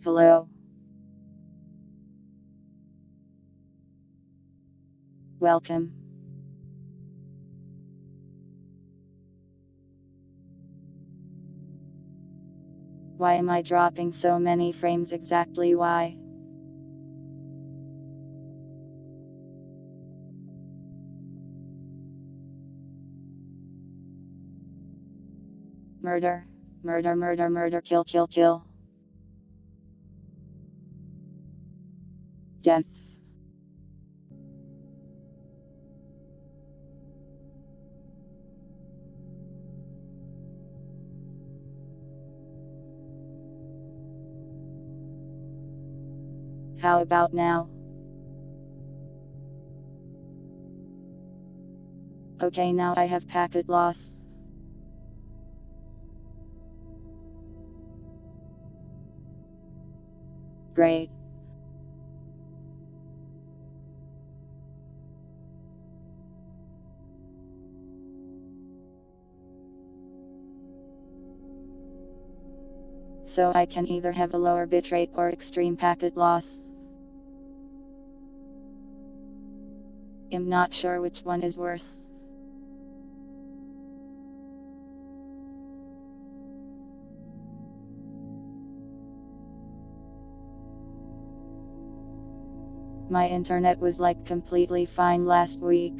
Hello. Welcome. Why am I dropping so many frames exactly? Why? Murder. Murder, murder, murder, kill, kill, kill. Death. How about now? Okay, now I have packet loss. Great. So I can either have a lower bitrate or extreme packet loss. I'm not sure which one is worse. My internet was like completely fine last week.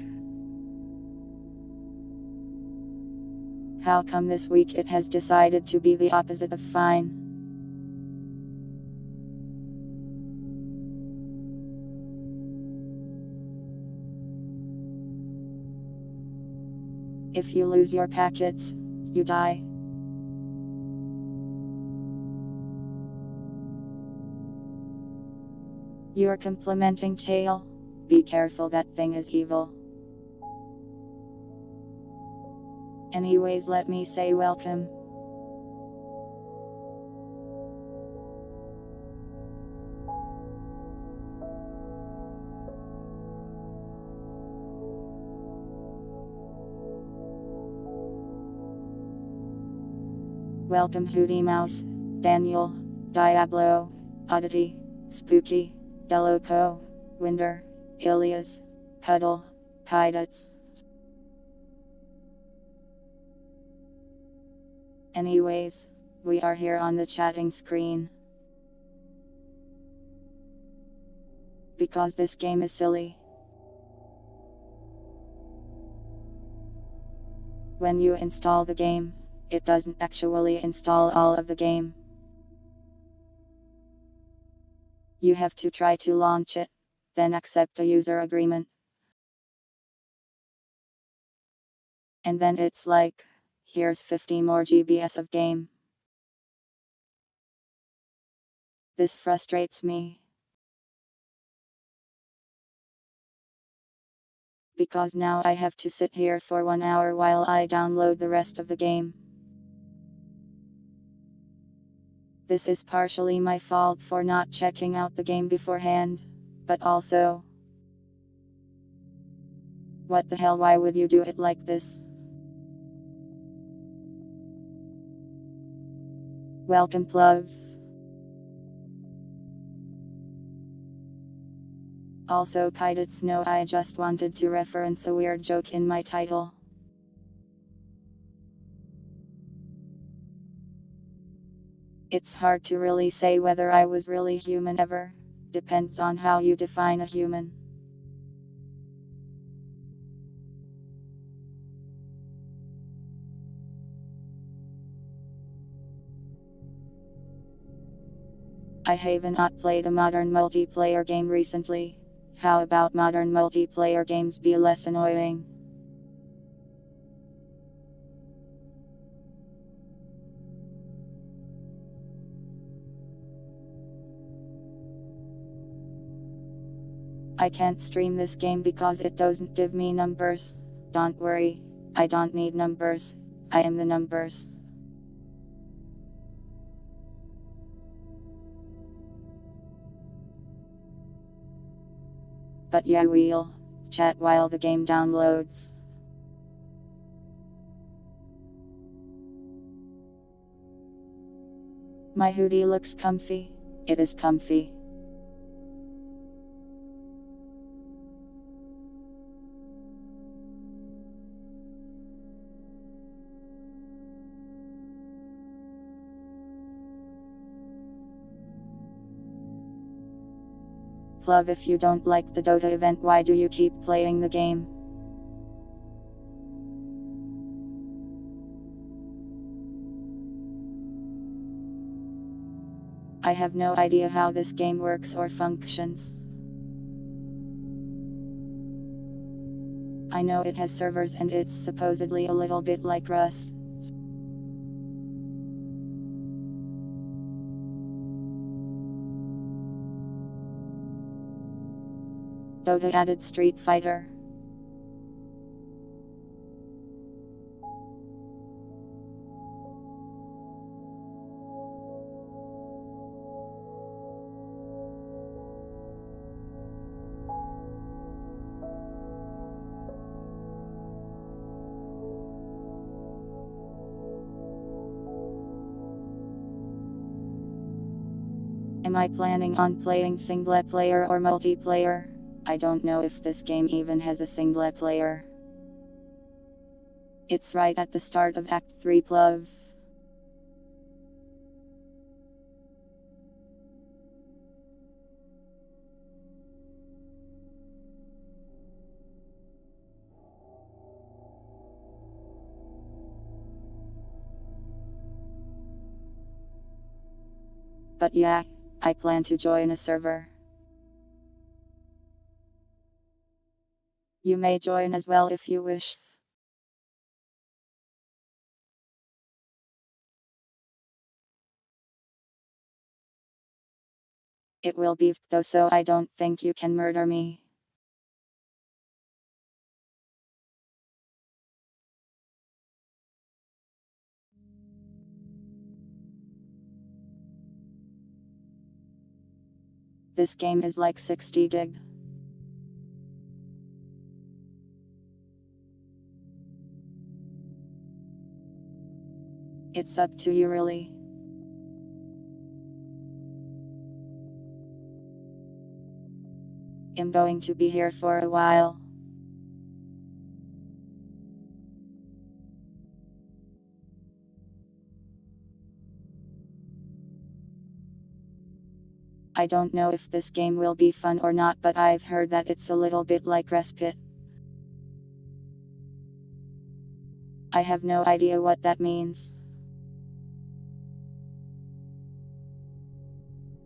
How come this week it has decided to be the opposite of fine? If you lose your packets, you die. You're complimenting tail? Be careful, that thing is evil. Anyways, let me say welcome. Welcome Hootie Mouse, Daniel, Diablo, Oddity, Spooky, Deloco, Winder, Ilias, Puddle, Pidots. Anyways, we are here on the chatting screen. Because this game is silly. When you install the game, it doesn't actually install all of the game. You have to try to launch it, then accept a user agreement. And then it's like, here's 50 more GBs of game. This frustrates me. Because now I have to sit here for 1 hour while I download the rest of the game. This is partially my fault for not checking out the game beforehand, but also, what the hell, why would you do it like this? Welcome Plov. Also Pidots, no, I just wanted to reference a weird joke in my title. It's hard to really say whether I was really human ever. Depends on how you define a human. I have not played a modern multiplayer game recently. How about modern multiplayer games be less annoying? I can't stream this game because it doesn't give me numbers. Don't worry, I don't need numbers, I am the numbers. But yeah, we'll chat while the game downloads. My hoodie looks comfy. It is comfy. Love, if you don't like the Dota event, why do you keep playing the game? I have no idea how this game works or functions. I know it has servers and it's supposedly a little bit like Rust. Dota added Street Fighter. Am I planning on playing single player or multiplayer? I don't know if this game even has a single player. It's right at the start of Act 3 Plov. But yeah, I plan to join a server. You may join as well if you wish. It will be though, so I don't think you can murder me. This game is like 60 gig. It's up to you really. I'm going to be here for a while. I don't know if this game will be fun or not, but I've heard that it's a little bit like Respite. I have no idea what that means.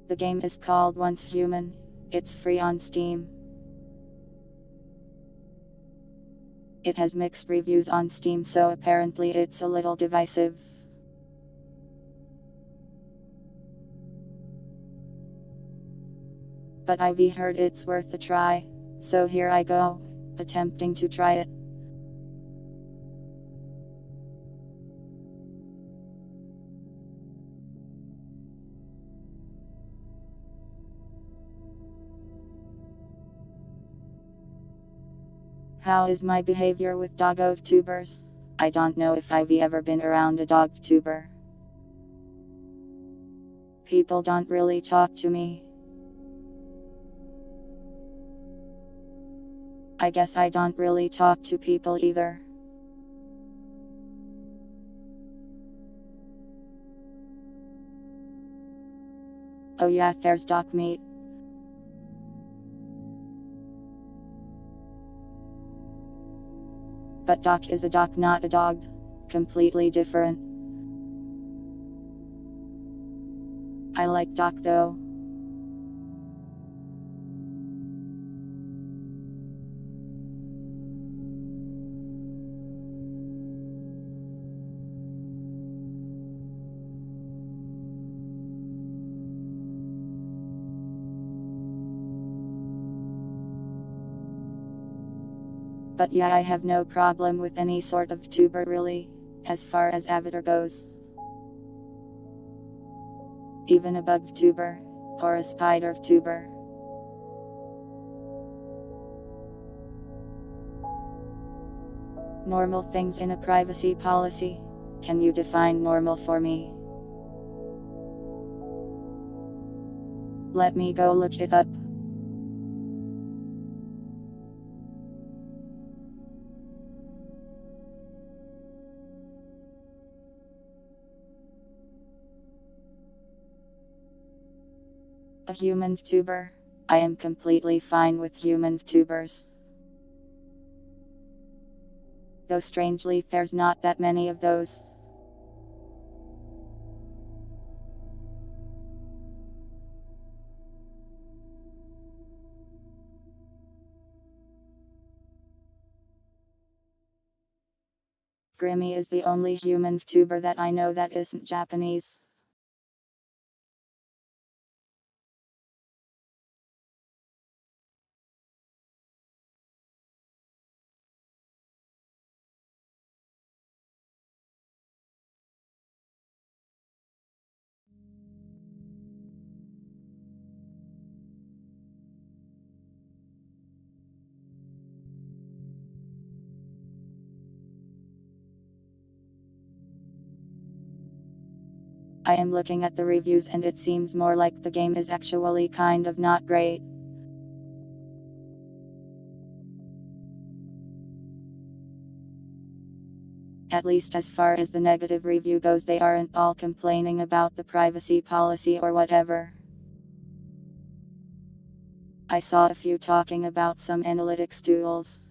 The game is called Once Human. It's free on Steam. It has mixed reviews on Steam, so apparently it's a little divisive. But I've heard it's worth a try, so here I go, attempting to try it. How is my behavior with dog-tubers? I don't know if I've ever been around a dog-tuber. People don't really talk to me. I guess I don't really talk to people either. Oh yeah, there's dog meat. But Doc is a doc, not a dog. Completely different. I like Doc though. But yeah, I have no problem with any sort of tuber really, as far as avatar goes. Even a bug tuber, or a spider tuber. Normal things in a privacy policy. Can you define normal for me? Let me go look it up. A human VTuber. I am completely fine with human VTubers. Though strangely, there's not that many of those. Grimmy is the only human VTuber that I know that isn't Japanese. I am looking at the reviews and it seems more like the game is actually kind of not great. At least as far as the negative review goes, they aren't all complaining about the privacy policy or whatever. I saw a few talking about some analytics tools.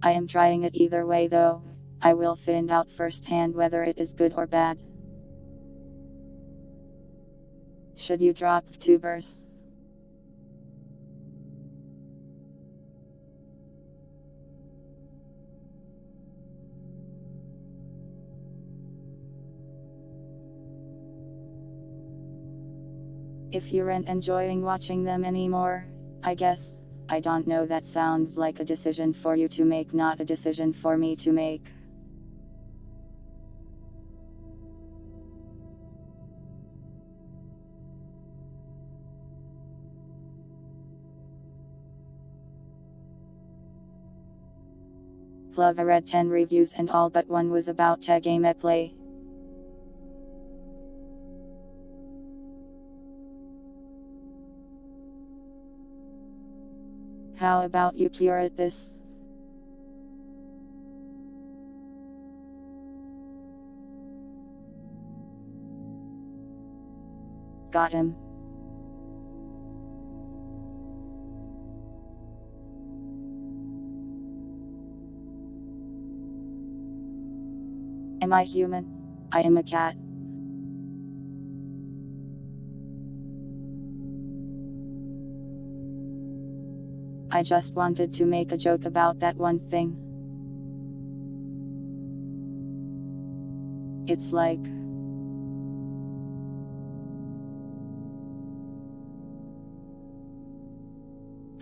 I am trying it either way though. I will find out firsthand whether it is good or bad. Should you drop VTubers? If you aren't enjoying watching them anymore, I guess. I don't know, that sounds like a decision for you to make, not a decision for me to make. Love, I read 10 reviews and all but one was about gameplay. How about you curate this? Got him. Am I human? I am a cat. I just wanted to make a joke about that one thing. It's like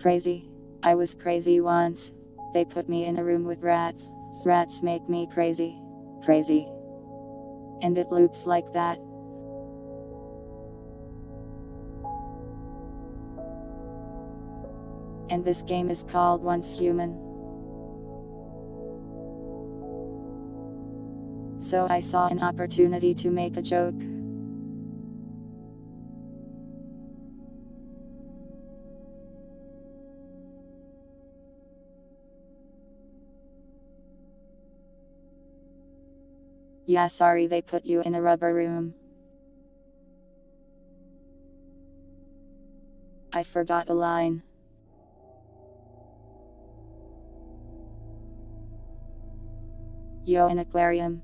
crazy. I was crazy once. They put me in a room with rats. Rats make me crazy. Crazy. And it loops like that. And this game is called Once Human. So I saw an opportunity to make a joke. Yeah, sorry they put you in a rubber room. I forgot a line. Yo, an aquarium.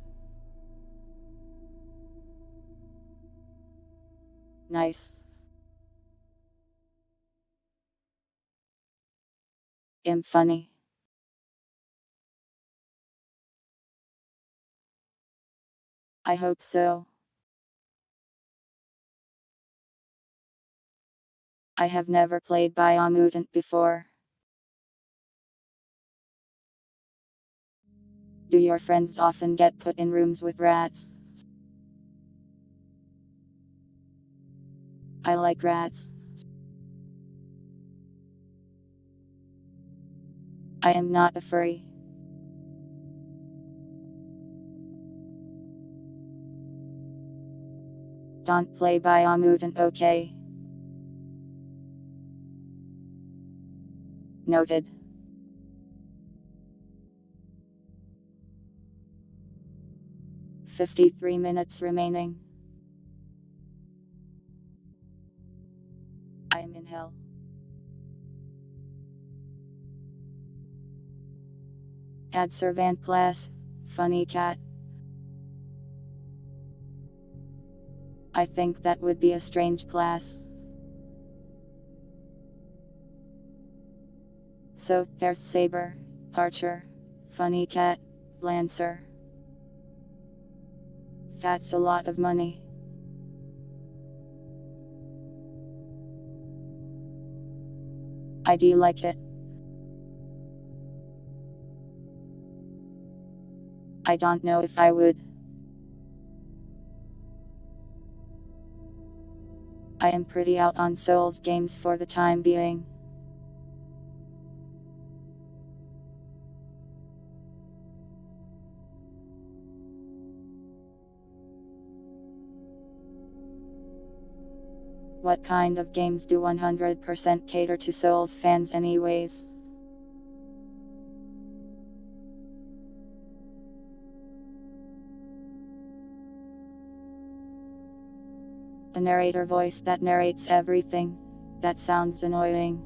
Nice. Am funny. I hope so. I have never played Biomutant before. Do your friends often get put in rooms with rats? I like rats. I am not a furry. Don't play by a mutant, okay? Noted. "53 minutes remaining. I'm in hell." Add servant class. Funny cat. I think that would be a strange class. So, there's Saber, Archer, Funny Cat, Lancer. That's a lot of money. I do like it. I don't know if I would. I am pretty out on Souls games for the time being. What kind of games do 100% cater to Souls fans anyways? A narrator voice that narrates everything. That sounds annoying.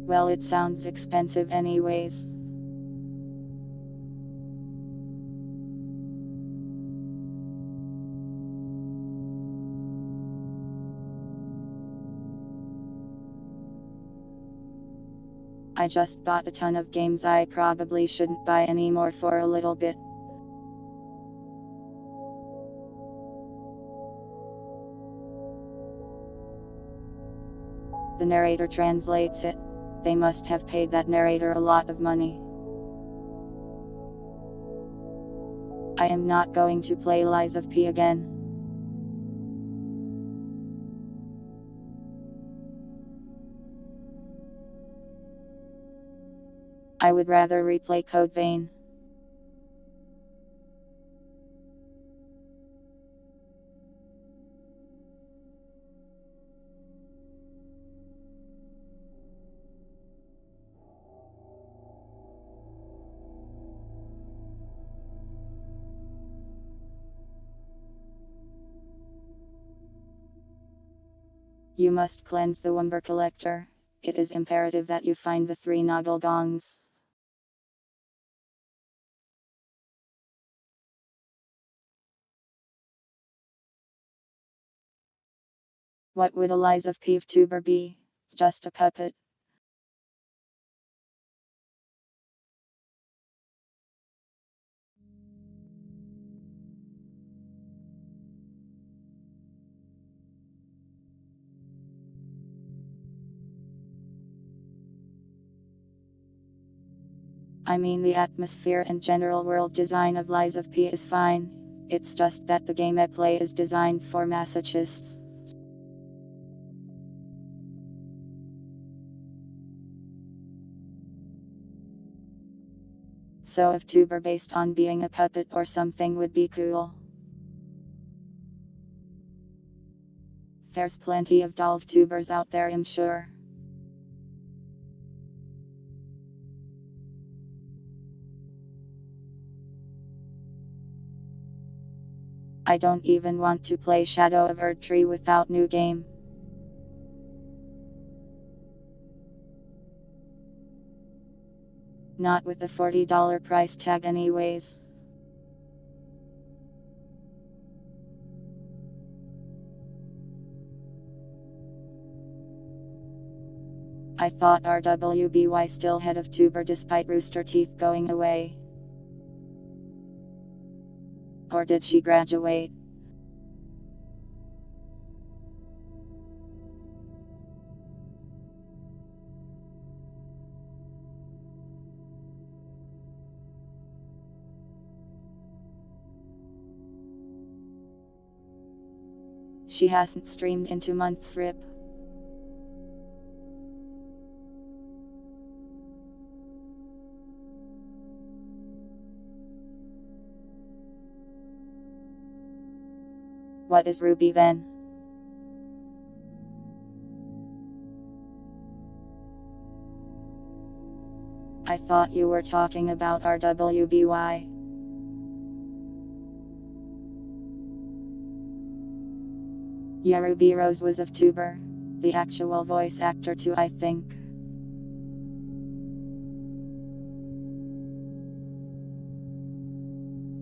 Well, it sounds expensive anyways. I just bought a ton of games I probably shouldn't buy anymore for a little bit. The narrator translates it. They must have paid that narrator a lot of money. I am not going to play Lies of P again. I would rather replay Code Vein. You must cleanse the Wumber Collector. It is imperative that you find the 3 Noggle Gongs. What would a Lies of P VTuber be? Just a puppet? I mean, the atmosphere and general world design of Lies of P is fine. It's just that the game I play is designed for masochists. So if tuber based on being a puppet or something would be cool. There's plenty of doll tubers out there, I'm sure. I don't even want to play Shadow of Erdtree without new game. Not with the $40 price tag anyways. I thought RWBY still head of tuber despite Rooster Teeth going away. Or did she graduate? She hasn't streamed into months. Rip. What is Ruby then? I thought you were talking about RWBY. Yeah, Ruby Rose was of Tuber. The actual voice actor too, I think.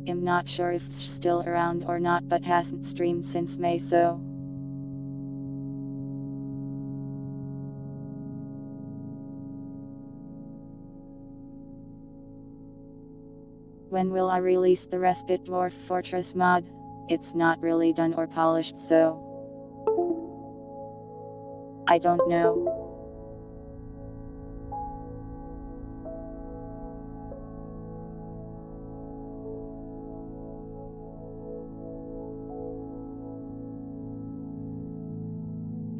I'm not sure if she's still around or not, but hasn't streamed since May, so. When will I release the Respite Dwarf Fortress mod? It's not really done or polished, so. I don't know.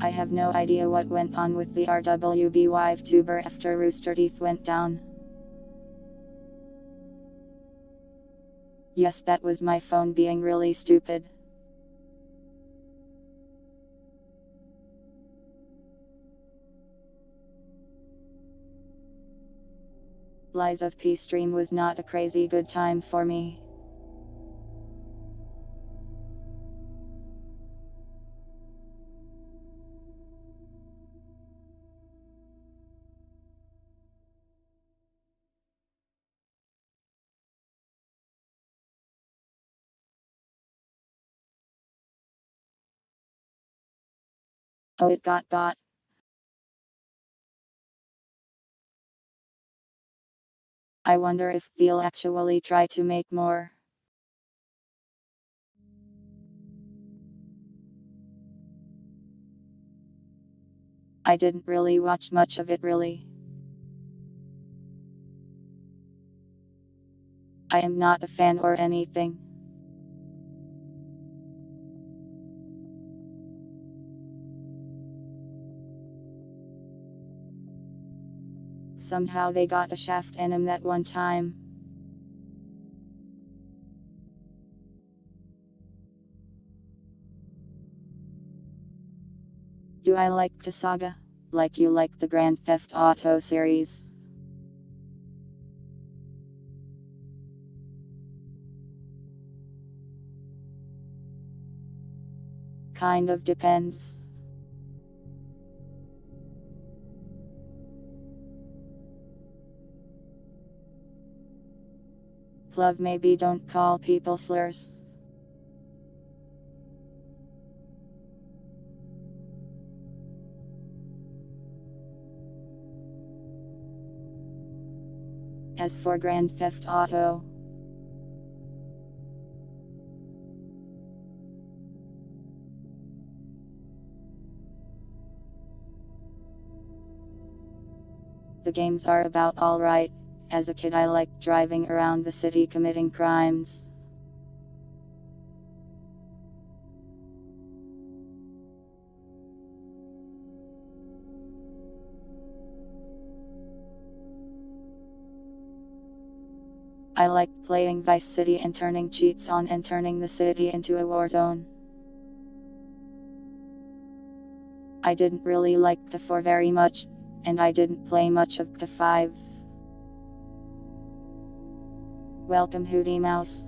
I have no idea what went on with the RWBY tuber after Rooster Teeth went down. Yes, that was my phone being really stupid. Lies of P stream was not a crazy good time for me. Oh, it got bought. I wonder if they'll actually try to make more. I didn't really watch much of it really. I am not a fan or anything. Somehow they got a shaft anime that one time. Do I like the saga? Like you like the Grand Theft Auto series? Kind of depends. Love, maybe don't call people slurs. As for Grand Theft Auto, the games are about alright. As a kid I liked driving around the city committing crimes. I liked playing Vice City and turning cheats on and turning the city into a war zone. I didn't really like the 4 very much, and I didn't play much of the 5. Welcome Hootie Mouse.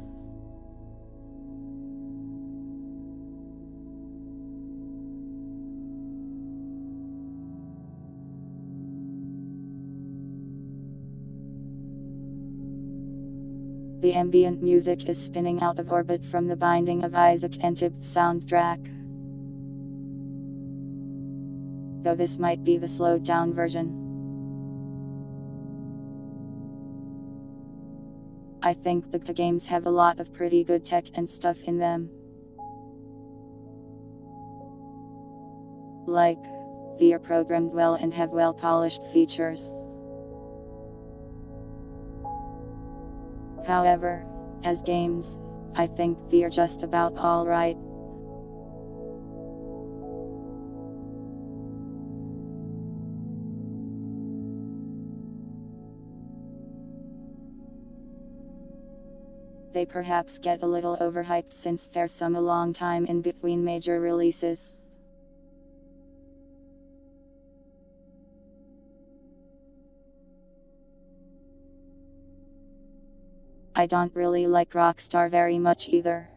The ambient music is spinning out of orbit from the Binding of Isaac and Tib's soundtrack. Though this might be the slowed down version. I think the games have a lot of pretty good tech and stuff in them. Like, they are programmed well and have well polished features. However, as games, I think they are just about alright. They perhaps get a little overhyped since there's a long time in between major releases. I don't really like Rockstar very much either.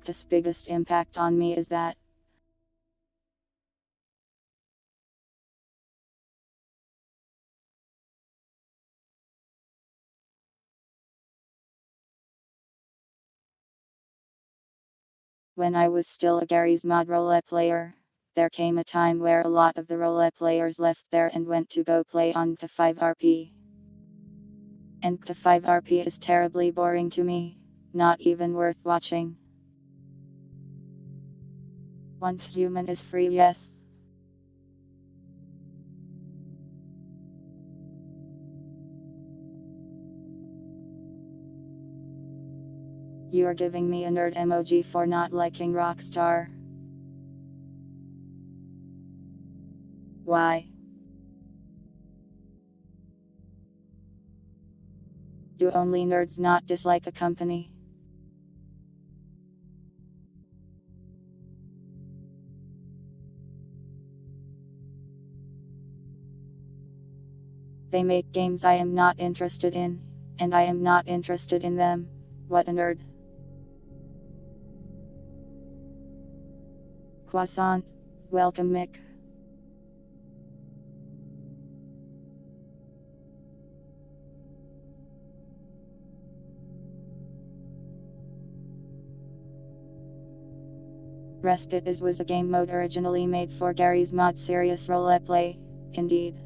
The biggest impact on me is that when I was still a Garry's Mod roleplay player, there came a time where a lot of the roleplay players left there and went to go play on T5RP. And T5RP is terribly boring to me, not even worth watching. Once human is free, yes. You are giving me a nerd emoji for not liking Rockstar. Why? Do only nerds not dislike a company? They make games I am not interested in, and I am not interested in them. What a nerd. Croissant. Welcome, Mick. Respite was a game mode originally made for Garry's Mod Serious Roleplay, indeed.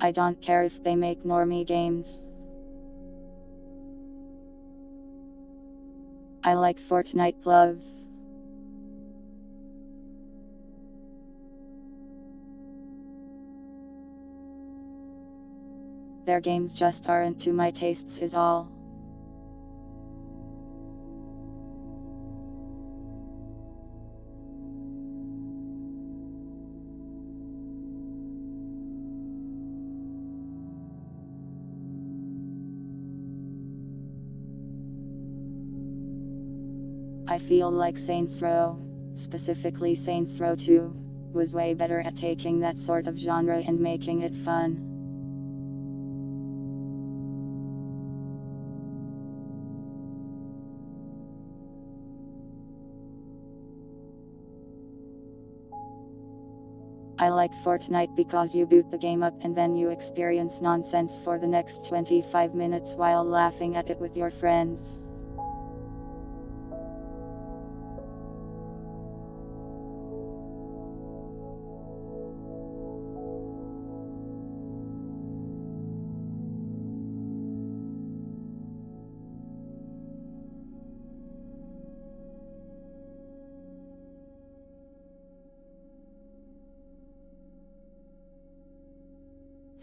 I don't care if they make normie games. I like Fortnite love. Their games just aren't to my tastes is all. I feel like Saints Row, specifically Saints Row 2, was way better at taking that sort of genre and making it fun. I like Fortnite because you boot the game up and then you experience nonsense for the next 25 minutes while laughing at it with your friends.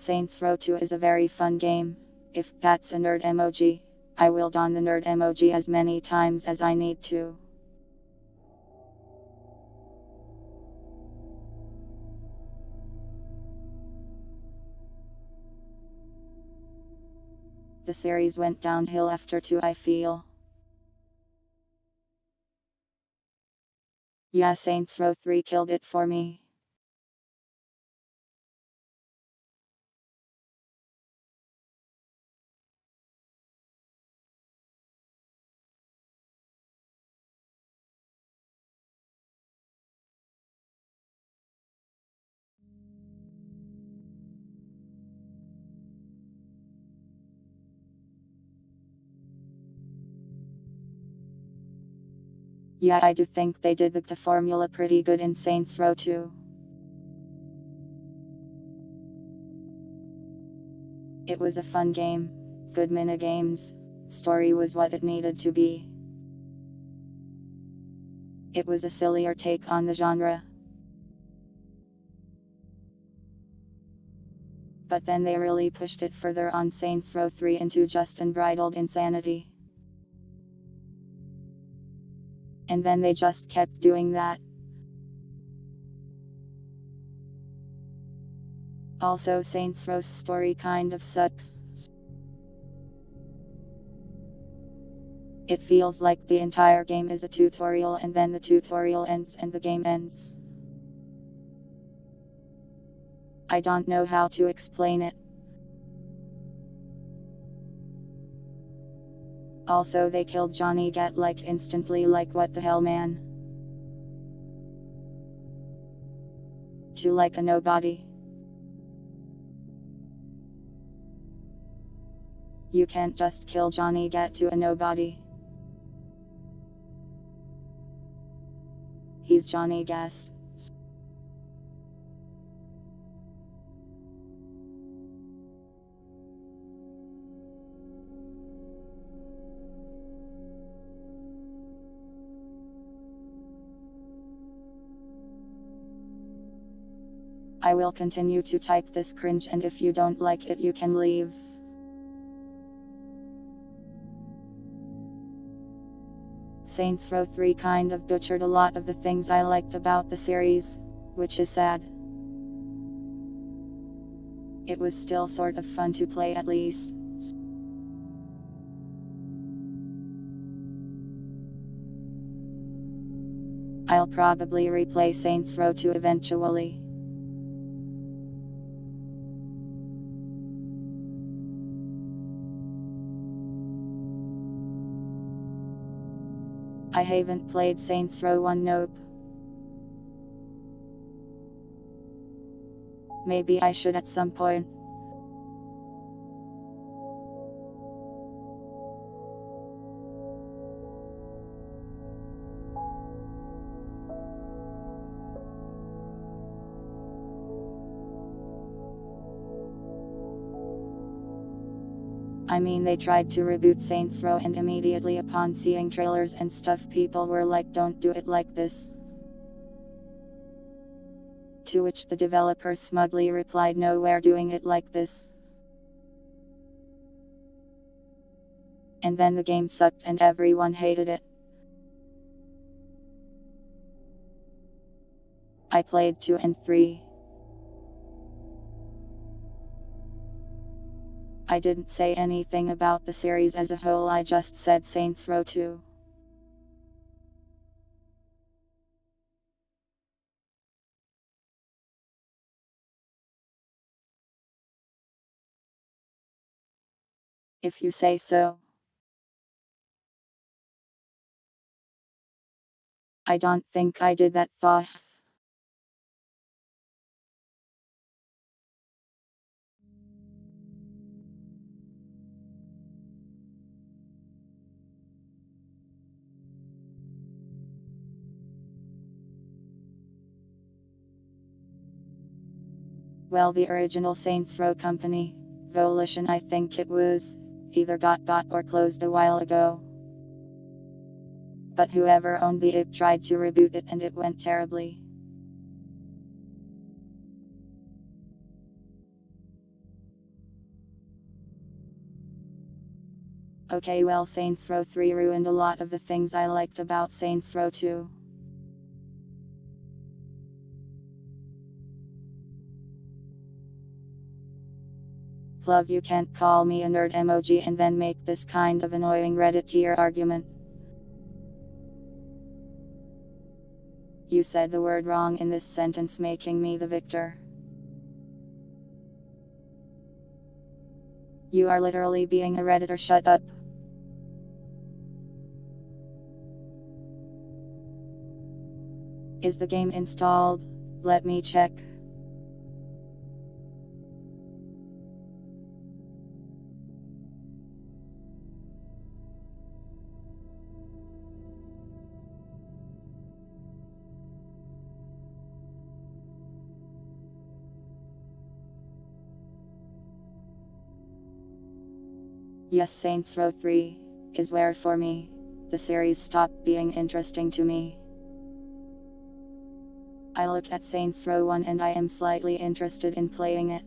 Saints Row 2 is a very fun game. If that's a nerd emoji, I will don the nerd emoji as many times as I need to. The series went downhill after 2, I feel. Yeah, Saints Row 3 killed it for me. Yeah, I do think they did the formula pretty good in Saints Row 2. It was a fun game, good minigames, story was what it needed to be. It was a sillier take on the genre. But then they really pushed it further on Saints Row 3 into just unbridled insanity. And then they just kept doing that. Also, Saints Row's story kind of sucks. It feels like the entire game is a tutorial and then the tutorial ends and the game ends. I don't know how to explain it. Also, they killed Johnny Gat like instantly, like what the hell, man? To like a nobody. You can't just kill Johnny Gat to a nobody. He's Johnny Gas. I will continue to type this cringe, and if you don't like it you can leave. Saints Row 3 kind of butchered a lot of the things I liked about the series, which is sad. It was still sort of fun to play at least. I'll probably replay Saints Row 2 eventually. I haven't played Saints Row 1, nope. Maybe I should at some point. I mean, they tried to reboot Saints Row and immediately upon seeing trailers and stuff people were like, don't do it like this. To which the developer smugly replied, no, we're doing it like this. And then the game sucked and everyone hated it. I played 2 and 3. I didn't say anything about the series as a whole, I just said Saints Row 2. If you say so. I don't think I did that thought. Well, the original Saints Row company, Volition I think it was, either got bought or closed a while ago. But whoever owned the IP tried to reboot it and it went terribly. Okay, well, Saints Row 3 ruined a lot of the things I liked about Saints Row 2. Love, you can't call me a nerd emoji and then make this kind of annoying Reddit tier argument. You said the word wrong in this sentence, making me the victor. You are literally being a Redditor, shut up. Is the game installed? Let me check. Yes, Saints Row 3 is where for me the series stopped being interesting to me. I look at Saints Row 1 and I am slightly interested in playing it.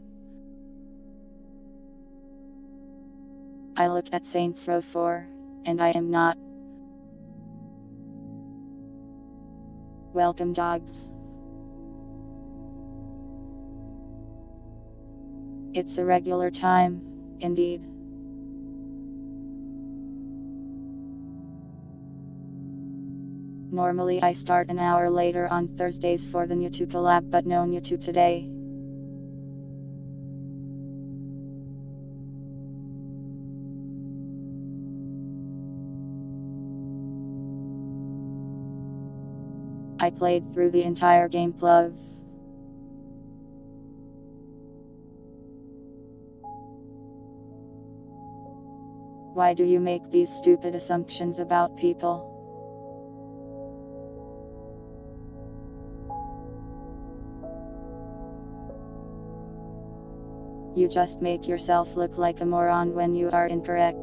I look at Saints Row 4 and I am not. Welcome, dogs. It's a regular time, indeed. Normally I start an hour later on Thursdays for the new 2 collab, but no new 2 today. I played through the entire game, Plov. Why do you make these stupid assumptions about people? You just make yourself look like a moron when you are incorrect.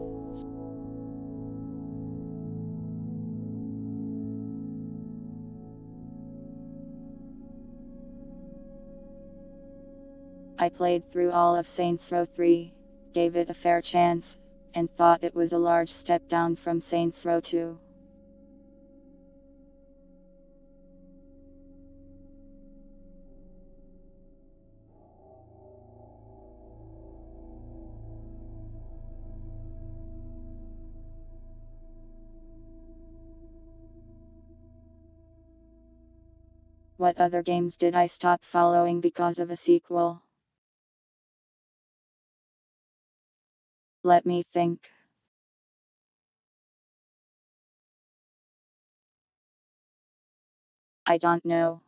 I played through all of Saints Row 3, gave it a fair chance, and thought it was a large step down from Saints Row 2. What other games did I stop following because of a sequel? Let me think. I don't know.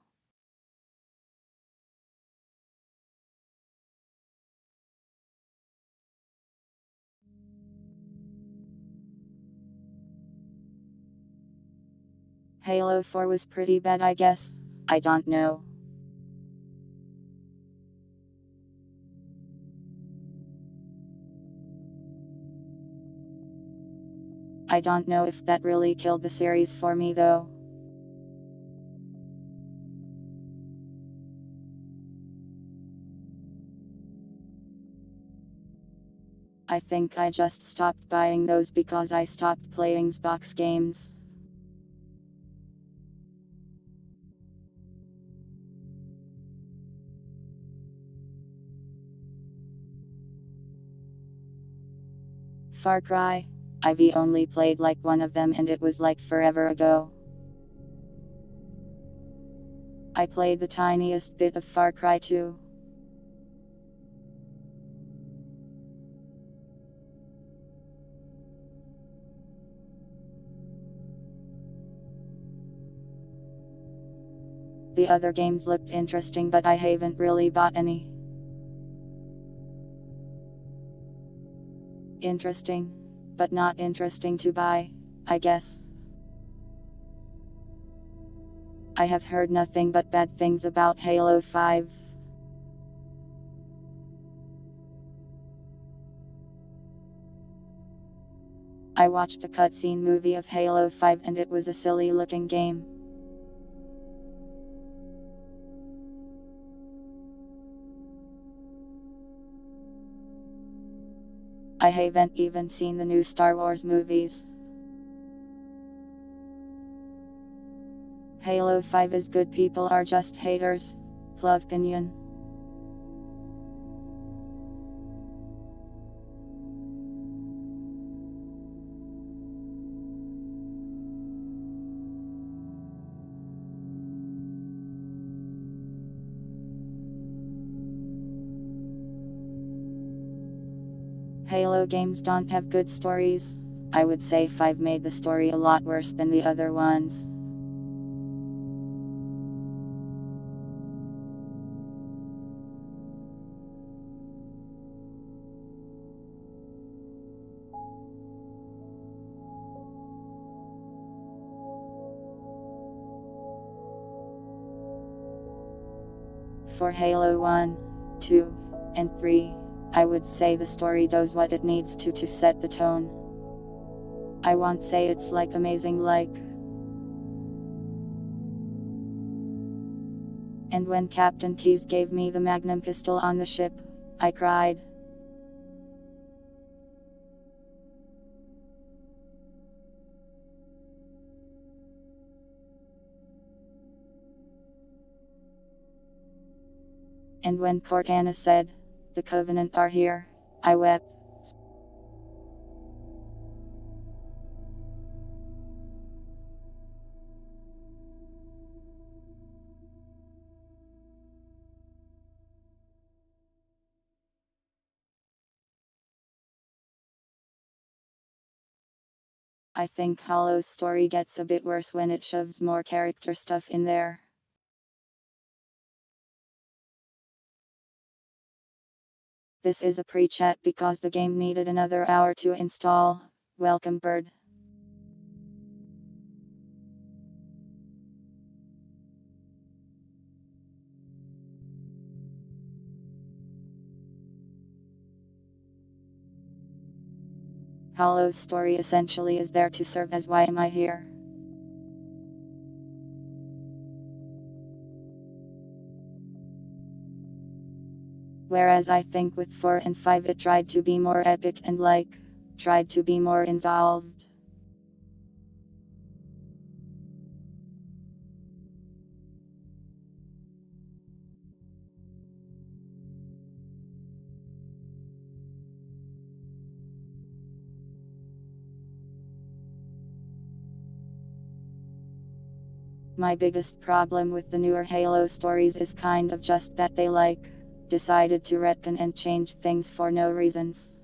Halo 4 was pretty bad, I guess. I don't know. I don't know if that really killed the series for me though. I think I just stopped buying those because I stopped playing Xbox games. Far Cry. I've only played like one of them and it was like forever ago. I played the tiniest bit of Far Cry 2. The other games looked interesting, but I haven't really bought any. Interesting, but not interesting to buy, I guess. I have heard nothing but bad things about Halo 5. I watched a cutscene movie of Halo 5 and it was a silly looking game. I haven't even seen the new Star Wars movies. Halo 5 is good, people are just haters. Plov opinion. Halo games don't have good stories. I would say 5 made the story a lot worse than the other ones. For Halo 1, 2, and 3, I would say the story does what it needs to set the tone. I won't say it's like amazing like. And when Captain Keyes gave me the Magnum pistol on the ship, I cried. And when Cortana said, "The Covenant are here," I wept. I think Halo's story gets a bit worse when it shoves more character stuff in there. This is a pre-chat because the game needed another hour to install. Welcome, Bird. Halo's story essentially is there to serve as why am I here? Whereas I think with 4 and 5 it tried to be more epic and tried to be more involved. My biggest problem with the newer Halo stories is kind of just that they decided to retcon and change things for no reasons.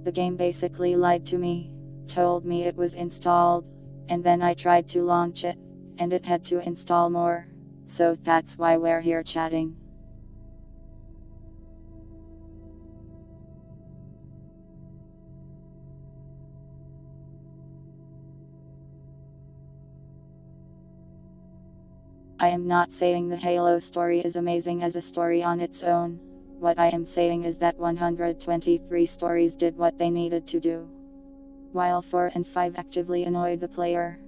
The game basically lied to me, told me it was installed, and then I tried to launch it, and it had to install more. So that's why we're here chatting. I am not saying the Halo story is amazing as a story on its own. What I am saying is that 123 stories did what they needed to do, while 4 and 5 actively annoyed the player.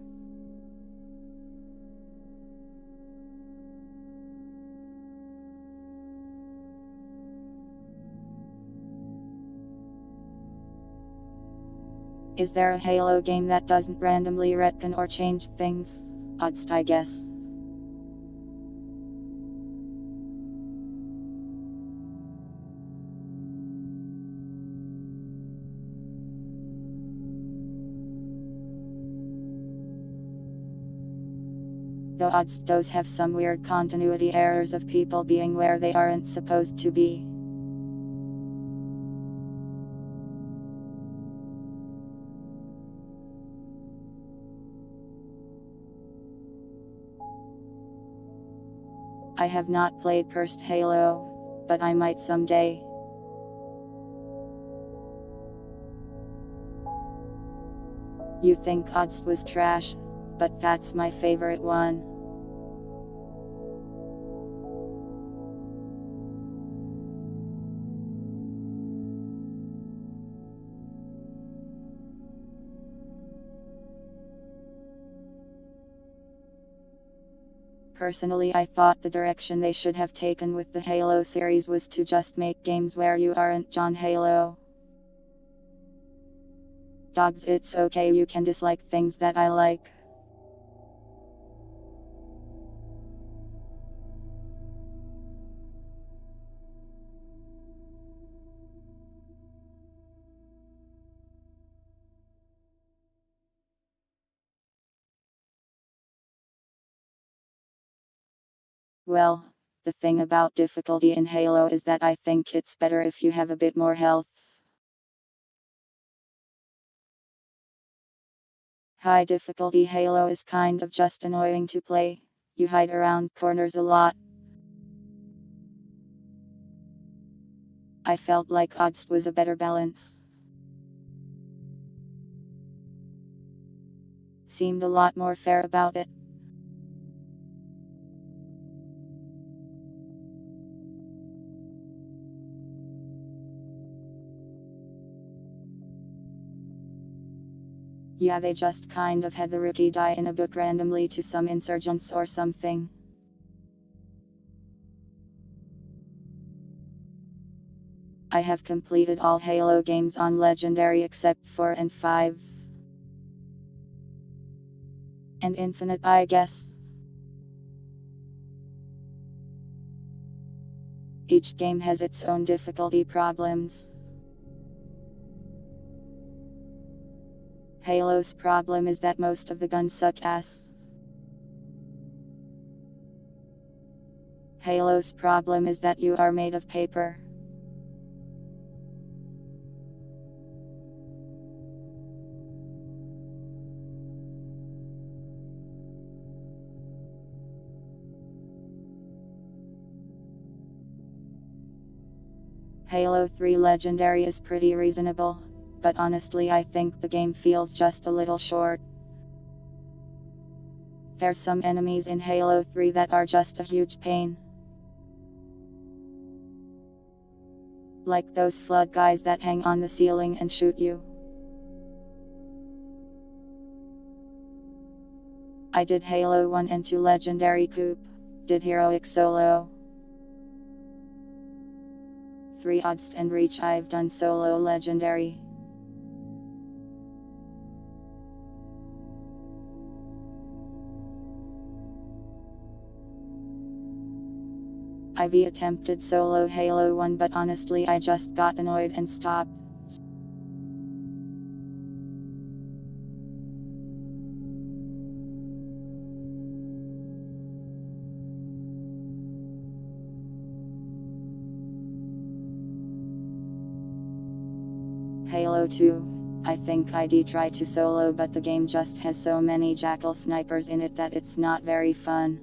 Is there a Halo game that doesn't randomly retcon or change things? Odds, I guess. Though odds does have some weird continuity errors of people being where they aren't supposed to be. I have not played Cursed Halo, but I might someday. You think Odds was trash, but that's my favorite one. Personally, I thought the direction they should have taken with the Halo series was to just make games where you aren't John Halo. Dogs, it's okay, you can dislike things that I like. Well, the thing about difficulty in Halo is that I think it's better if you have a bit more health. High difficulty Halo is kind of just annoying to play. You hide around corners a lot. I felt like Odds was a better balance. seemed a lot more fair about it. Yeah, they just kind of had the rookie die in a book randomly to some insurgents or something. I have completed all Halo games on Legendary except 4 and 5. And Infinite, I guess. Each game has its own difficulty problems. Halo's problem is that most of the guns suck ass. Halo's problem is that you are made of paper. Halo 3 Legendary is pretty reasonable, but honestly I think the game feels just a little short. There's some enemies in Halo 3 that are just a huge pain. Like those flood guys that hang on the ceiling and shoot you. I did Halo 1 and 2 Legendary Coupe, did Heroic Solo. 3 Odds and Reach I've done Solo Legendary. I've attempted solo Halo 1 but honestly I just got annoyed and stopped. Halo 2, I think I'd try to solo but the game just has so many jackal snipers in it that it's not very fun.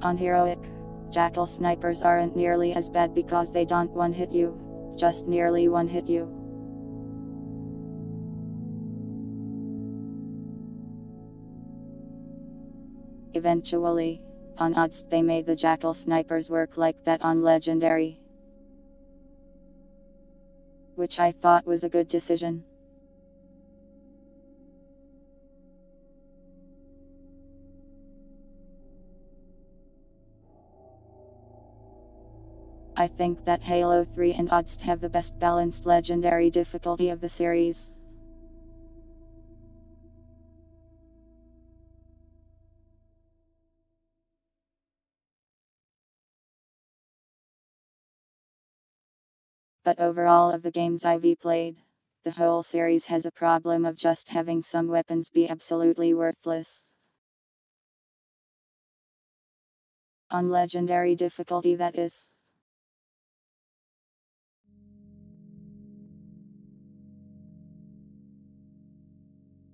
On Heroic, jackal snipers aren't nearly as bad because they don't one-hit you, just nearly one-hit you. Eventually, on Odds they made the jackal snipers work like that on Legendary, which I thought was a good decision. I think that Halo 3 and Odds have the best balanced Legendary difficulty of the series. But overall of the games I've played, the whole series has a problem of just having some weapons be absolutely worthless. On Legendary difficulty that is.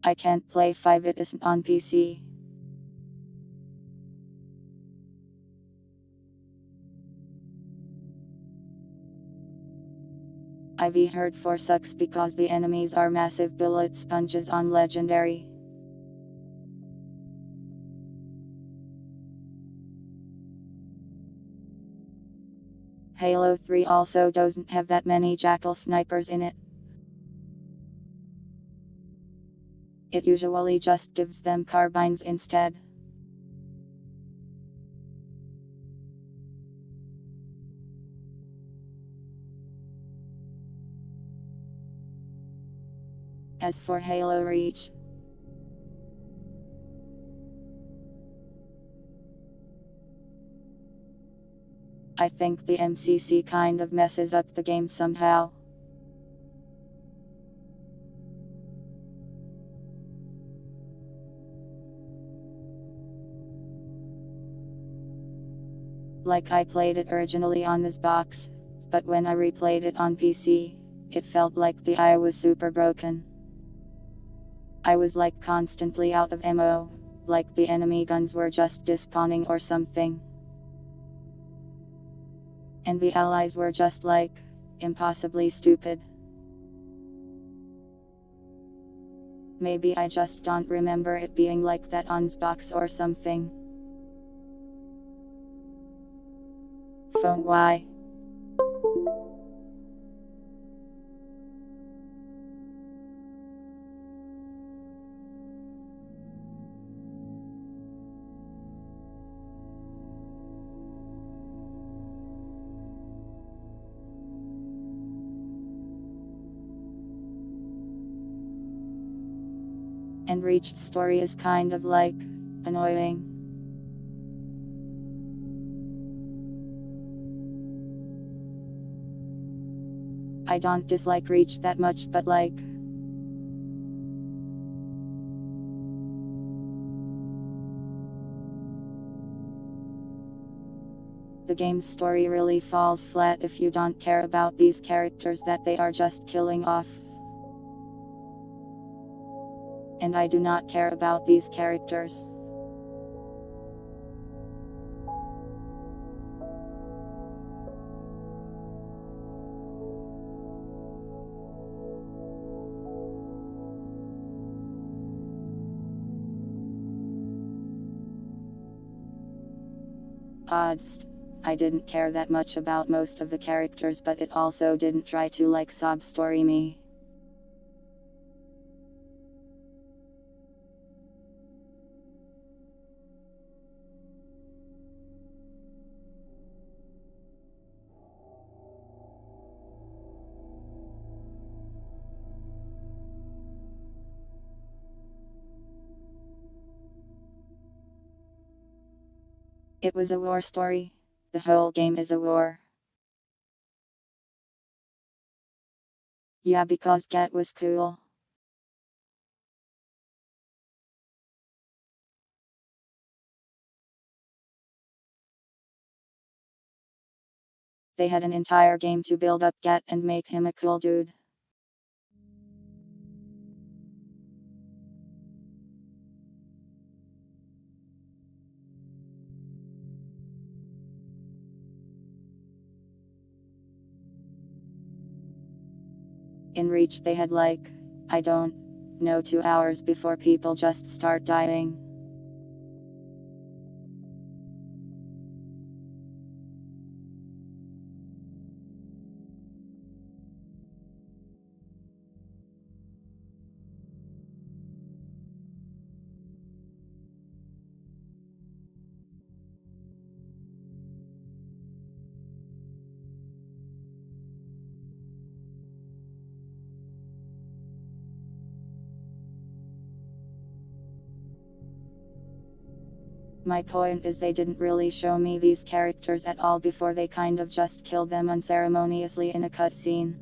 I can't play 5, it isn't on PC. I've heard 4 sucks because the enemies are massive bullet sponges on Legendary. Halo 3 also doesn't have that many jackal snipers in it. It usually just gives them carbines instead. As for Halo Reach, I think the MCC kind of messes up the game somehow. Like I played it originally on this box, but when I replayed it on PC, it felt like the AI was super broken. I was like constantly out of ammo, Like the enemy guns were just despawning or something. And the allies were just like, impossibly stupid. Maybe I just don't remember it being like that on Xbox or something. Phone why? And reached story is kind of like, annoying. I don't dislike Reach that much, but like, the game's story really falls flat if you don't care about these characters that they are just killing off. And I do not care about these characters. Odds. I didn't care that much about most of the characters, but it also didn't try to like sob story me. It was a war story. The whole game is a war. Yeah, because Get was cool. They had an entire game to build up Get and make him a cool dude. In Reach they had like, I don't know, 2 hours before people just start dying. My point is they didn't really show me these characters at all before they kind of just killed them unceremoniously in a cutscene.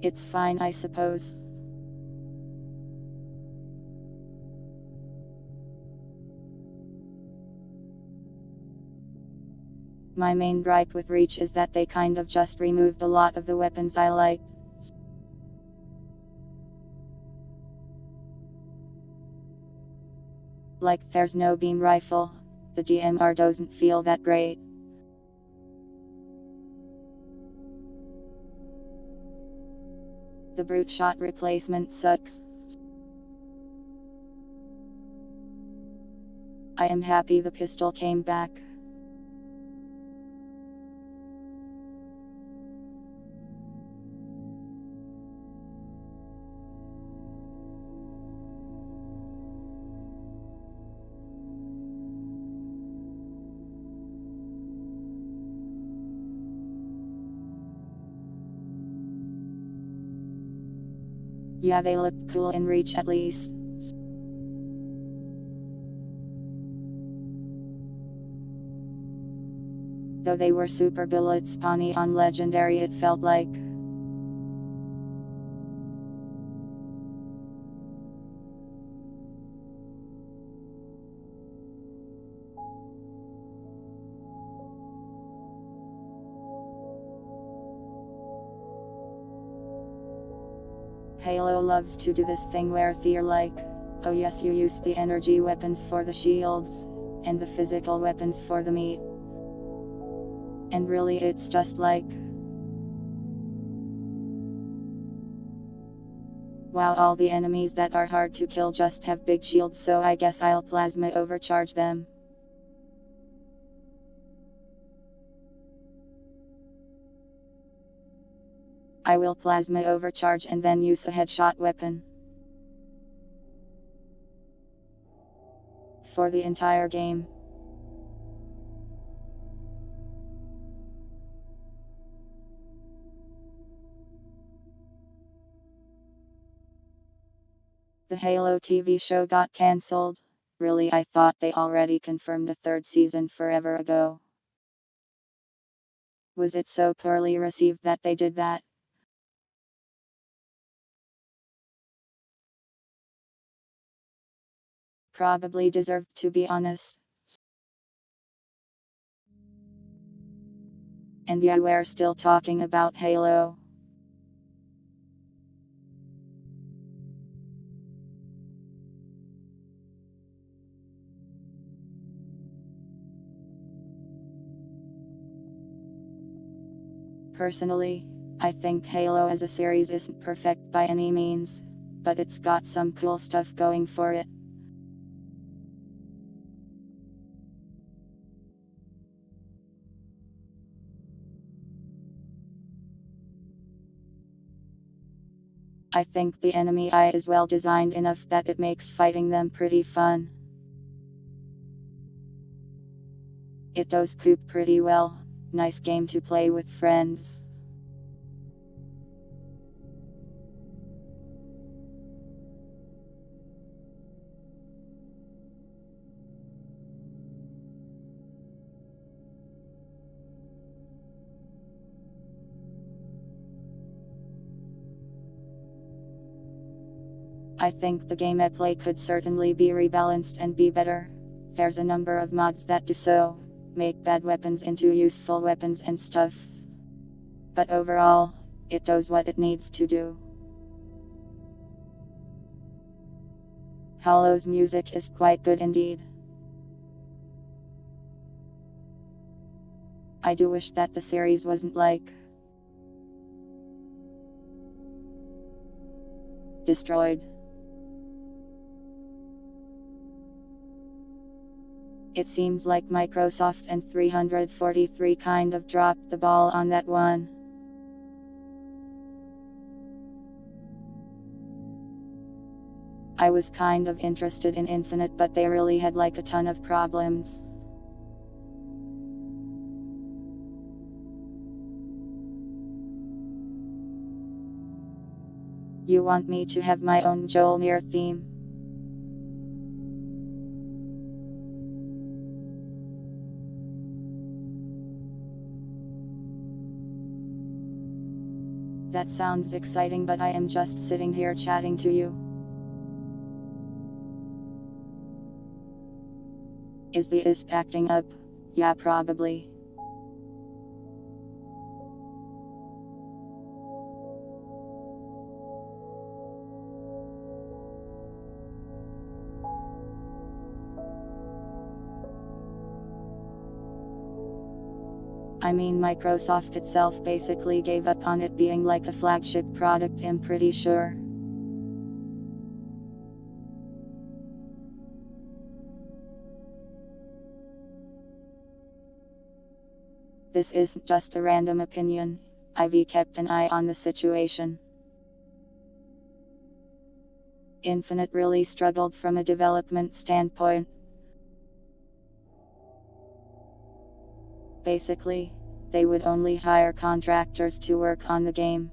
It's fine, I suppose. My main gripe with Reach is that they kind of just removed a lot of the weapons I like. Like there's no beam rifle. The DMR doesn't feel that great. The brute shot replacement sucks. I am happy the pistol came back. Yeah, they looked cool in Reach at least. Though they were super bullet spawny on Legendary, it felt like. Halo loves to do this thing where they're like, oh yes, you use the energy weapons for the shields, and the physical weapons for the meat. And really it's just like, wow, all the enemies that are hard to kill just have big shields, so I guess I'll plasma overcharge them. I will plasma overcharge and then use a headshot weapon. For the entire game. The Halo TV show got cancelled. Really, I thought they already confirmed a third season forever ago. Was it so poorly received that they did that? Probably deserved, to be honest. And yeah, we're still talking about Halo. Personally, I think Halo as a series isn't perfect by any means, but it's got some cool stuff going for it. I think the enemy AI is well designed enough that it makes fighting them pretty fun. It does coop pretty well, nice game to play with friends. I think the gameplay could certainly be rebalanced and be better. There's a number of mods that do so, make bad weapons into useful weapons and stuff. But overall, it does what it needs to do. Halo's music is quite good indeed. I do wish that the series wasn't like destroyed. It seems like Microsoft and 343 kind of dropped the ball on that one. I was kind of interested in Infinite, but they really had like a ton of problems. You want me to have my own Jolnir theme? That sounds exciting, but I am just sitting here chatting to you. Is the ISP acting up? Yeah, probably. I mean, Microsoft itself basically gave up on it being like a flagship product, I'm pretty sure. This isn't just a random opinion. I've kept an eye on the situation. Infinite really struggled from a development standpoint. Basically, they would only hire contractors to work on the game.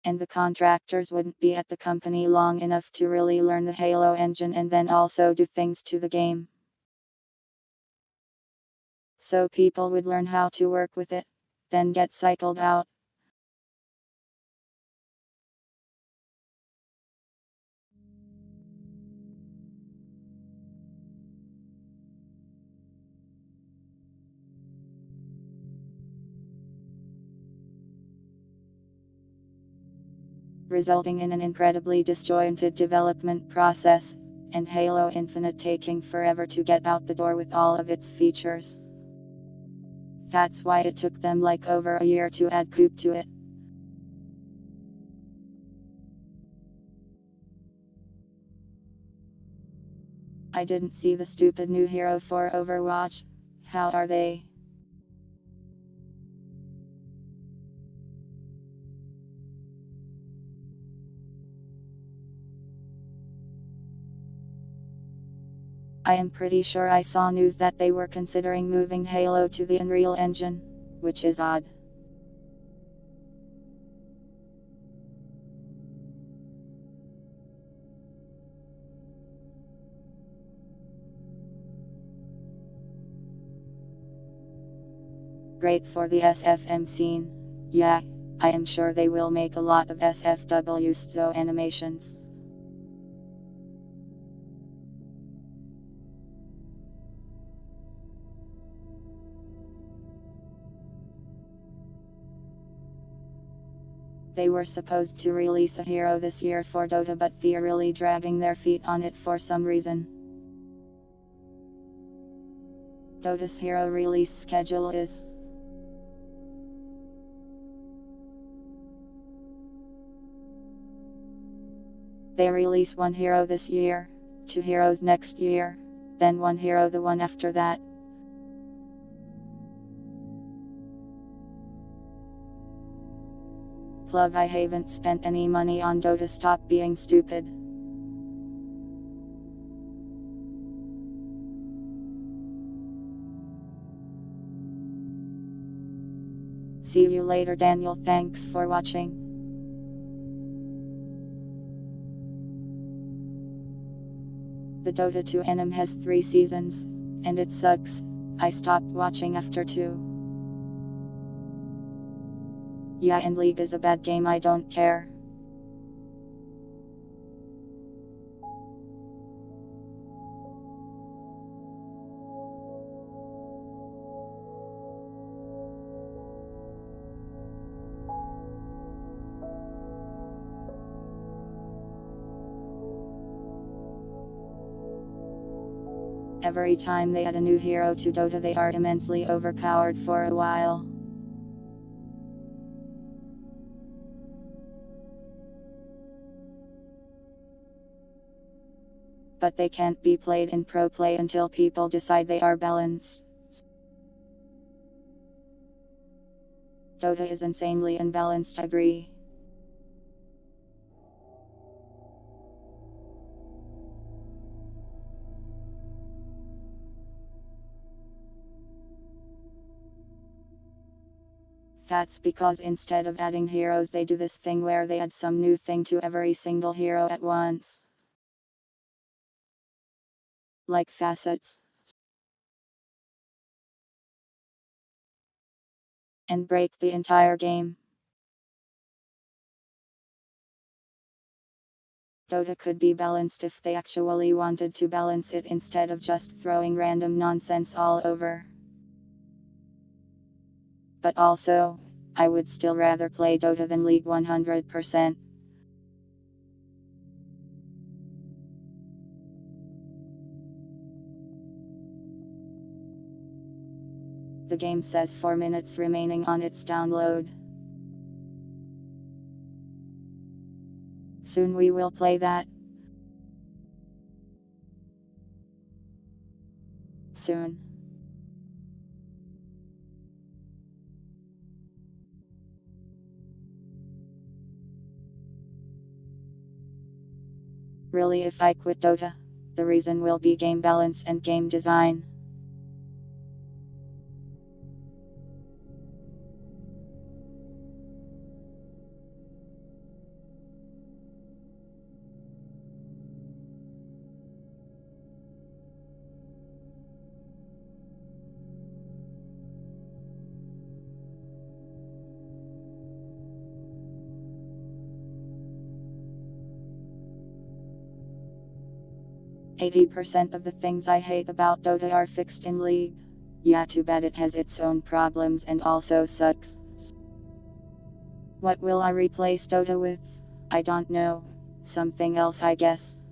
And the contractors wouldn't be at the company long enough to really learn the Halo engine and then also do things to the game. So people would learn how to work with it, then get cycled out. resulting in an incredibly disjointed development process, and Halo Infinite taking forever to get out the door with all of its features. That's why it took them like over a year to add Coop to it. I didn't see the stupid new hero for Overwatch. How are they? I am pretty sure I saw news that they were considering moving Halo to the Unreal Engine, which is odd. Great for the SFM scene. Yeah, I am sure they will make a lot of SFWs so animations. They were supposed to release a hero this year for Dota, but they're really dragging their feet on it for some reason. Dota's hero release schedule is they release one hero this year, 2 heroes next year, then 1 hero the one after that. Plug, I haven't spent any money on Dota, stop being stupid. See you later, Daniel, thanks for watching. The Dota 2 anime has 3 seasons, and it sucks. I stopped watching after 2. Yeah, and League is a bad game, I don't care. Every time they add a new hero to Dota, they are immensely overpowered for a while. But they can't be played in pro play until people decide they are balanced. Dota is insanely unbalanced, agree. That's because instead of adding heroes, they do this thing where they add some new thing to every single hero at once. Like facets. And break the entire game. Dota could be balanced if they actually wanted to balance it instead of just throwing random nonsense all over. But also, I would still rather play Dota than League 100%. The game says 4 minutes remaining on its download. Soon we will play that. Soon. Really, if I quit Dota, the reason will be game balance and game design. %80 of the things I hate about Dota are fixed in League. Yeah, too bad it has its own problems and also sucks. What will I replace Dota with? I don't know. Something else, I guess.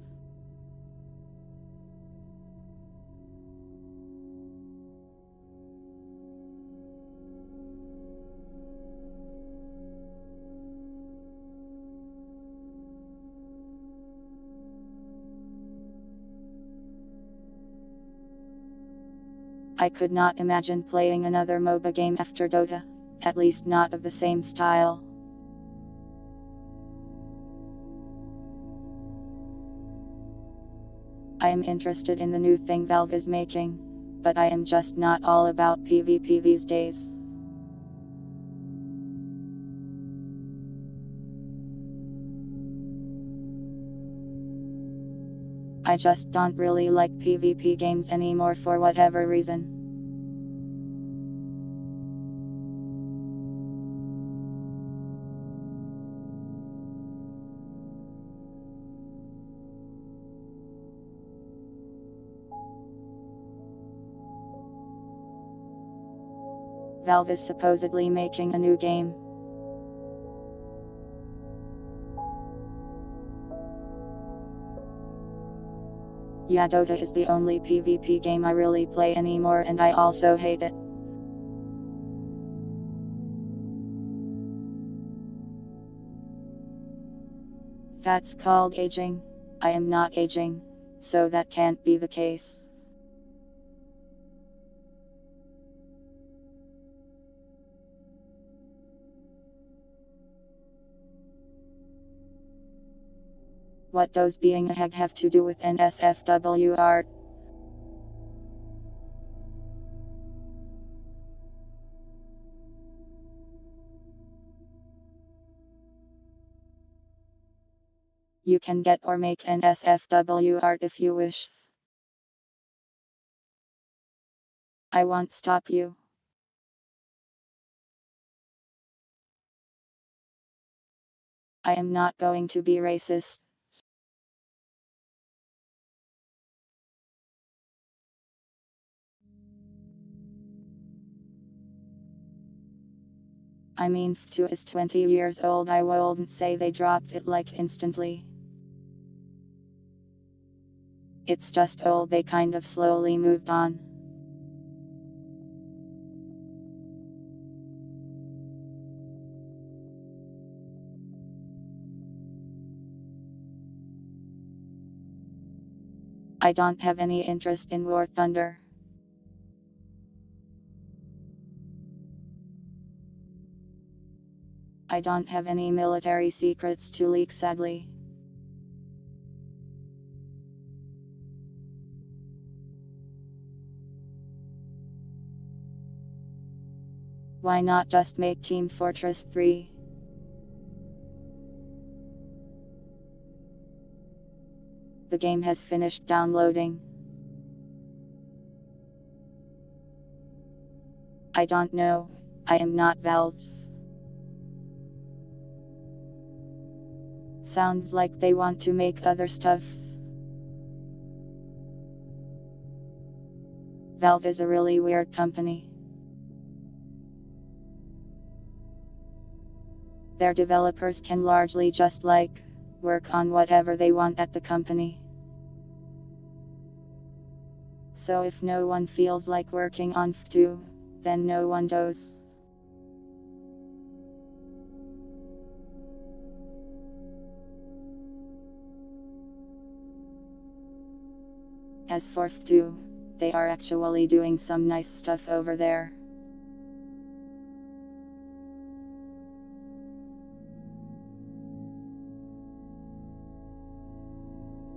I could not imagine playing another MOBA game after Dota. At least not of the same style. I am interested in the new thing Valve is making, but I am just not all about PvP these days. I just don't really like PvP games anymore for whatever reason. Valve is supposedly making a new game. Yeah, Dota is the only PvP game I really play anymore, and I also hate it. That's called aging. I am not aging, so that can't be the case. What does being a hag have to do with NSFW art? You can get or make NSFW art if you wish. I won't stop you. I am not going to be racist. I mean, F2 is 20 years old. I wouldn't say they dropped it like instantly. It's just old, they kind of slowly moved on. I don't have any interest in War Thunder. I don't have any military secrets to leak, sadly. Why not just make Team Fortress 3? The game has finished downloading. I don't know. I am not Valve. Sounds like they want to make other stuff. Valve is a really weird company. Their developers can largely just work on whatever they want at the company. So if no one feels like working on F2, then no one does. As for F2, they are actually doing some nice stuff over there.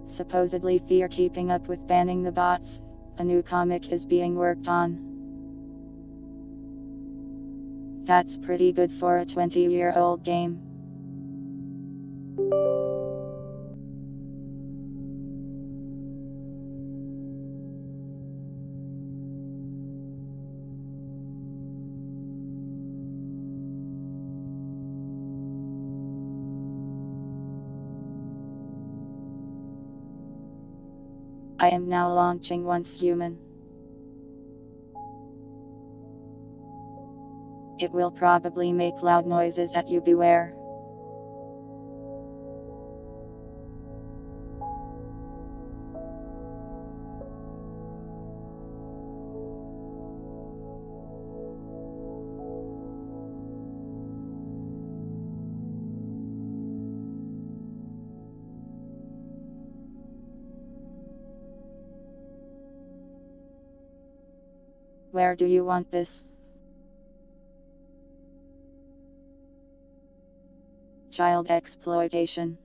Supposedly they're keeping up with banning the bots. A new comic is being worked on. That's pretty good for a 20-year-old game. I am now launching Once Human. It will probably make loud noises at you, beware. Where do you want this? Child exploitation.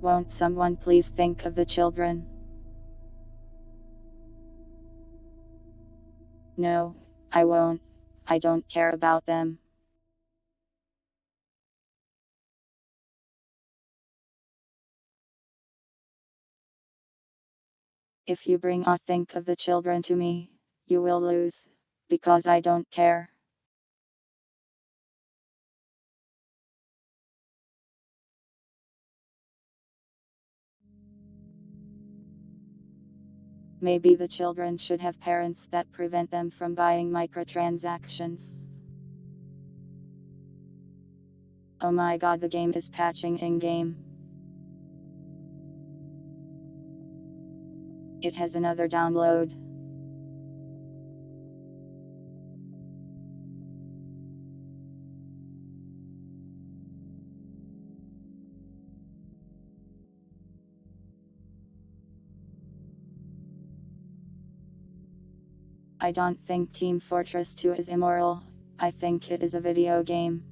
Won't someone please think of the children? No, I won't. I don't care about them. If you bring or think of the children to me, you will lose. Because I don't care. Maybe the children should have parents that prevent them from buying microtransactions. Oh my god, the game is patching in-game. It has another download. I don't think Team Fortress 2 is immoral. I think it is a video game.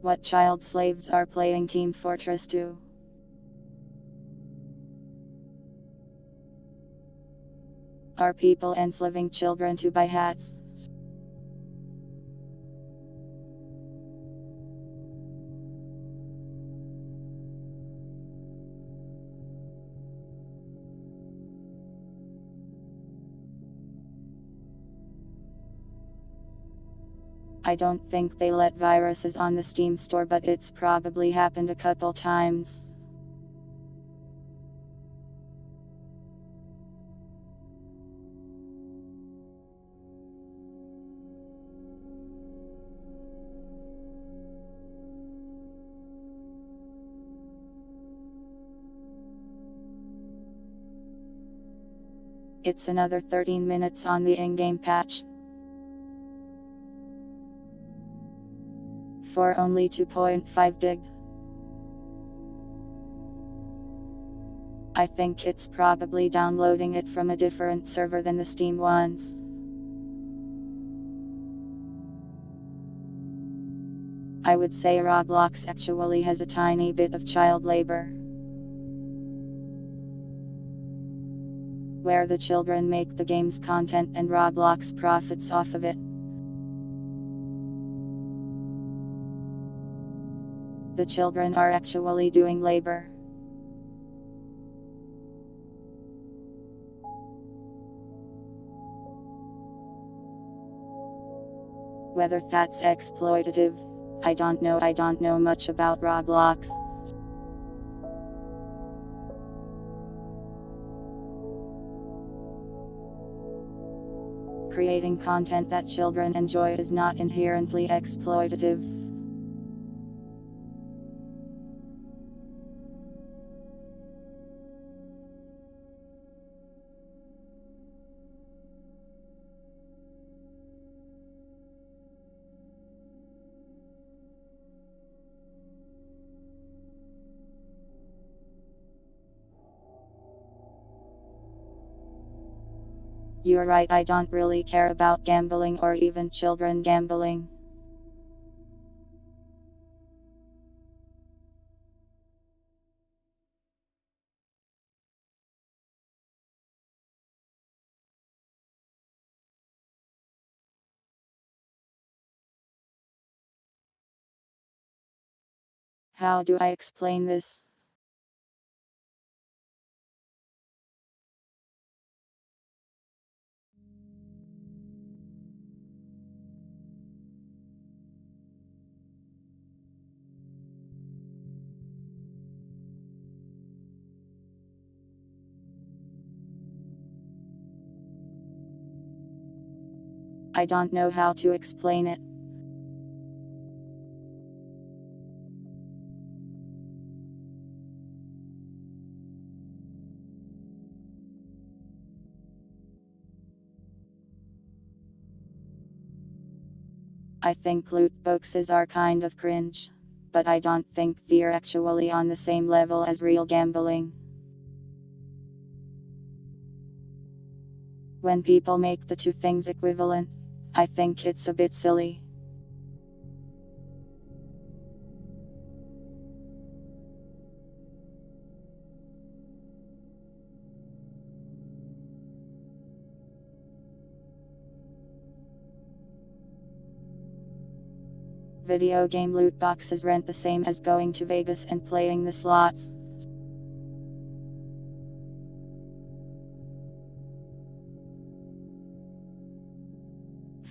What child slaves are playing Team Fortress 2? Are people enslaving children to buy hats? I don't think they let viruses on the Steam store, but it's probably happened a couple times. It's another 13 minutes on the in-game patch. For only 2.5 dig. I think it's probably downloading it from a different server than the Steam ones. I would say Roblox actually has a tiny bit of child labor, where the children make the game's content and Roblox profits off of it. The children are actually doing labor. Whether that's exploitative, I don't know. I don't know much about Roblox. Creating content that children enjoy is not inherently exploitative. You're right, I don't really care about gambling or even children gambling. How do I explain this? I don't know how to explain it. I think loot boxes are kind of cringe, but I don't think they're actually on the same level as real gambling. When people make the two things equivalent, I think it's a bit silly. Video game loot boxes rent the same as going to Vegas and playing the slots.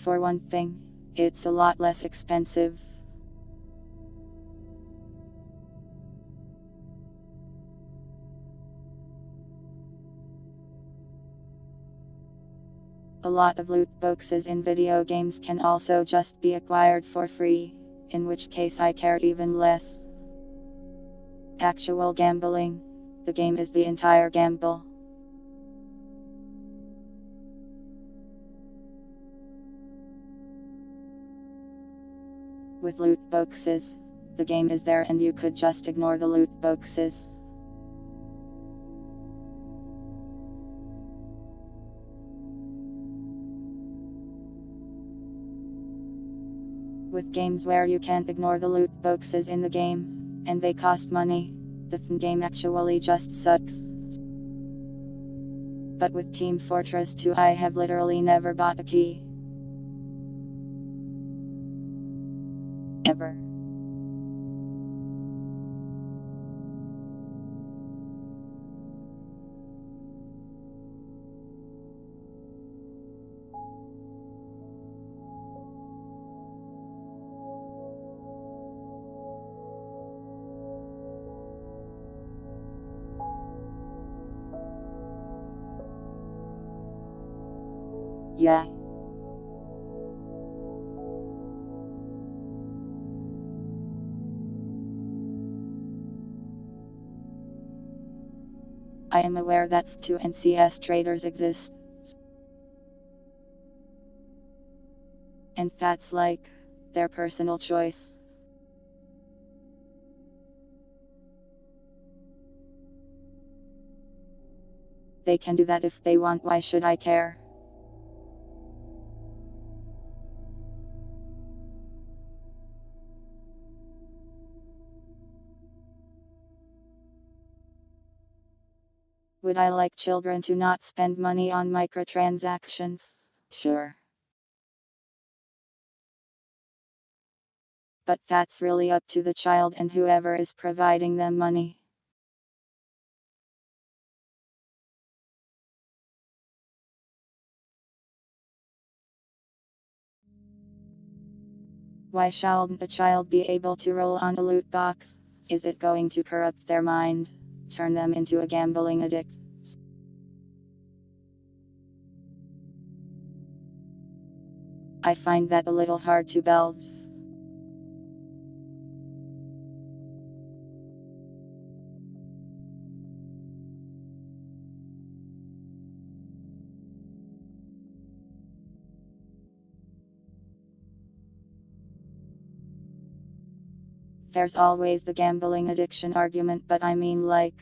For one thing, it's a lot less expensive. A lot of loot boxes in video games can also just be acquired for free, in which case I care even less. Actual gambling. The game is the entire gamble. With loot boxes, the game is there and you could just ignore the loot boxes. With games where you can't ignore the loot boxes in the game, and they cost money, the game actually just sucks. But with Team Fortress 2 I have literally never bought a key. Ever. Yeah. I am aware that F2 and CS traders exist. And that's like their personal choice. They can do that if they want, why should I care? Would I like children to not spend money on microtransactions? Sure. But that's really up to the child and whoever is providing them money. Why shouldn't a child be able to roll on a loot box? Is it going to corrupt their mind? Turn them into a gambling addict? I find that a little hard to build. There's always the gambling addiction argument, but I mean like,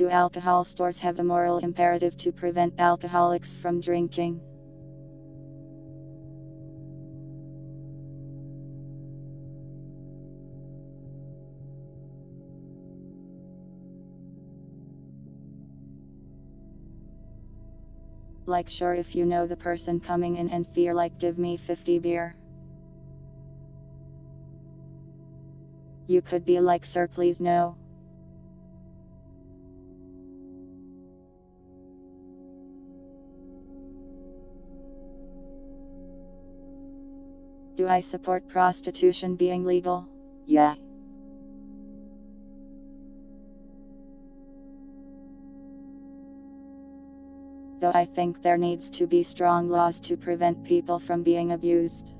do alcohol stores have a moral imperative to prevent alcoholics from drinking? Like, sure, if you know the person coming in and fear like, give me 50 beer. You could be like, sir, please no. Do I support prostitution being legal? Yeah. Though I think there needs to be strong laws to prevent people from being abused.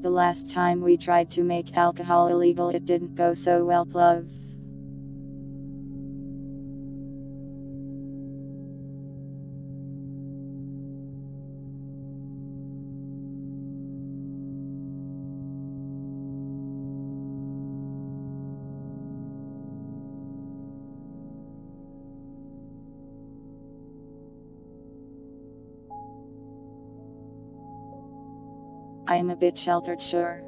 The last time we tried to make alcohol illegal, it didn't go so well, pluv. I am a bit sheltered, sure.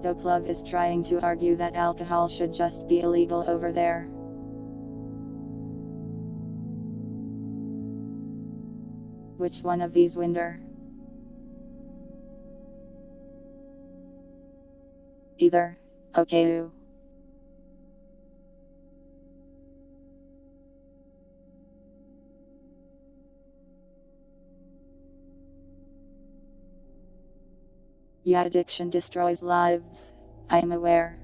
Though Pluv is trying to argue that alcohol should just be illegal over there. Which one of these, Winder? Either. Okay. Yeah, addiction destroys lives. I am aware.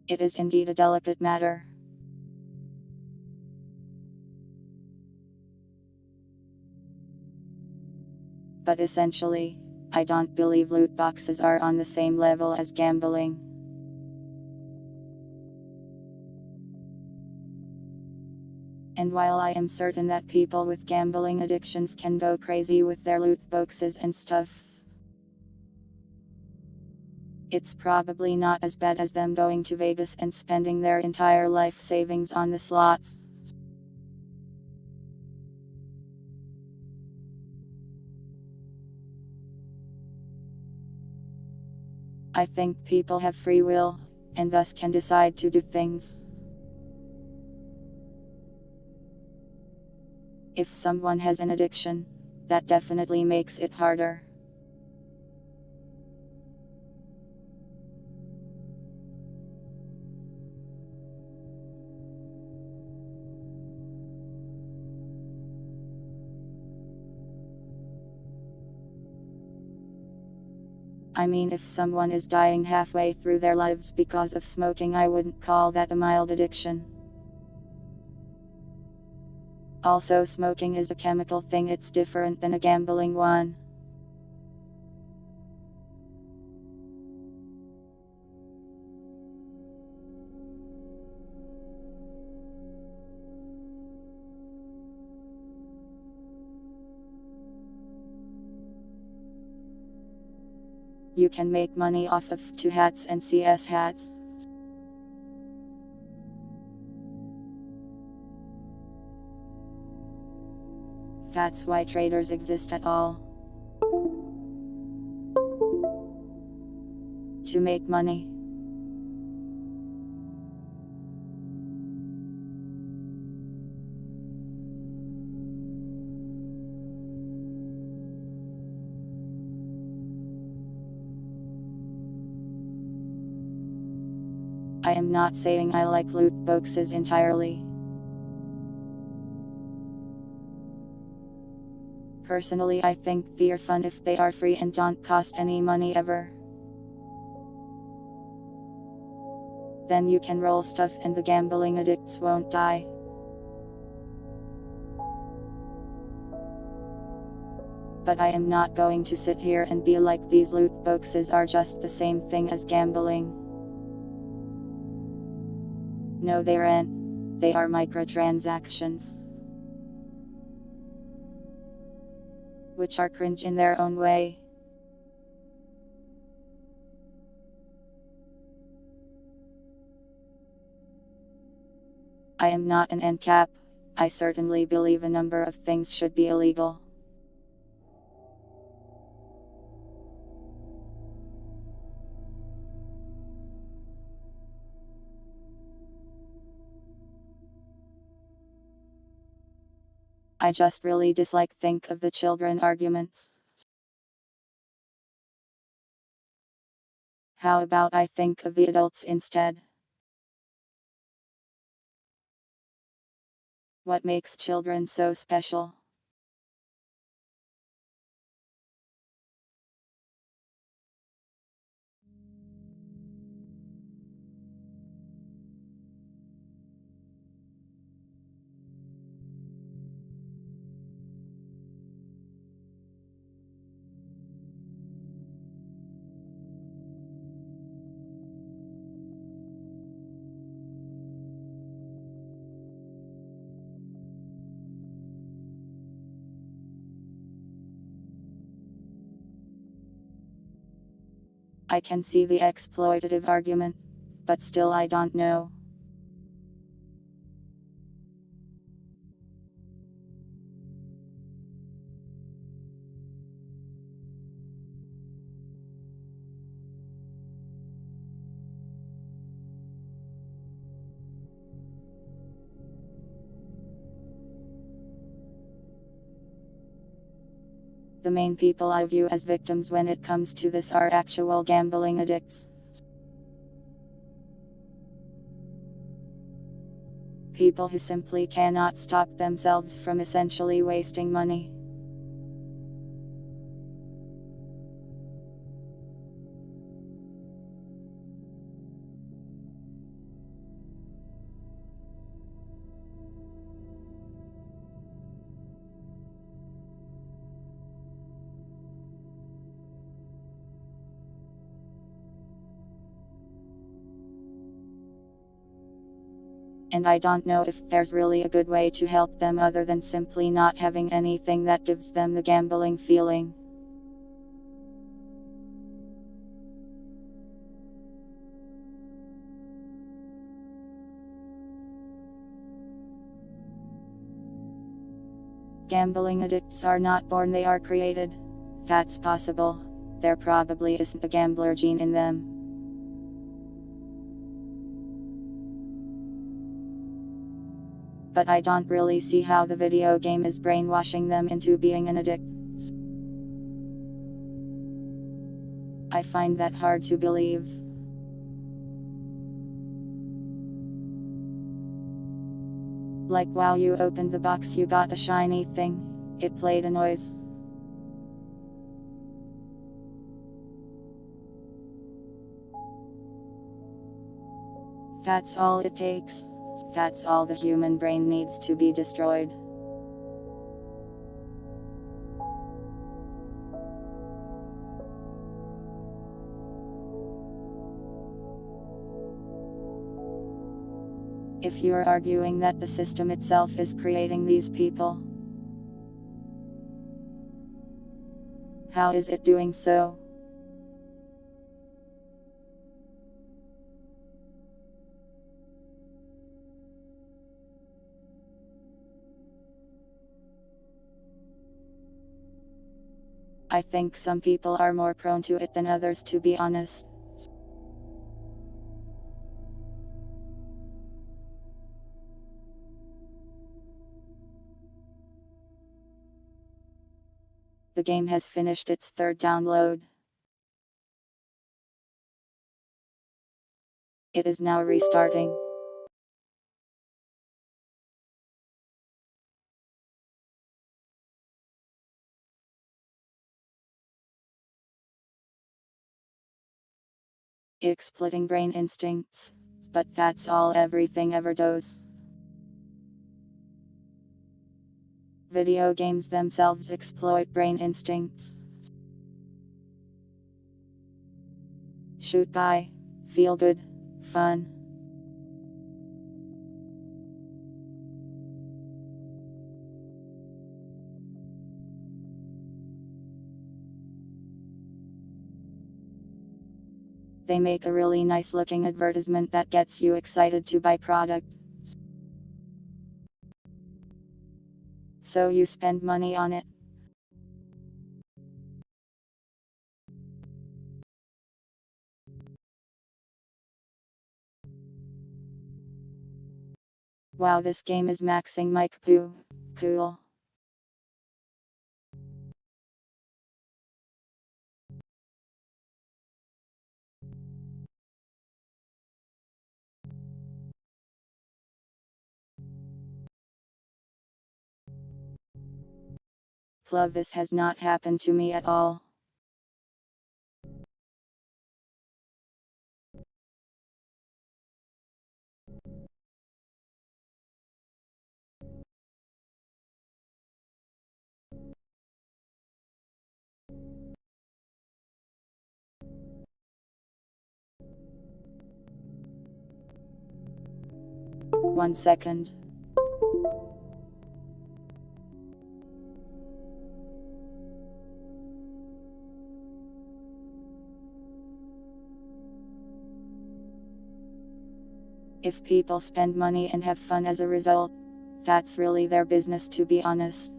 It is indeed a delicate matter. But essentially, I don't believe loot boxes are on the same level as gambling. And while I am certain that people with gambling addictions can go crazy with their loot boxes and stuff, it's probably not as bad as them going to Vegas and spending their entire life savings on the slots. I think people have free will, and thus can decide to do things. If someone has an addiction, that definitely makes it harder. I mean, if someone is dying halfway through their lives because of smoking, I wouldn't call that a mild addiction. Also, smoking is a chemical thing, it's different than a gambling one. You can make money off of 2 hats and CS hats. That's why traders exist at all. To make money. I am not saying I like loot boxes entirely. Personally, I think they're fun if they are free and don't cost any money ever. Then you can roll stuff and the gambling addicts won't die. But I am not going to sit here and be like these loot boxes are just the same thing as gambling. No, they aren't. They are microtransactions, which are cringe in their own way. I am not an NCAP. I certainly believe a number of things should be illegal. I just really dislike think of the children arguments. How about I think of the adults instead? What makes children so special? I can see the exploitative argument, but still I don't know. The main people I view as victims when it comes to this are actual gambling addicts. People who simply cannot stop themselves from essentially wasting money. And I don't know if there's really a good way to help them other than simply not having anything that gives them the gambling feeling. Gambling addicts are not born, they are created. That's possible. There probably isn't a gambler gene in them. But I don't really see how the video game is brainwashing them into being an addict. I find that hard to believe. Like wow, you opened the box, you got a shiny thing, it played a noise. That's all it takes. That's all the human brain needs to be destroyed. If you're arguing that the system itself is creating these people, how is it doing so? I think some people are more prone to it than others, to be honest. The game has finished its third download. It is now restarting. Exploiting brain instincts. But that's all everything ever does. Video games themselves exploit brain instincts. Shoot guy. Feel good. Fun. They make a really nice looking advertisement that gets you excited to buy product. So you spend money on it. Wow, this game is maxing my KPU. Cool. Love, this has not happened to me at all. One second. If people spend money and have fun as a result, that's really their business, to be honest.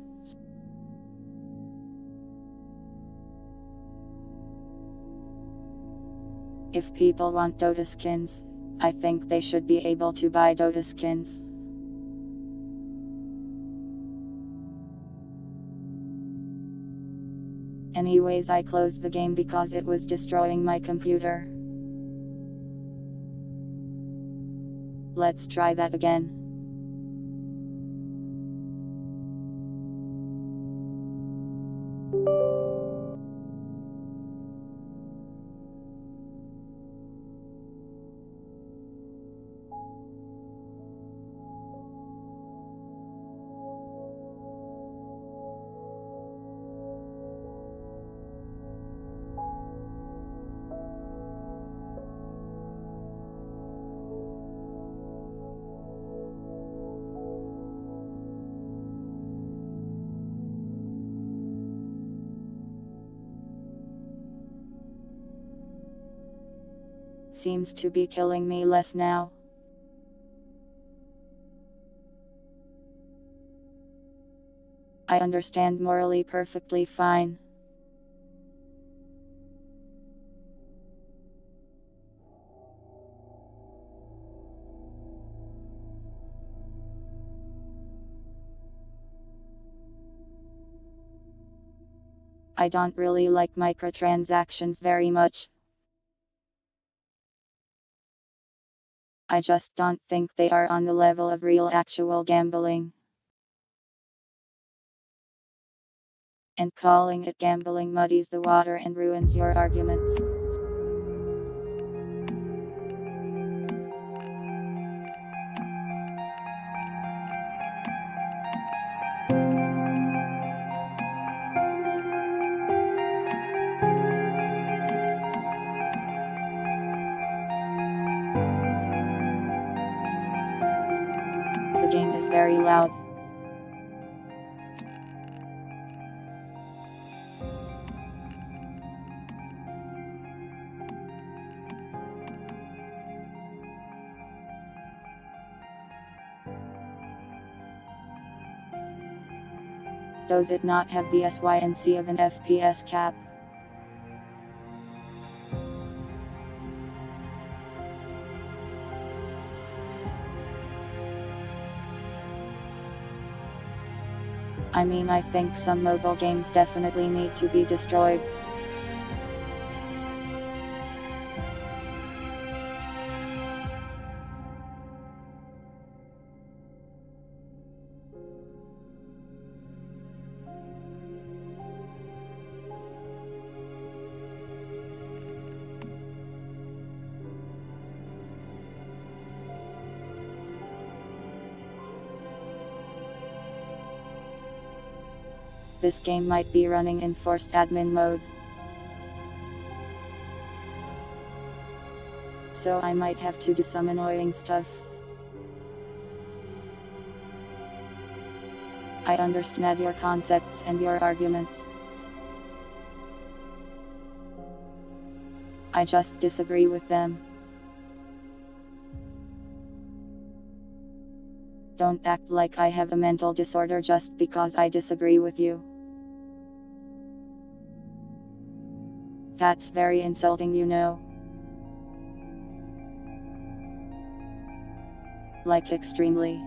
If people want Dota skins, I think they should be able to buy Dota skins. Anyways, I closed the game because it was destroying my computer. Let's try that again. Seems to be killing me less now. I understand morally perfectly fine. I don't really like microtransactions very much. I just don't think they are on the level of real actual gambling. And calling it gambling muddies the water and ruins your arguments. The game is very loud. Does it not have the SYNC of an FPS cap? I mean, I think some mobile games definitely need to be destroyed. This game might be running in forced admin mode. So I might have to do some annoying stuff. I understand your concepts and your arguments. I just disagree with them. Don't act like I have a mental disorder just because I disagree with you. That's very insulting, you know. Like extremely.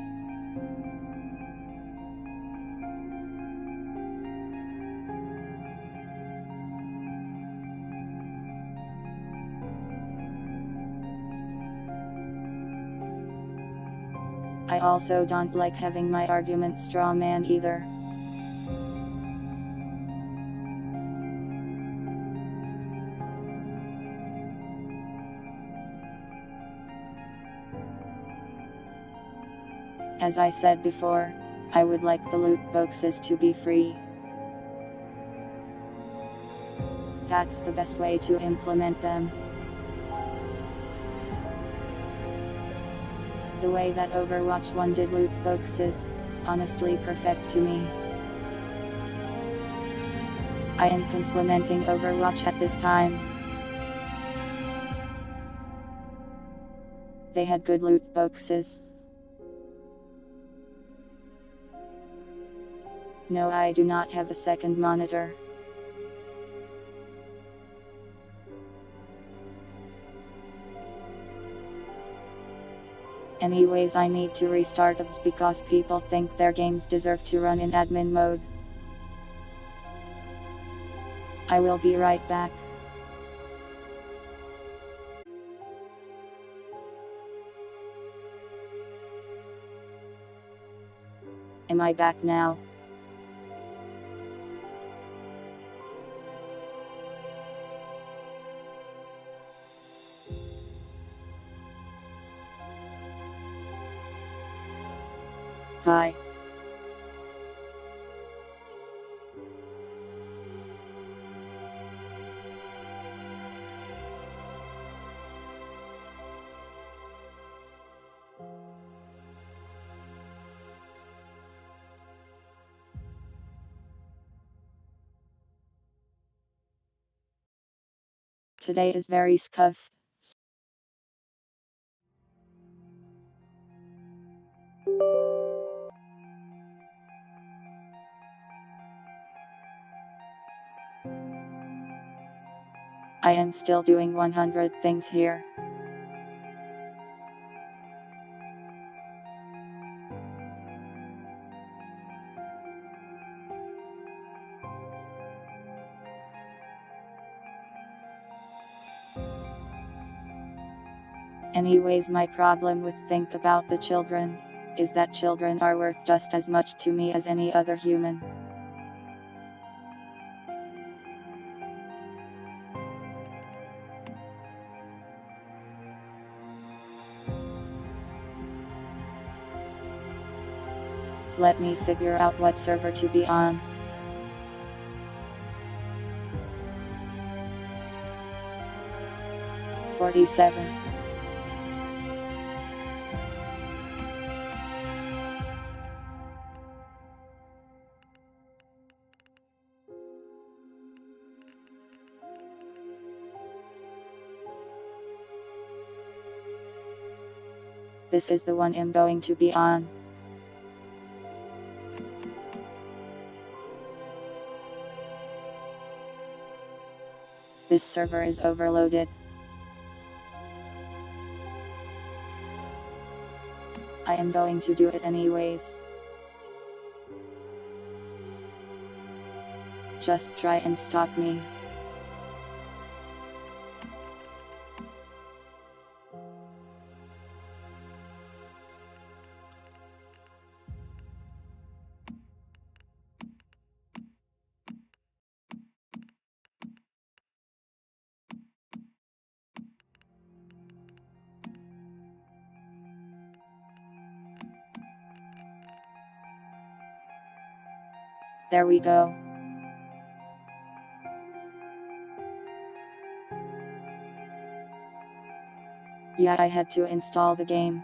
I also don't like having my arguments straw man either. As I said before, I would like the loot boxes to be free. That's the best way to implement them. The way that Overwatch 1 did loot boxes, honestly perfect to me. I am complimenting Overwatch at this time. They had good loot boxes. No, I do not have a second monitor. Anyways, I need to restart apps because people think their games deserve to run in admin mode. I will be right back. Am I back now? Hi. Today is very scuff. I am still doing 100 things here. Anyways, my problem with think about the children is that children are worth just as much to me as any other human. Let me figure out what server to be on. "47. This is the one I'm going to be on. This server is overloaded. I am going to do it anyways. Just try and stop me. There we go. Yeah, I had to install the game.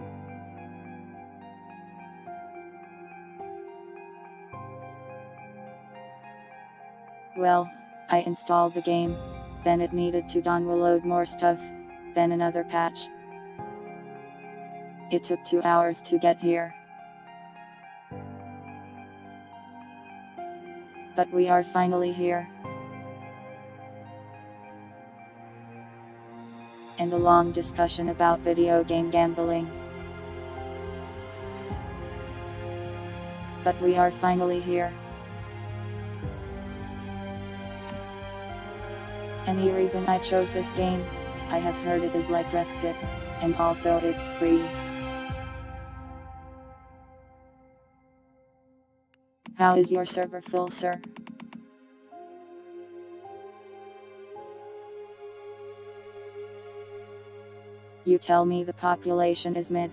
Well, I installed the game, then it needed to download more stuff, then another patch. It took 2 hours to get here. But we are finally here. And a long discussion about video game gambling. But we are finally here. Any reason I chose this game? I have heard it is like respite, and also it's free. How is your server full, sir? You tell me the population is mid.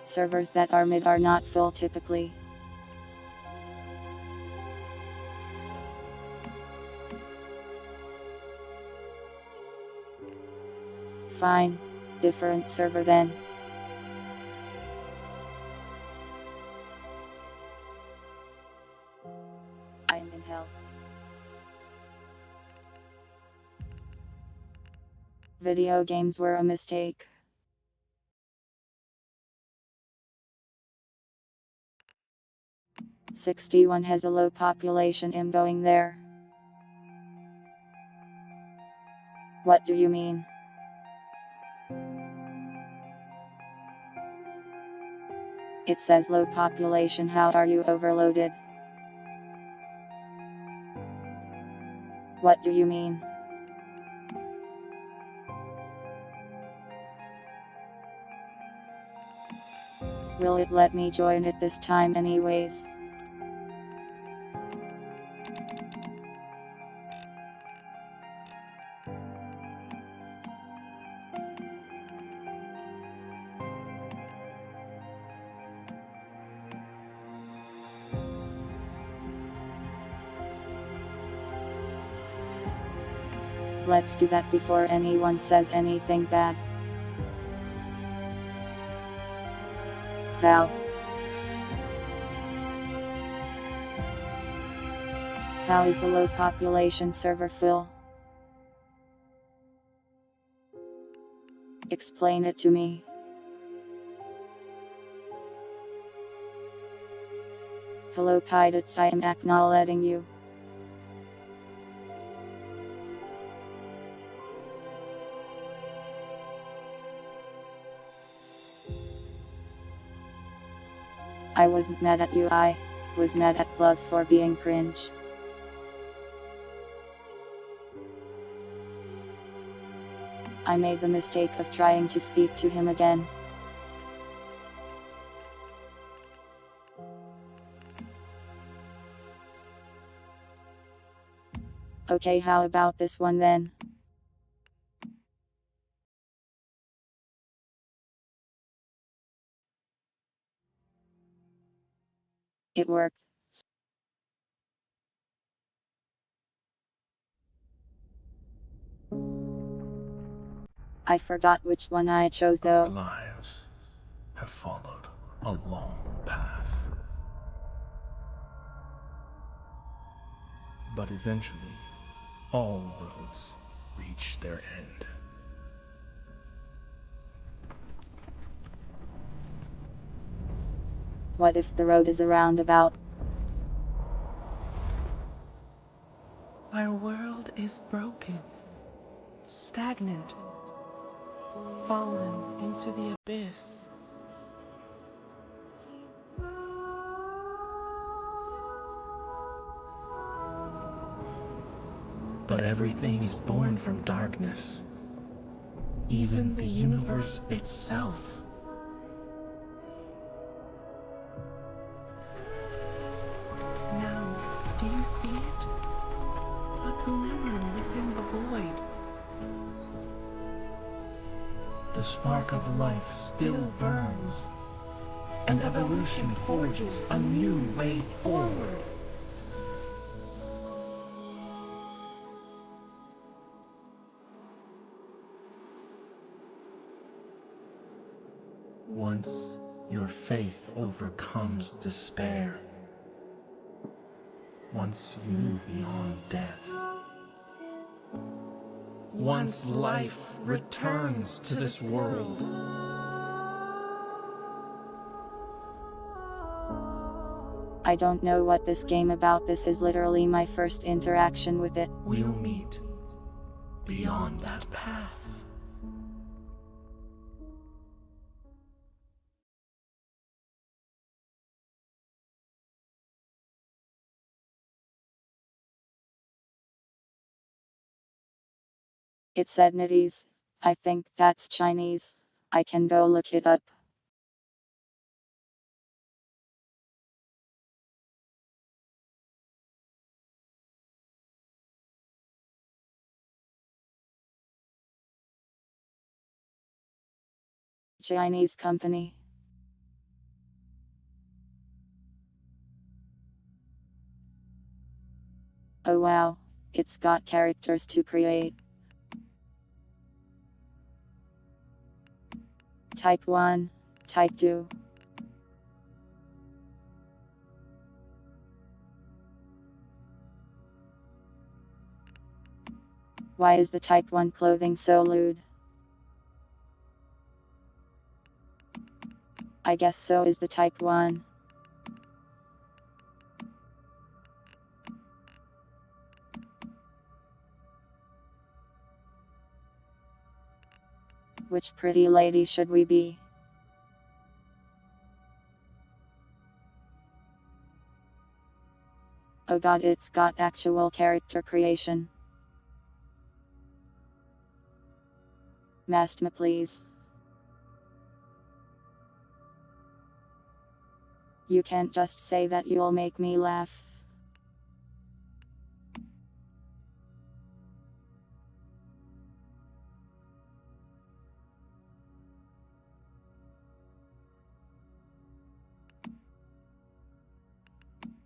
Servers that are mid are not full typically. Fine. Different server then. I'm in hell. Video games were a mistake. '61 has a low population. I'm going there. What do you mean? It says low population. How are you overloaded? What do you mean? Will it let me join it this time anyways? Let's do that before anyone says anything bad. Val. How is the low population server full? Explain it to me. Hello pirates, I am acknowledging you. I wasn't mad at you, I was mad at Love for being cringe. I made the mistake of trying to speak to him again. Okay, how about this one then? It worked. I forgot which one I chose though. Our lives have followed a long path. But eventually, all roads reach their end. What if the road is a roundabout? Our world is broken, stagnant, fallen into the abyss. But everything is born from darkness, even the universe itself. Now, do you see it? A glimmer within the void. The spark of life still burns, and evolution forges a new way forward. Once your faith overcomes despair, once you move beyond death, once life returns to this world, I don't know what this game about. This is literally my first interaction with it. We'll meet beyond that path. It said nitties. I think that's Chinese. I can go look it up. Chinese company. Oh wow, it's got characters to create. Type 1, Type 2. Why is the Type 1 clothing so lewd? I guess so is the Type 1. Which pretty lady should we be? Oh god, it's got actual character creation. Masked me please. You can't just say that you'll make me laugh.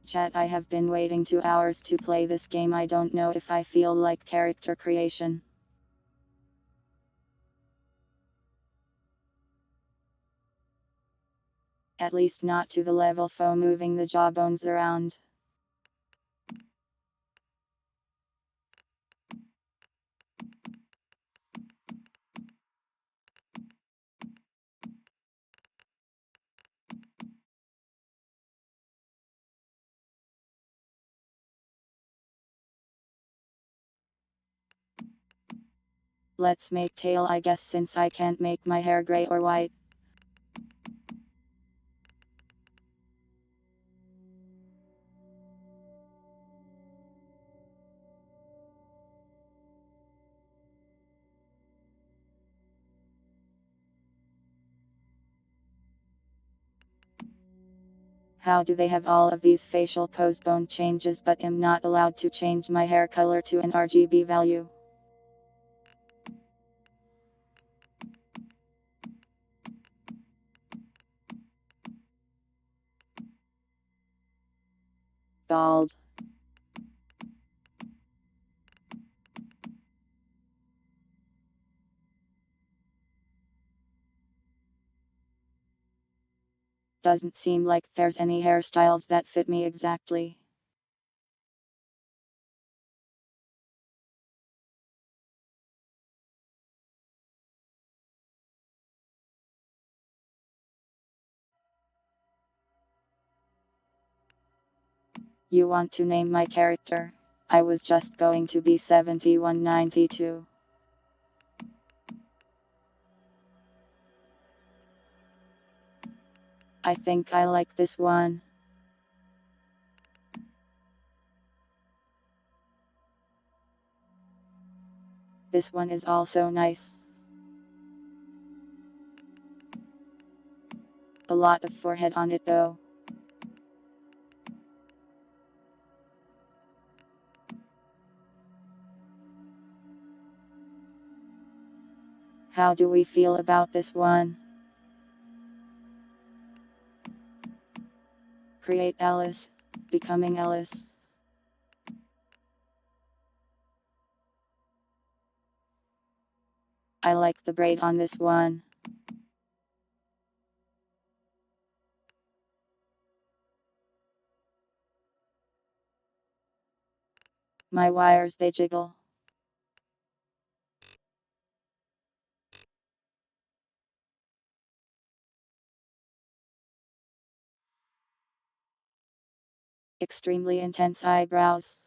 Chat, I have been waiting 2 hours to play this game. I don't know if I feel like character creation. At least not to the level for moving the jawbones around. Let's make tail, I guess, since I can't make my hair gray or white. How do they have all of these facial pose bone changes but am not allowed to change my hair color to an RGB value? Bald. Doesn't seem like there's any hairstyles that fit me exactly. You want to name my character? I was just going to be 7192. I think I like this one. This one is also nice. A lot of forehead on it though. How do we feel about this one? Create Alice. Becoming Alice. I like the braid on this one. My wires, they jiggle. Extremely intense eyebrows.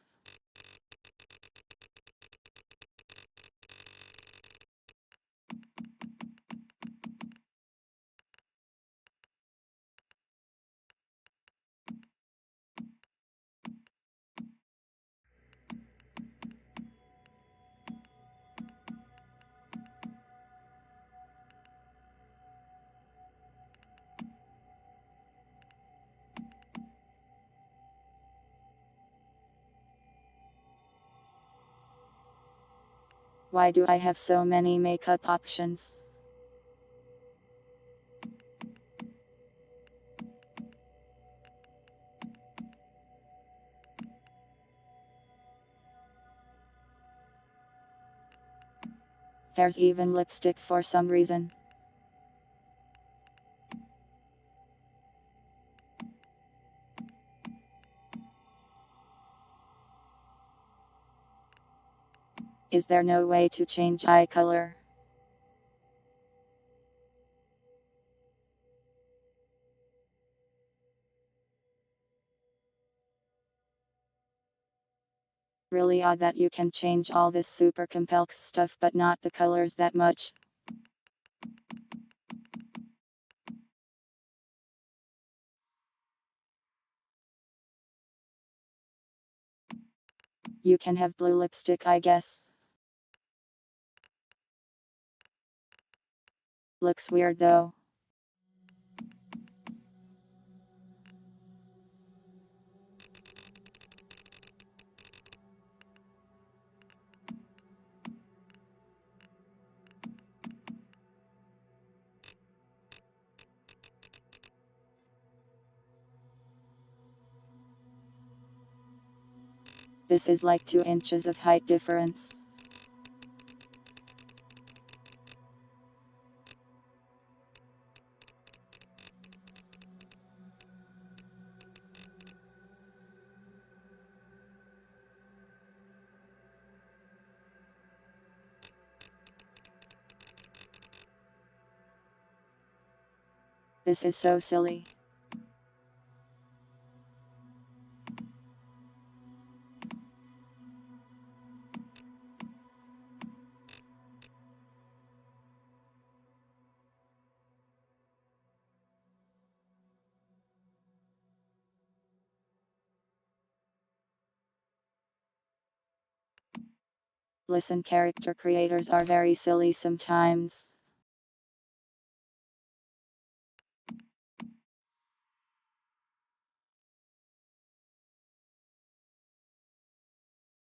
Why do I have so many makeup options? There's even lipstick for some reason. Is there no way to change eye color? Really odd that you can change all this super complex stuff but not the colors that much. You can have blue lipstick, I guess. Looks weird though. This is like 2 inches of height difference. This is so silly. Listen, character creators are very silly sometimes.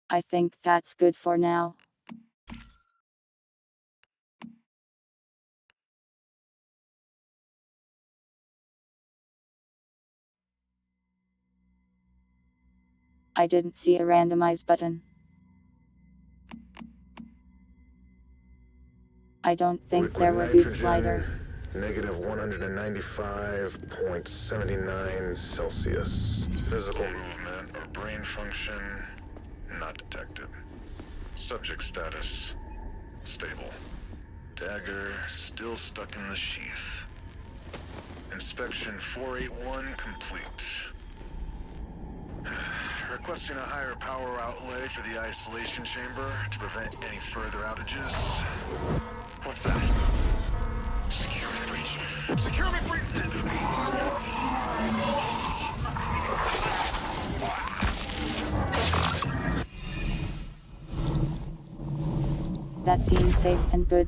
I think that's good for now. I didn't see a randomize button. I don't think there were boot sliders. Negative 195.79 Celsius. Physical movement or brain function not detected. Subject status stable. Dagger still stuck in the sheath. Inspection 481 complete. Requesting a higher power outlay for the isolation chamber to prevent any further outages. What's that? Security breach. Security breach! That seems safe and good.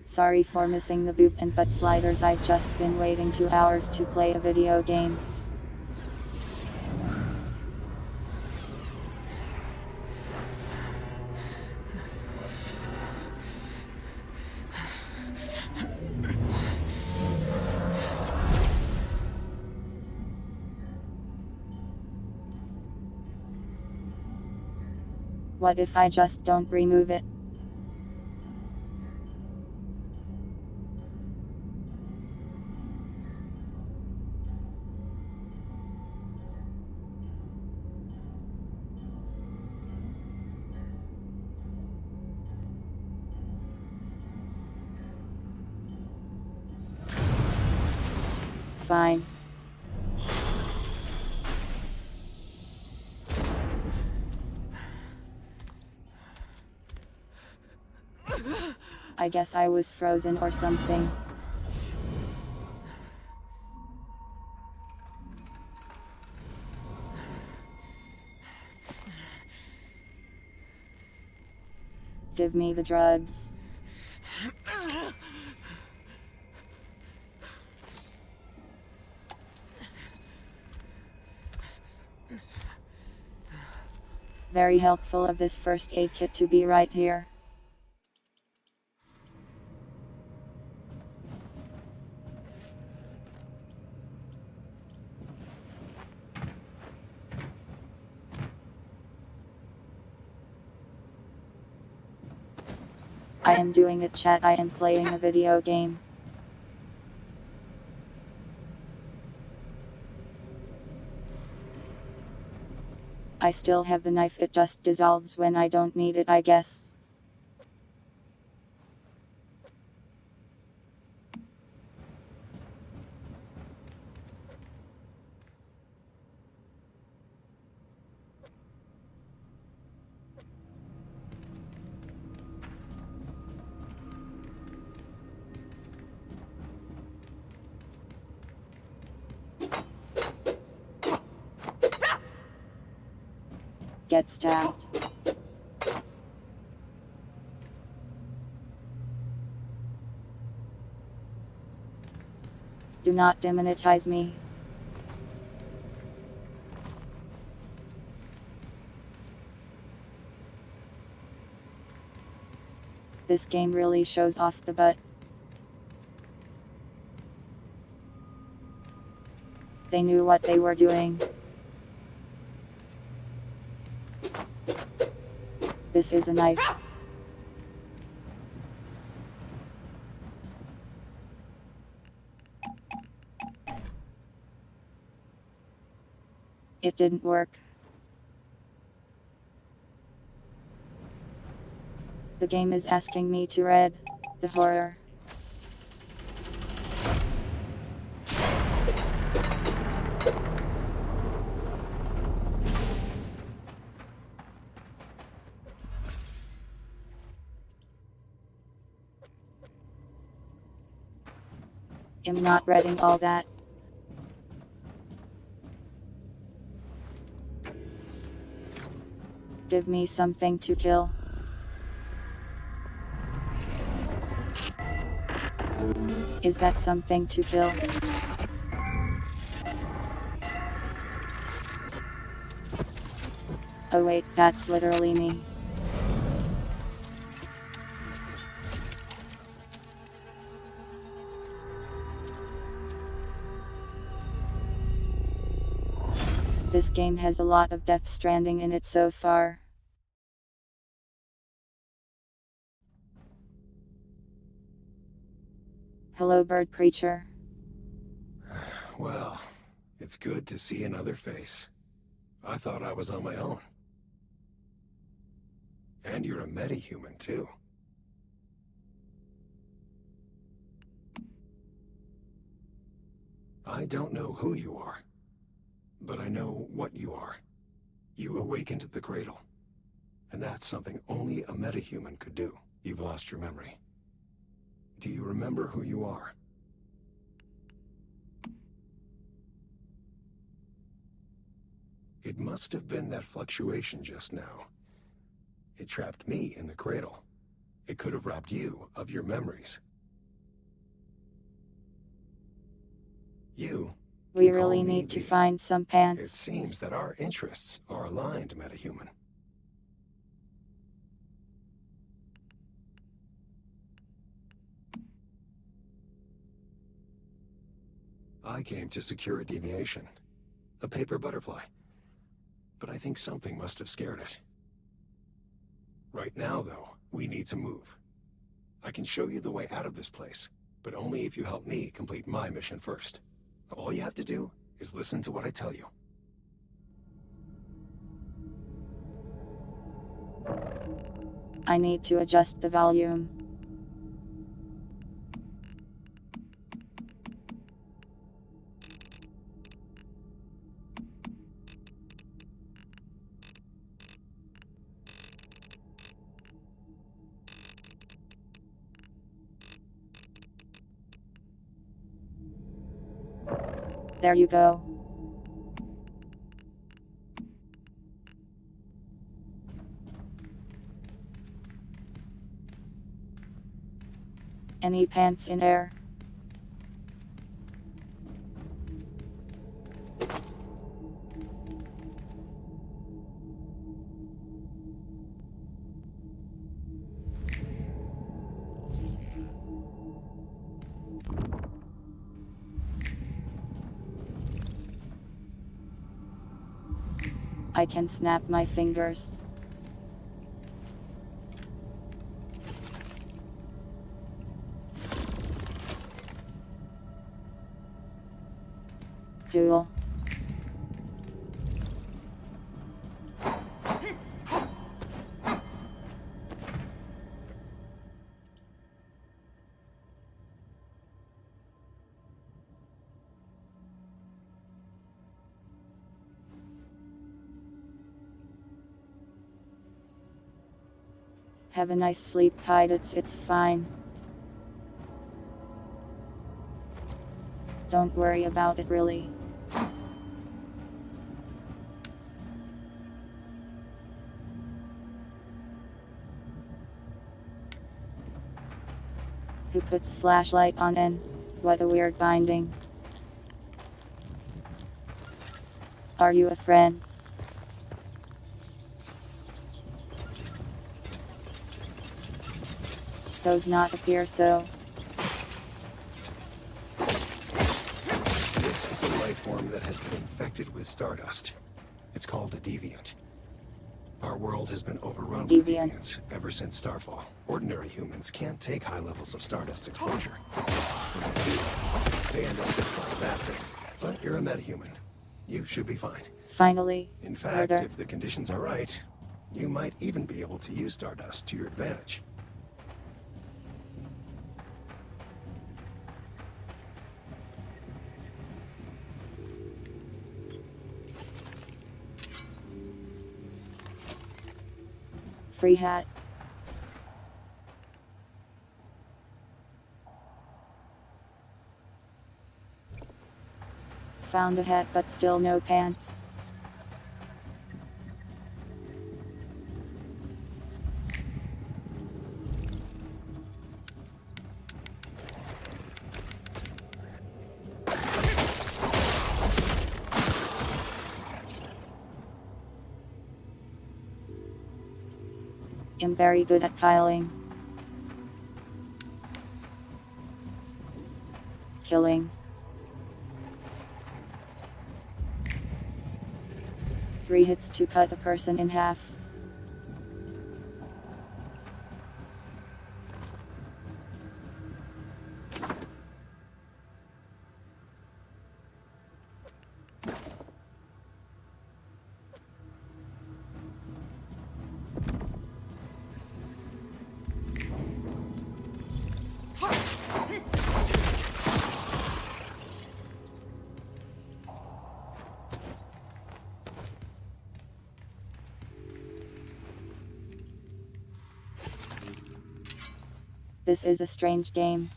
Sorry for missing the boot and butt sliders. I've just been waiting 2 hours to play a video game. What if I just don't remove it? fine. I guess I was frozen or something. Give me the drugs. Very helpful of this first aid kit to be right here. I am doing a chat, I am playing a video game. I still have the knife, it just dissolves when I don't need it, I guess. Get stabbed. Do not demonetize me. This game really shows off the butt. They knew what they were doing. This is a knife. It didn't work. The game is asking me to read the horror. I'm not reading all that. Give me something to kill. Is that something to kill? Oh wait, that's literally me. This game has a lot of Death Stranding in it so far. Hello, bird creature. Well, it's good to see another face. I thought I was on my own. And you're a metahuman, too. I don't know who you are, but I know what you are. You awakened the cradle. And that's something only a metahuman could do. You've lost your memory. Do you remember who you are? It must have been that fluctuation just now. It trapped me in the cradle. It could have robbed you of your memories. You We can call really me need to V. find some It pants. seems that our interests are aligned, metahuman. I came to secure a deviation. A paper butterfly. But I think something must have scared it. Right now, though, we need to move. I can show you the way out of this place, but only if you help me complete my mission first. All you have to do is listen to what I tell you. I need to adjust the volume. There you go. Any pants in there? I can snap my fingers. Cool. Have a nice sleep, Hyde. It's fine. Don't worry about it, really. Who puts flashlight on and what a weird binding. Are you a friend? Does not appear so. This is a life form that has been infected with stardust. It's called a deviant. Our world has been overrun with deviants ever since Starfall. Ordinary humans can't take high levels of stardust exposure. When they do, they end up just like that thing. But you're a metahuman. You should be fine. Finally. In fact, if the conditions are right, you might even be able to use stardust to your advantage. Free hat. Found a hat but still no pants. I'm very good at killing. Killing. Three hits to cut a person in half. This is a strange game.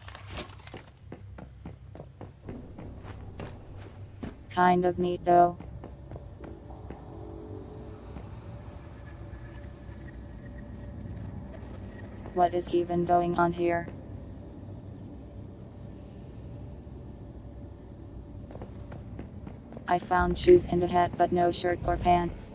Kind of neat though. What is even going on here? I found shoes and a hat but no shirt or pants.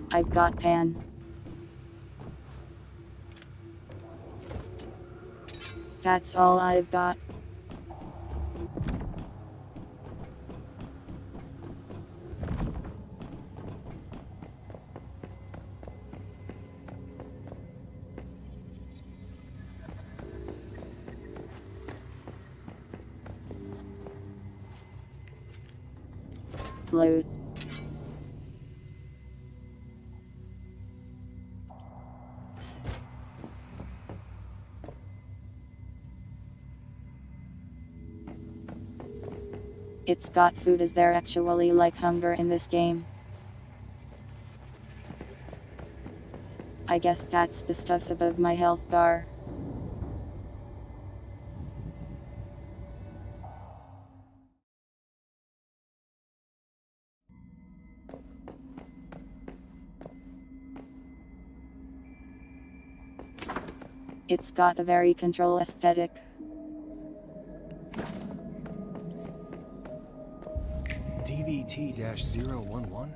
I've got pan. That's all I've got. Load. It's got food. Is there actually like hunger in this game? I guess that's the stuff above my health bar. It's got a very control aesthetic. DVT-011?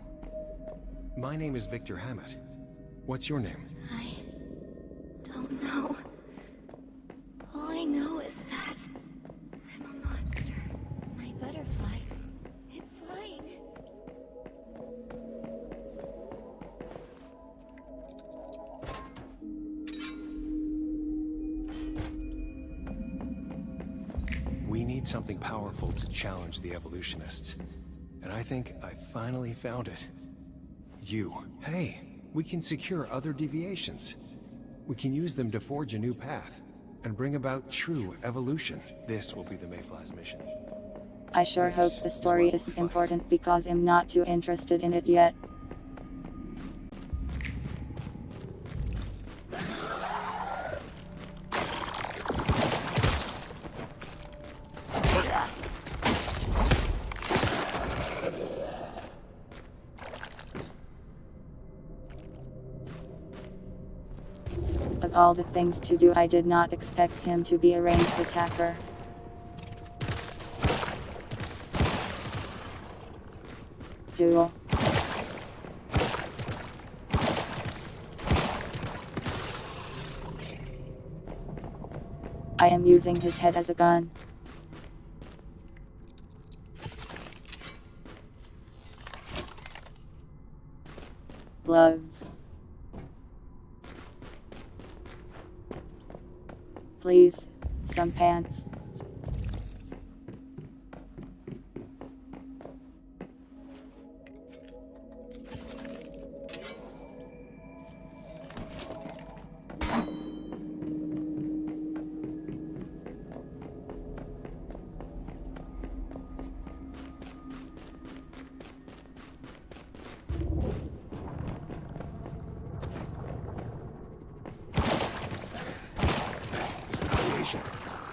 My name is Victor Hammett. What's your name? I don't know. All I know is that I'm a monster. My butterfly, it's flying. We need something powerful to challenge the evolutionists. And I think I finally found it. You. Hey, we can secure other deviations. We can use them to forge a new path and bring about true evolution. This will be the Mayfly's mission. I sure hope the story isn't important because I'm not too interested in it yet. Of all the things to do, I did not expect him to be a ranged attacker. Cool. I am using his head as a gun. Gloves. Please, some pants.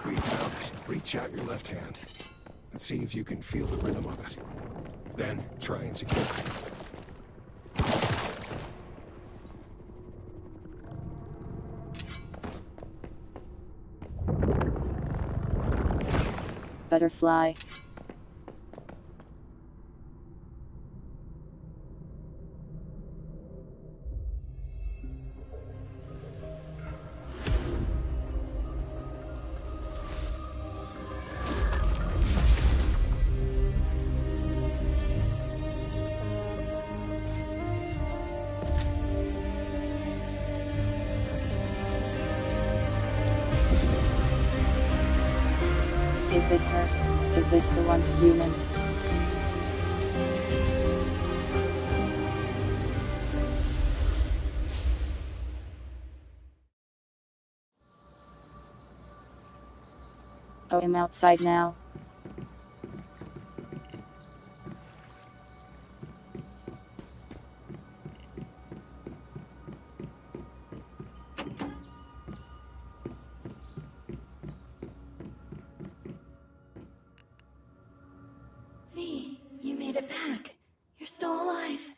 We found it. Reach out your left hand and see if you can feel the rhythm of it. Then try and secure it. Butterfly. Is this her? Is this the once human? Oh, I'm outside now. V, you made it back. You're still alive.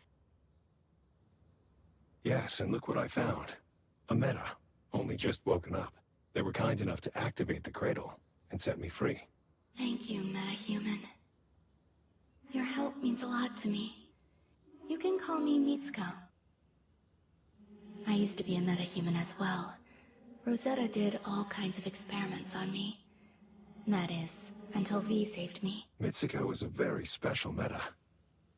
Yes, and look what I found. A meta. Only just woken up. They were kind enough to activate the cradle and set me free. Thank you, metahuman. Your help means a lot to me. You can call me Mitsuko. I used to be a metahuman as well. Rosetta did all kinds of experiments on me. That is, until V saved me. Mitsuko is a very special meta.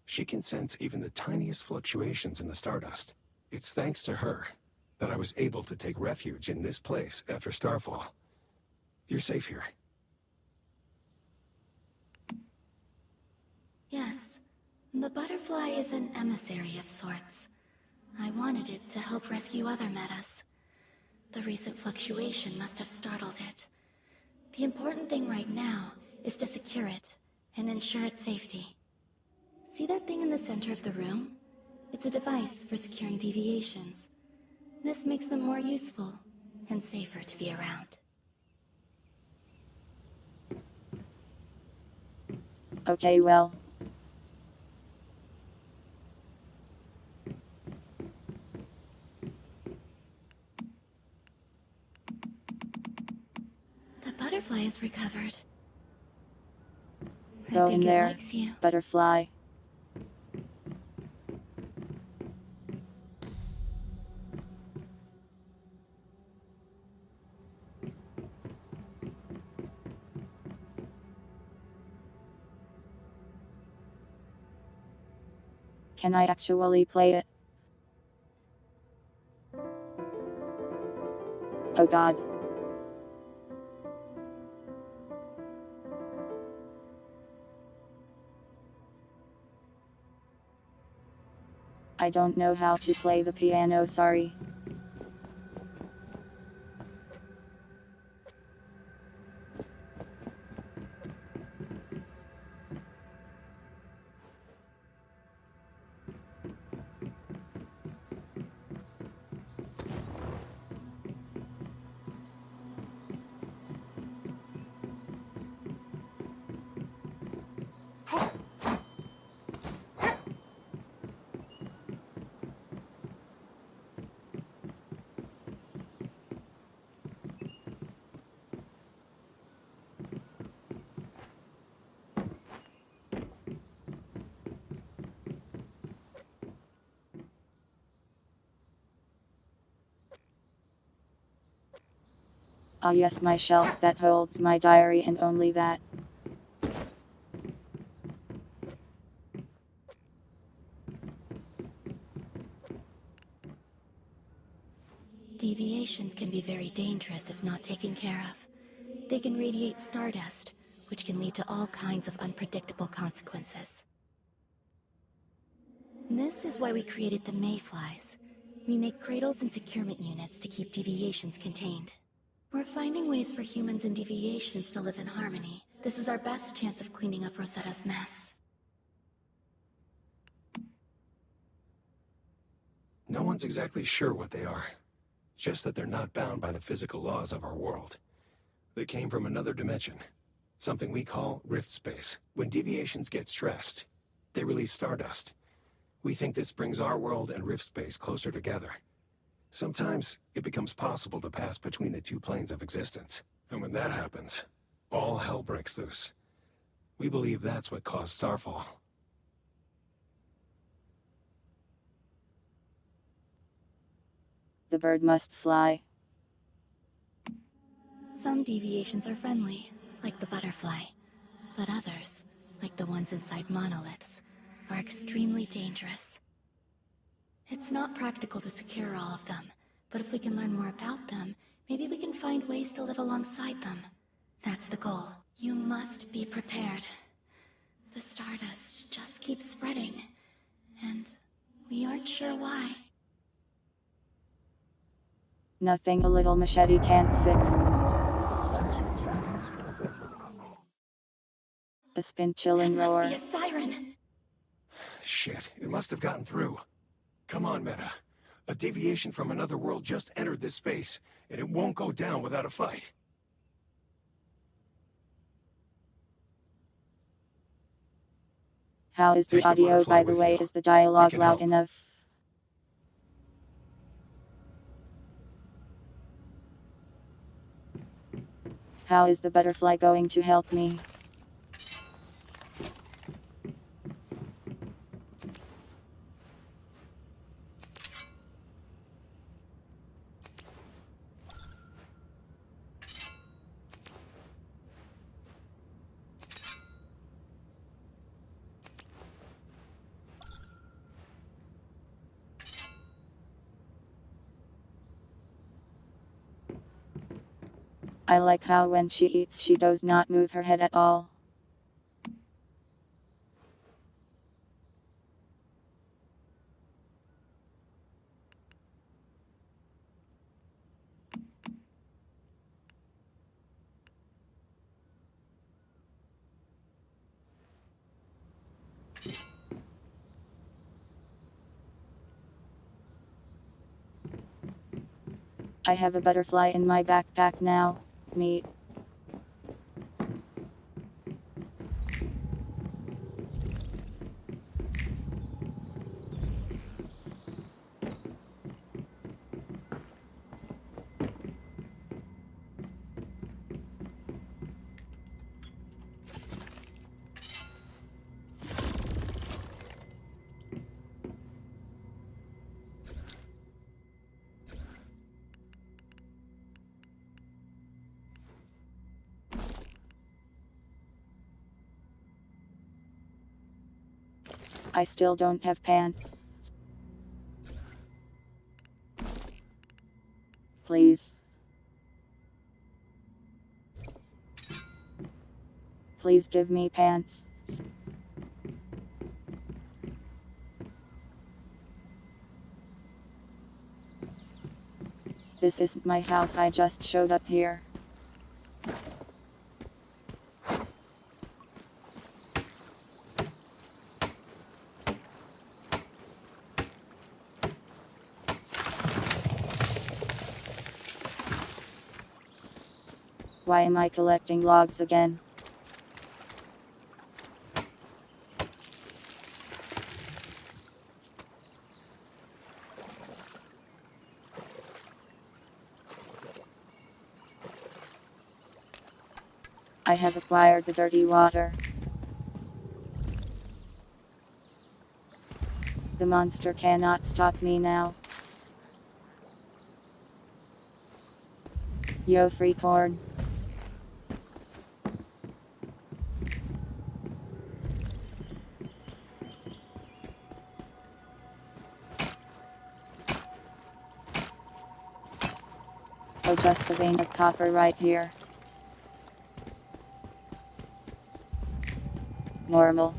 She can sense even the tiniest fluctuations in the stardust. It's thanks to her that I was able to take refuge in this place after Starfall. You're safe here. Yes, the butterfly is an emissary of sorts. I wanted it to help rescue other metas. The recent fluctuation must have startled it. The important thing right now is to secure it and ensure its safety. See that thing in the center of the room? It's a device for securing deviations. This makes them more useful and safer to be around. Okay, well. The butterfly is recovered. Go I think in it there, likes you. butterfly. Can I actually play it? Oh god. I don't know how to play the piano, sorry. Ah yes, my shelf that holds my diary and only that. Deviations can be very dangerous if not taken care of. They can radiate stardust, which can lead to all kinds of unpredictable consequences. This is why we created the mayflies. We make cradles and securement units to keep deviations contained. We're finding ways for humans and deviations to live in harmony. This is our best chance of cleaning up Rosetta's mess. No one's exactly sure what they are. Just that they're not bound by the physical laws of our world. They came from another dimension. Something we call rift space. When deviations get stressed, they release stardust. We think this brings our world and rift space closer together. Sometimes it becomes possible to pass between the two planes of existence. And when that happens, all hell breaks loose. We believe that's what caused Starfall. The bird must fly. Some deviations are friendly, like the butterfly. But others, like the ones inside monoliths, are extremely dangerous. It's not practical to secure all of them, but if we can learn more about them, maybe we can find ways to live alongside them. That's the goal. You must be prepared. The stardust just keeps spreading, and we aren't sure why. Nothing a little machete can't fix. A spin-chilling That must roar. be a siren! Shit, it must have gotten through. Come on, Meta. A deviation from another world just entered this space, and it won't go down without a fight. How is the Take the audio, butterfly by the with way? you. Is the dialogue can loud help. enough? How is the butterfly going to help me? I like how when she eats she does not move her head at all. I have a butterfly in my backpack now. Meet. I still don't have pants. Please. Please give me pants. This isn't my house, I just showed up here. Why am I collecting logs again? I have acquired the dirty water. The monster cannot stop me now. Yo, free corn. Oh, just a vein of copper right here. Normal.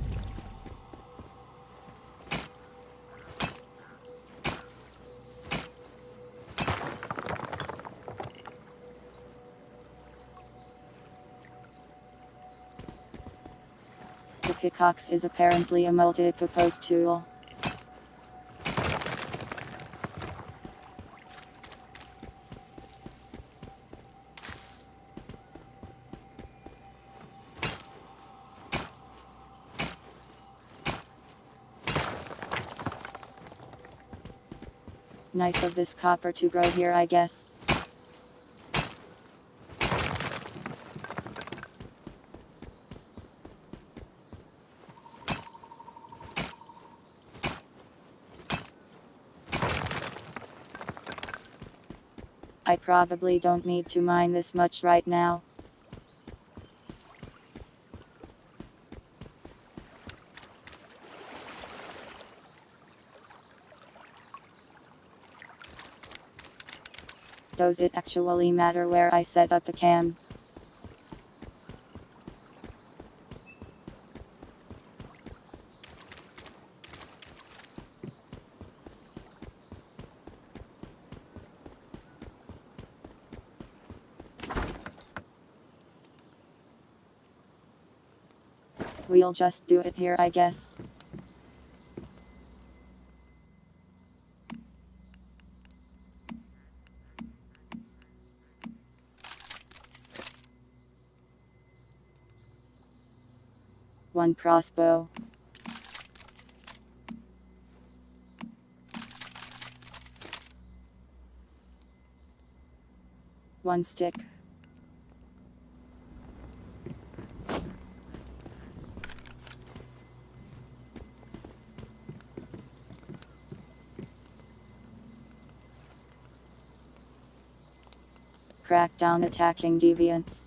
The pickaxe is apparently a multi-purpose tool. Nice of this copper to grow here, I guess. I probably don't need to mine this much right now. Does it actually matter where I set up the cam? We'll just do it here, I guess. One crossbow. One stick. Crack down attacking deviants.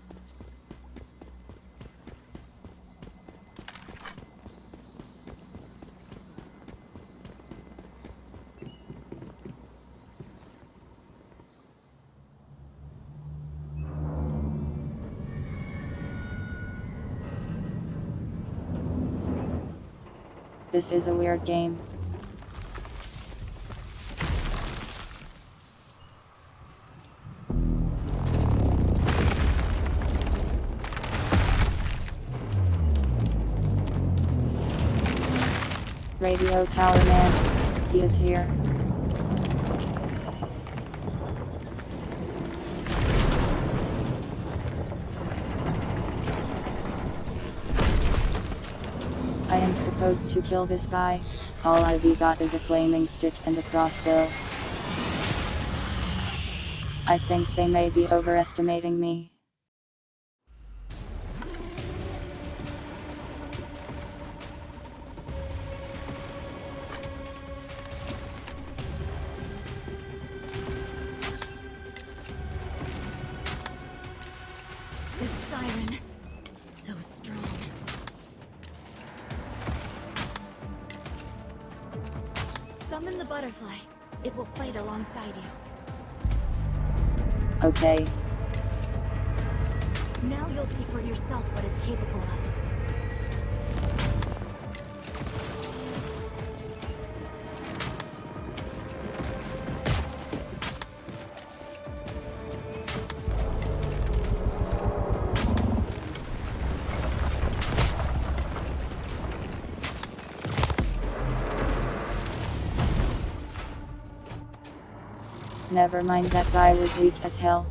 This is a weird game. Radio Tower Man, he is here. supposed to kill this guy? All I've got is a flaming stick and a crossbow. I think they may be overestimating me. This siren, so strong. Summon the butterfly. It will fight alongside you. Okay. Now you'll see for yourself what it's capable of. Never mind, that guy was weak as hell.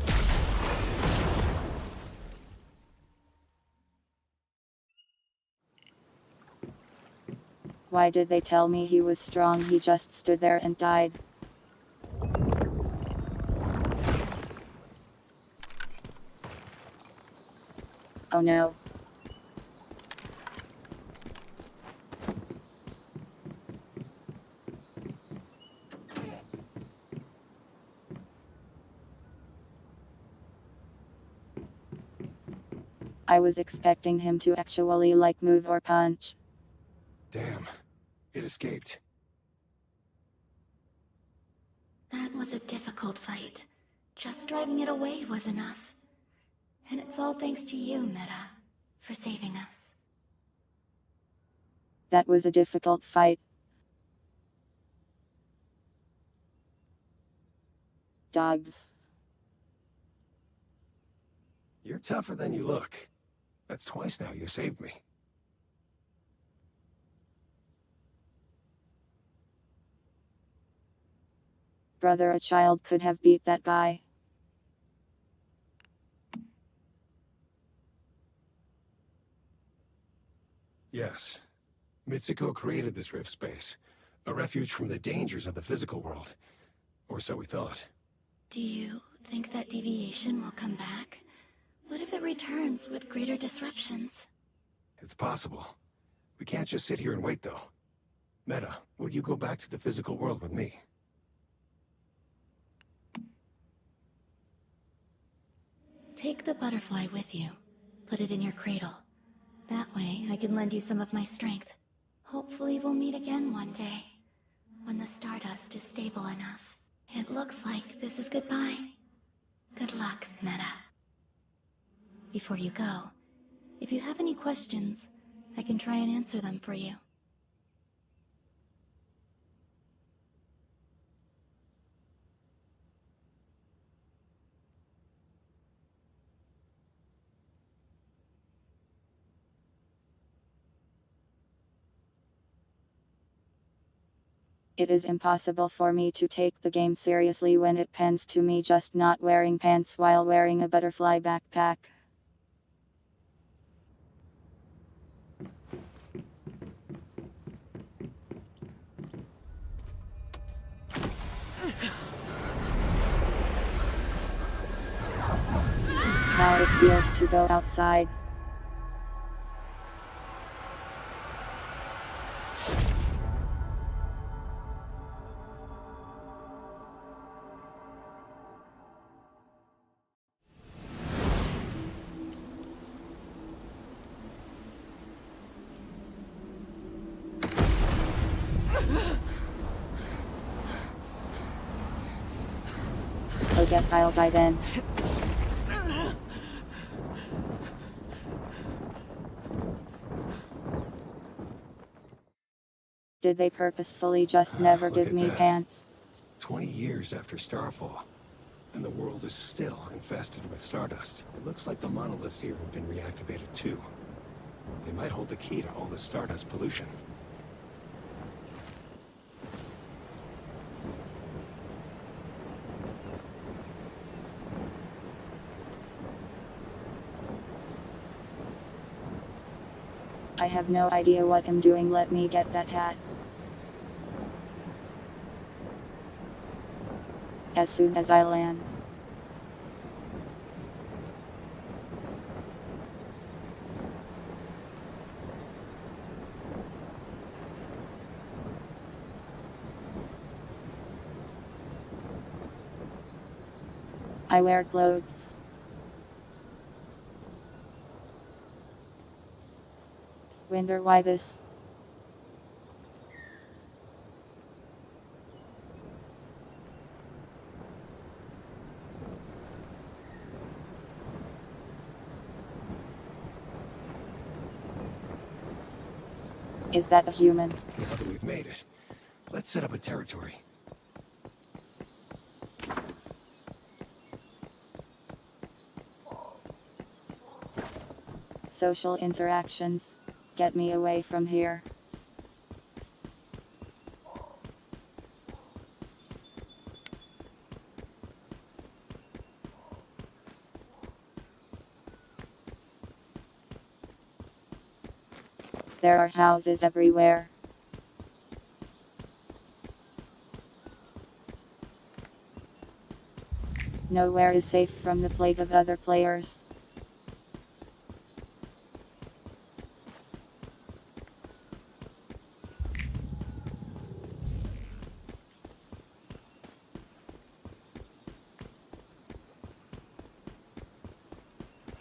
Why did they tell me he was strong? He just stood there and died. Oh no. I was expecting him to actually move or punch. Damn. It escaped. That was a difficult fight. Just driving it away was enough. And it's all thanks to you, Meta, for saving us. That was a difficult fight. Dogs. You're tougher than you look. That's twice now you saved me. Brother, a child could have beat that guy. Yes. Mitsuko created this rift space. A refuge from the dangers of the physical world. Or so we thought. Do you think that deviation will come back? What if it returns with greater disruptions? It's possible. We can't just sit here and wait, though. Meta, will you go back to the physical world with me? Take the butterfly with you. Put it in your cradle. That way, I can lend you some of my strength. Hopefully we'll meet again one day, when the stardust is stable enough. It looks like this is goodbye. Good luck, Meta. Before you go, if you have any questions, I can try and answer them for you. It is impossible for me to take the game seriously when it pans to me just not wearing pants while wearing a butterfly backpack. How it feels to go outside. I guess I'll die then. Did they purposefully just never Look give at me that. pants? 20 years after Starfall, and the world is still infested with stardust. It looks like the monoliths here have been reactivated too. They might hold the key to all the stardust pollution. I have no idea what I'm doing. Let me get that hat. As soon as I land. I wear clothes. Wonder why this? Is that a human? Now that we've made it, let's set up a territory. Social interactions. Get me away from here. There are houses everywhere. Nowhere is safe from the plague of other players.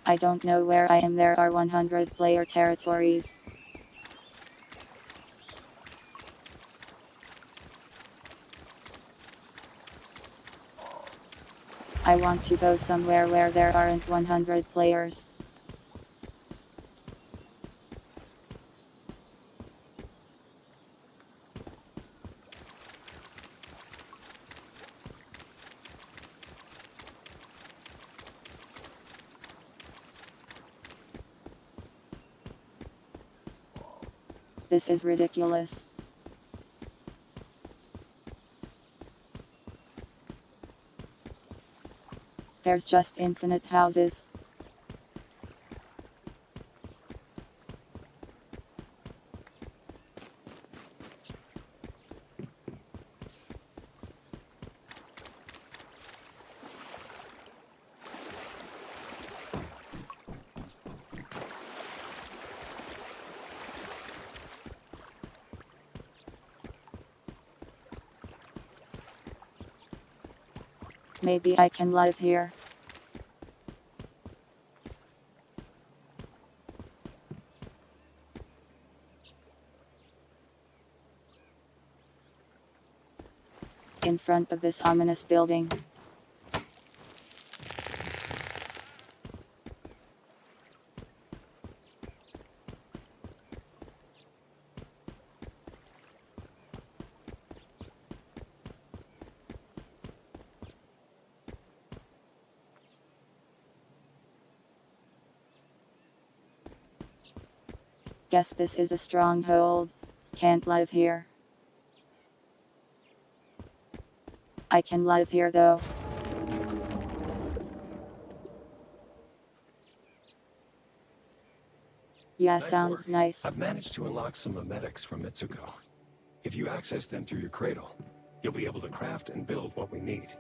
I don't know where I am. There are 100 player territories. I want to go somewhere where there aren't 100 players. This is ridiculous. There's just infinite houses. Maybe I can live here. In front of this ominous building. Guess this is a stronghold. Can't live here. I can live here though. Yeah, Nice sounds work. nice. I've managed to unlock some memetics from Mitsuko. If you access them through your cradle, you'll be able to craft and build what we need.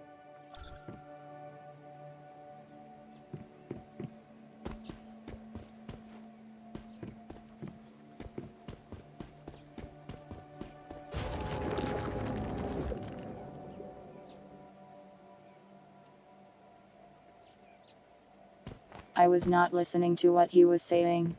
I was not listening to what he was saying.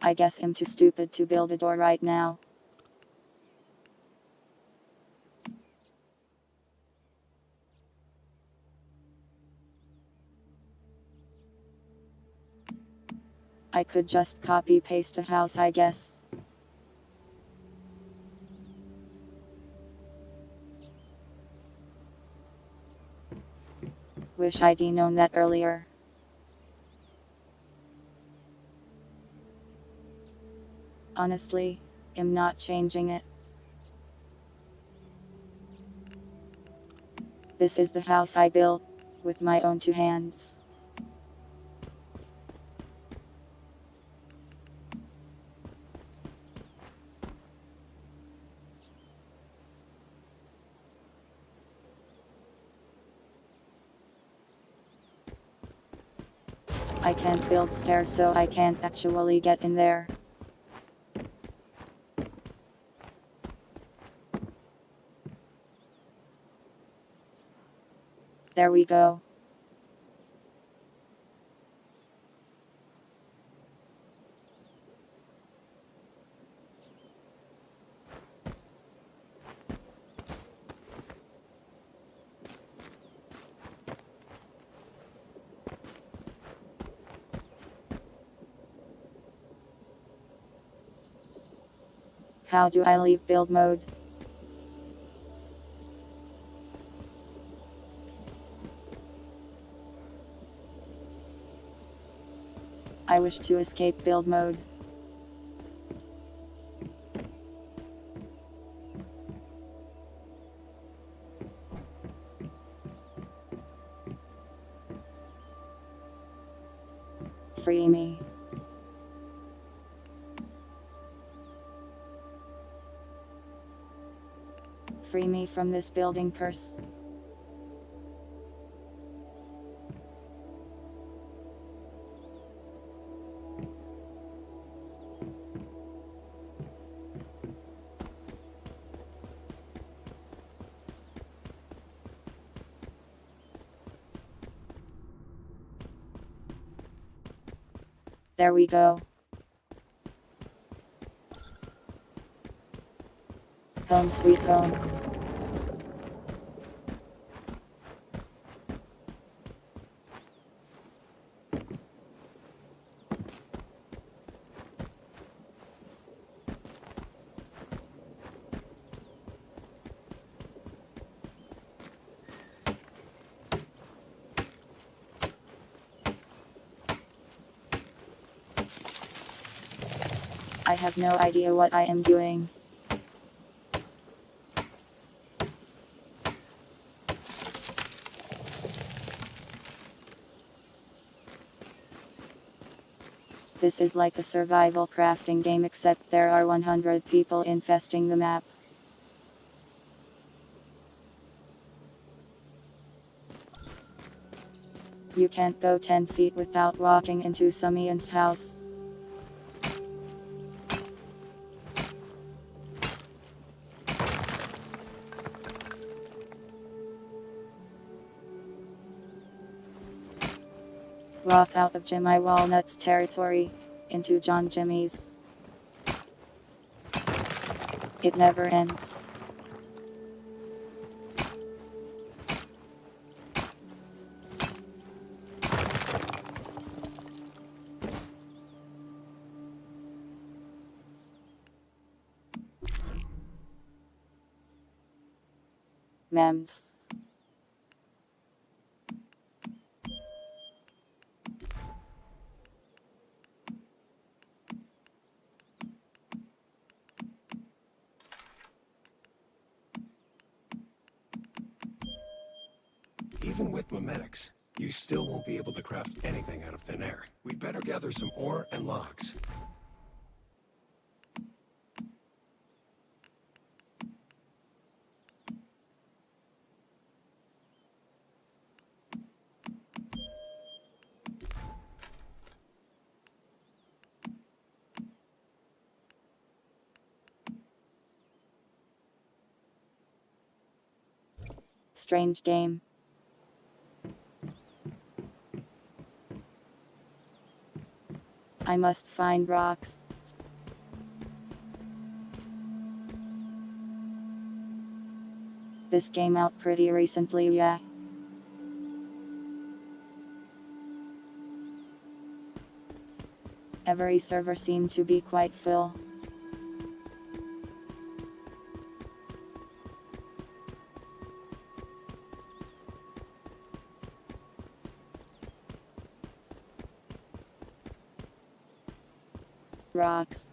I guess I'm too stupid to build a door right now. I could just copy paste a house, I guess. Wish I'd known that earlier. Honestly, I'm not changing it. This is the house I built, with my own two hands. I can't build stairs, so I can't actually get in there. There we go. How do I leave build mode? I wish to escape build mode. Free me. Free me from this building curse. There we go. Home sweet home. I have no idea what I am doing. This is like a survival crafting game, except there are 100 people infesting the map. You can't go 10 feet without walking into Samian's house. Walk out of Jimmy Walnut's territory, into John Jimmy's. It never ends. Mems. Even with memetics, you still won't be able to craft anything out of thin air. We'd better gather some ore and logs. Strange game. I must find rocks. this game out pretty recently, yeah. Every server seemed to be quite full. Rocks.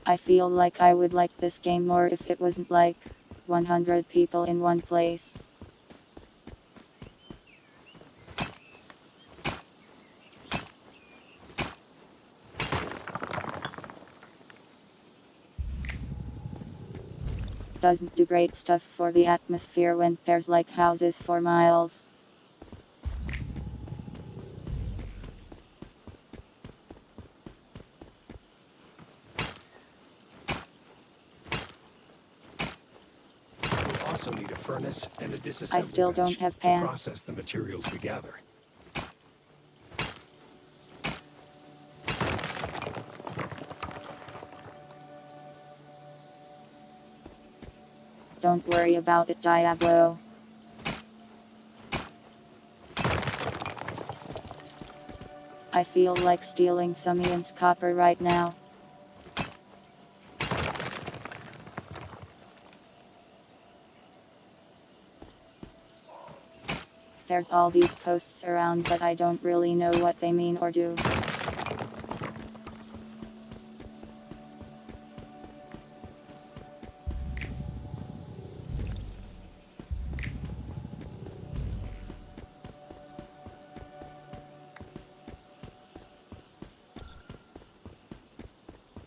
I feel like I would like this game more if it wasn't like 100 people in one place. Doesn't do great stuff for the atmosphere when there's like houses for miles. We'll also need a furnace and a disassembly I still bench don't have to pans. process the materials we gather. Don't worry about it, Diablo. I feel like stealing some Ian's copper right now. There's all these posts around, but I don't really know what they mean or do.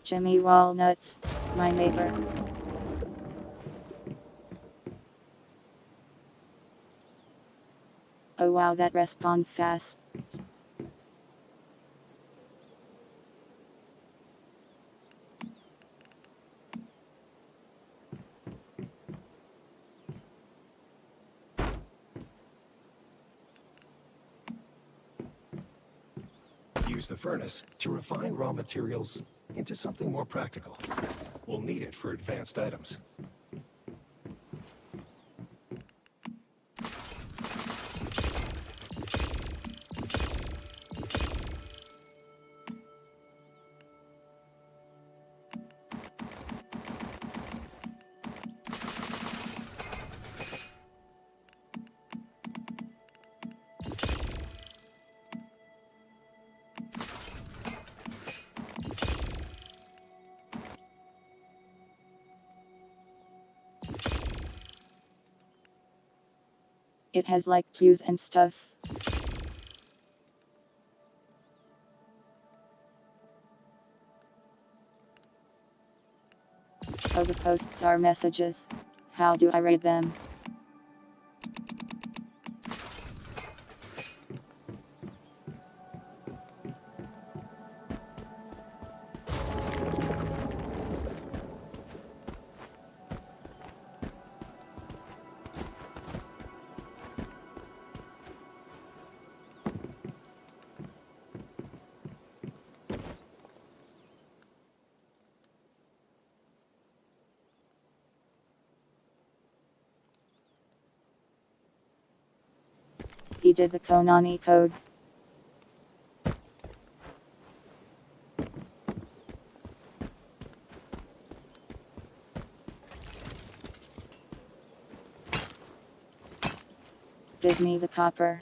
Jimmy Walnuts, my neighbor. Oh wow, that respawned fast. Use the furnace to refine raw materials into something more practical. We'll need it for advanced items. It has like queues and stuff. Oh, the posts are messages. How do I read them? He did the Konami code. Give me the copper.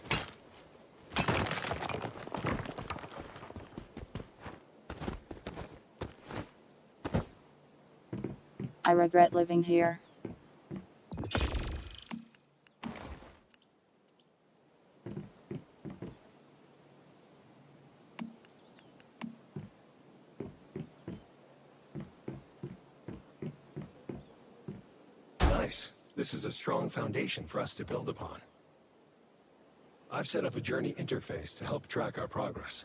I regret living here. Nice. This is a strong foundation for us to build upon. I've set up a journey interface to help track our progress.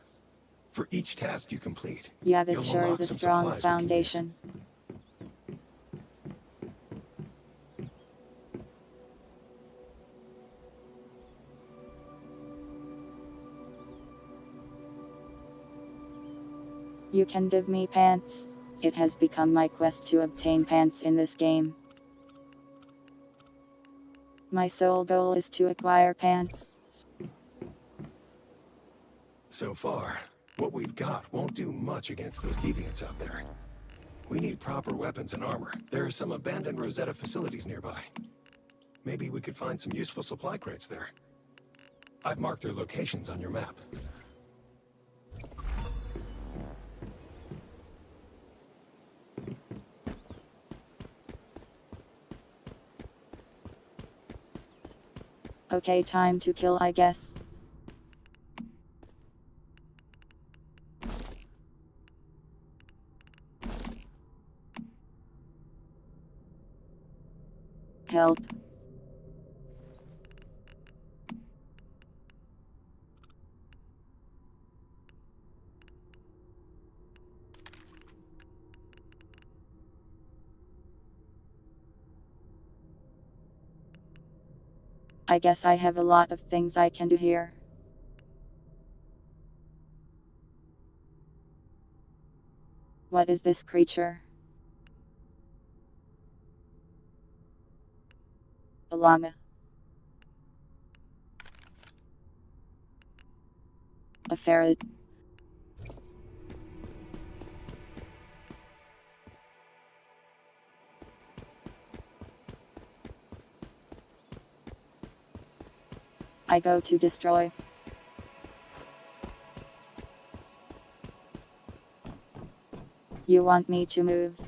For each task you complete, Yeah, this you'll sure unlock is a some strong supplies we can use. foundation. You can give me pants. It has become my quest to obtain pants in this game. My sole goal is to acquire pants. So far, what we've got won't do much against those deviants out there. We need proper weapons and armor. There are some abandoned Rosetta facilities nearby. Maybe we could find some useful supply crates there. I've marked their locations on your map. Okay, time to kill, I guess. Help. I guess I have a lot of things I can do here. What is this creature? A llama. A ferret. I go to destroy. You want me to move?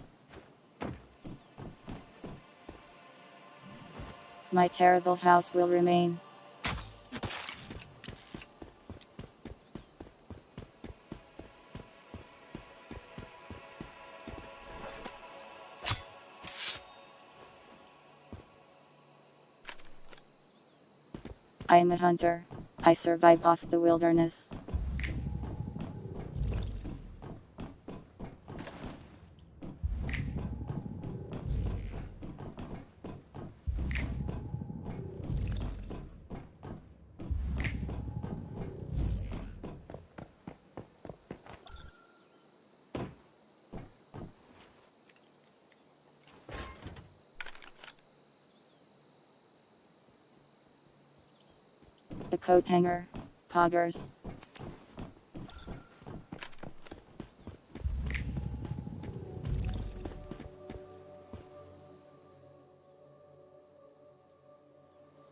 My terrible house will remain. I am a hunter. I survive off the wilderness. A coat hanger. Poggers.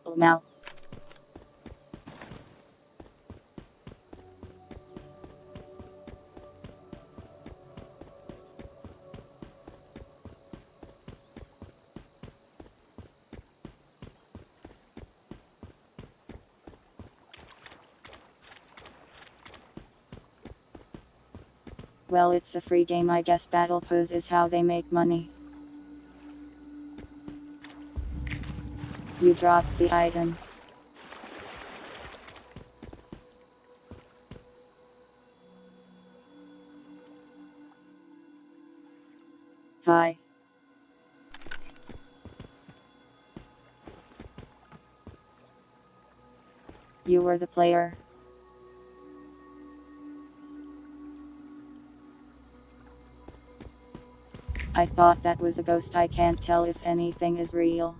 Oh, now. Well, it's a free game, I guess. Battle pose is how they make money. You dropped the item. Hi. You were the player. I thought that was a ghost. I can't tell if anything is real.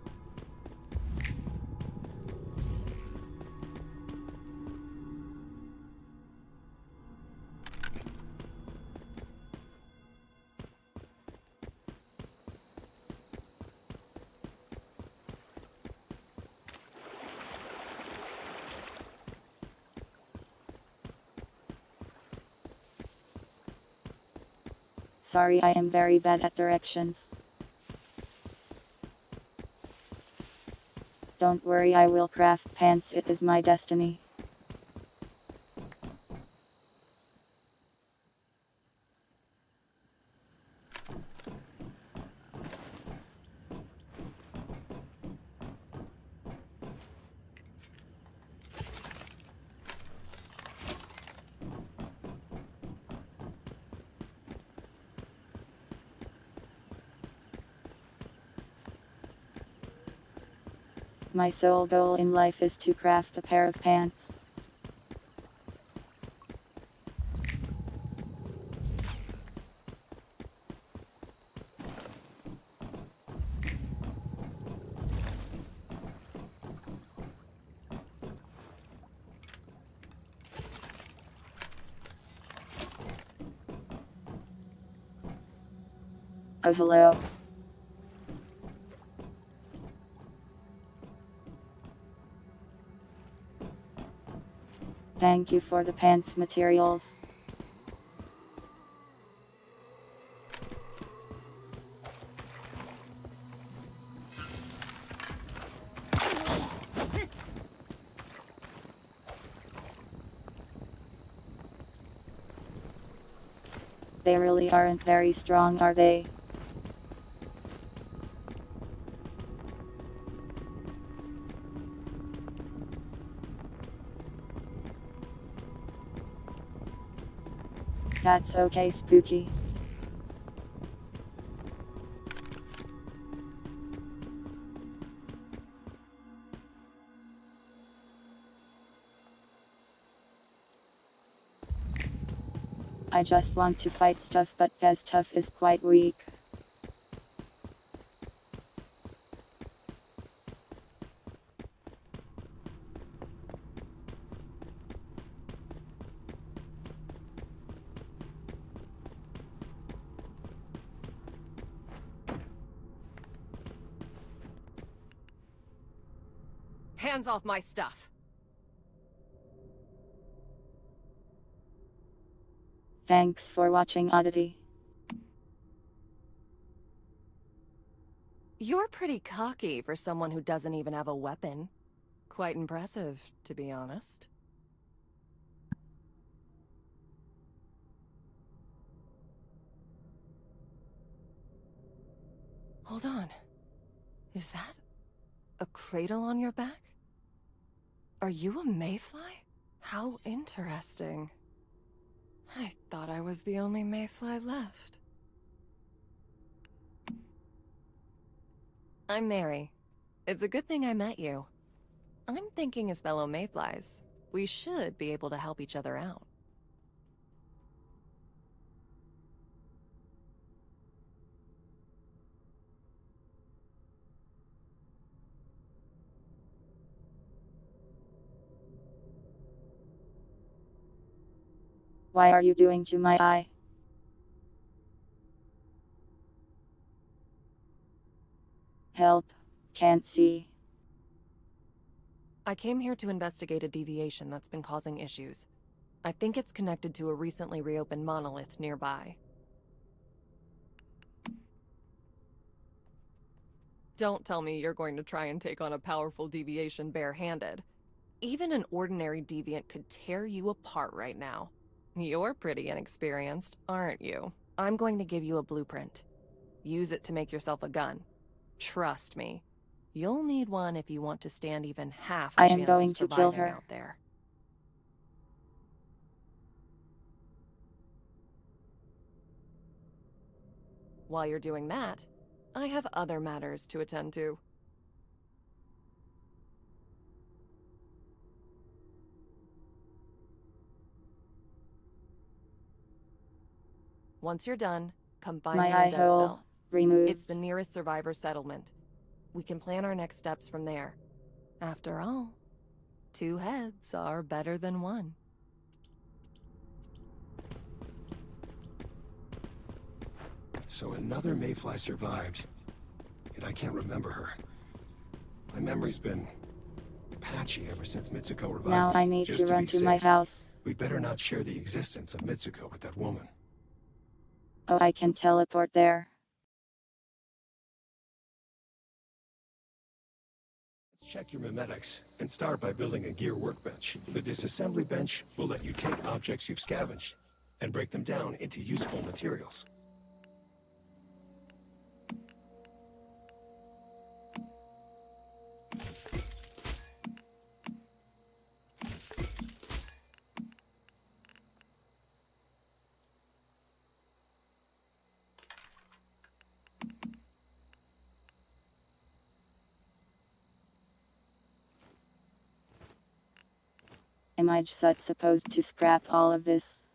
Sorry, I am very bad at directions. Don't worry, I will craft pants. It is my destiny. My sole goal in life is to craft a pair of pants. Oh, hello. Thank you for the pants materials. They really aren't very strong, are they? That's okay, Spooky. I just want to fight stuff, but Fez Tough is quite weak. Hands off my stuff! Thanks for watching, Oddity. You're pretty cocky for someone who doesn't even have a weapon. Quite impressive, to be honest. Hold on. Is that a cradle on your back? Are you a mayfly? How interesting. I thought I was the only mayfly left. I'm Mary. It's a good thing I met you. I'm thinking as fellow mayflies, we should be able to help each other out. Why are you doing to my eye? Help. Can't see. I came here to investigate a deviation that's been causing issues. I think it's connected to a recently reopened monolith nearby. Don't tell me you're going to try and take on a powerful deviation barehanded. Even an ordinary deviant could tear you apart right now. You're pretty inexperienced, aren't you? I'm going to give you a blueprint. Use it to make yourself a gun. Trust me. You'll need one if you want to stand even half a I chance am going of to kill surviving her. out there. While you're doing that, I have other matters to attend to. Once you're done, come find My me eye in hole. Dudsville. Removed. It's the nearest survivor settlement. We can plan our next steps from there. After all, 2 heads are better than 1. So another mayfly survived, yet I can't remember her. My memory's been patchy ever since Mitsuko revived Now me. I need Just to run be to my safe, house. we'd better not share the existence of Mitsuko with that woman. Oh, I can teleport there. Let's check your memetics and start by building a gear workbench. The disassembly bench will let you take objects you've scavenged and break them down into useful materials. Am I just supposed to scrap all of this?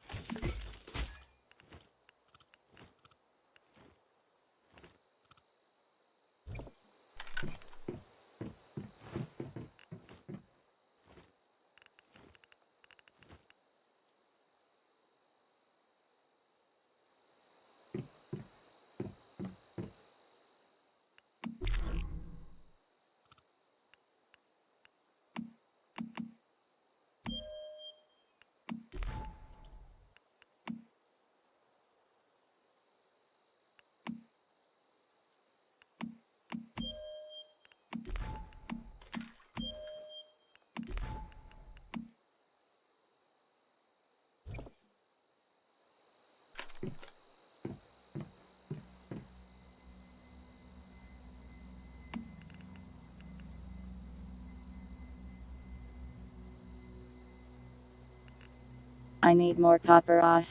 I need more copper.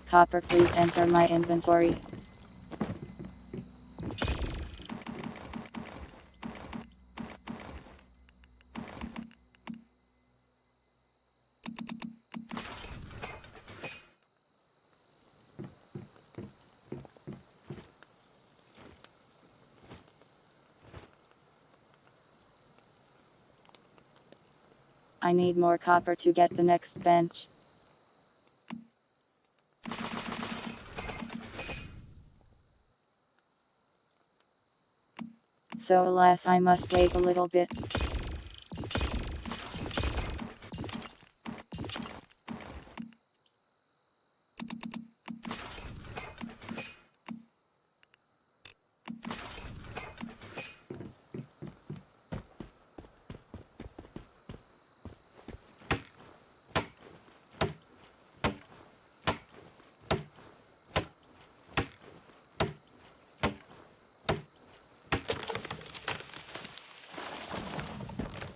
Copper, please enter my inventory. I need more copper to get the next bench. So alas, I must wait a little bit.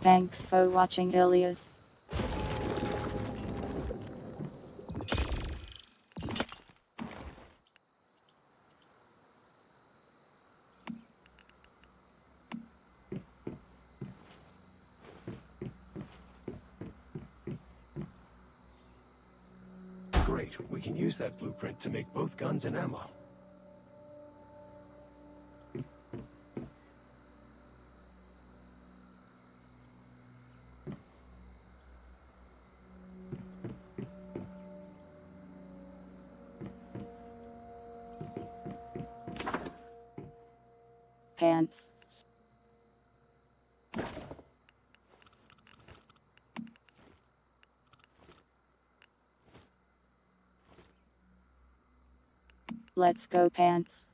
Thanks for watching, Ilias. Great, we can use that blueprint to make both guns and ammo. Pants. Let's go, pants.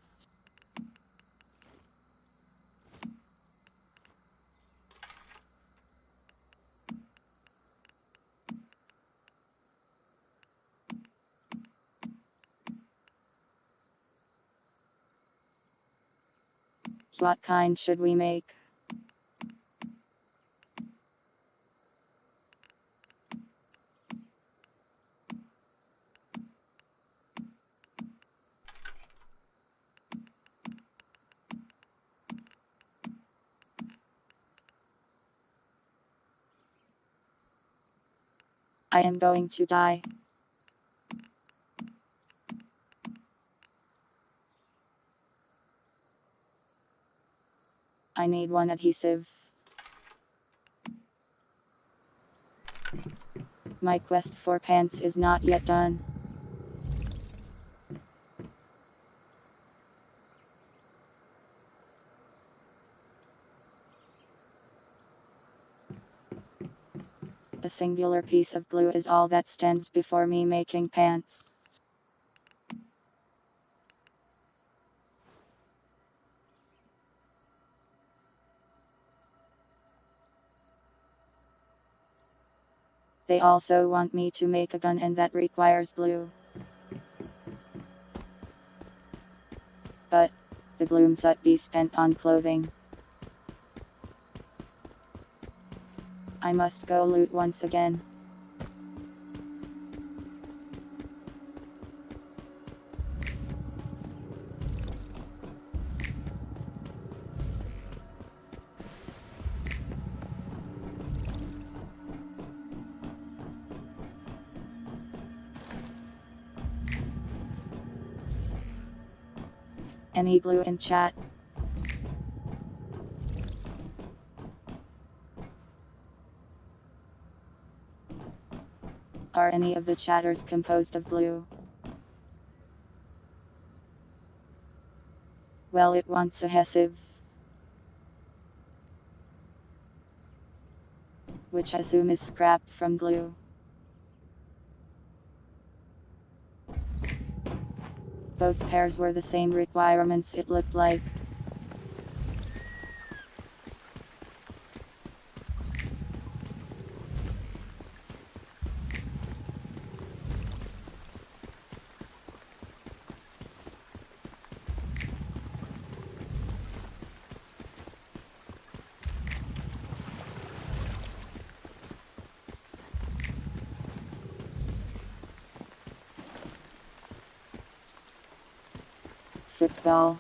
What kind should we make? I am going to die. I need one adhesive. My quest for pants is not yet done. A singular piece of glue is all that stands before me making pants. They also want me to make a gun, and that requires glue. But the glue must be spent on clothing. I must go loot once again. Any glue in chat? Are any of the chatters composed of glue? Well, it wants adhesive, which I assume is scrapped from glue. Both pairs were the same requirements, it looked like. Football.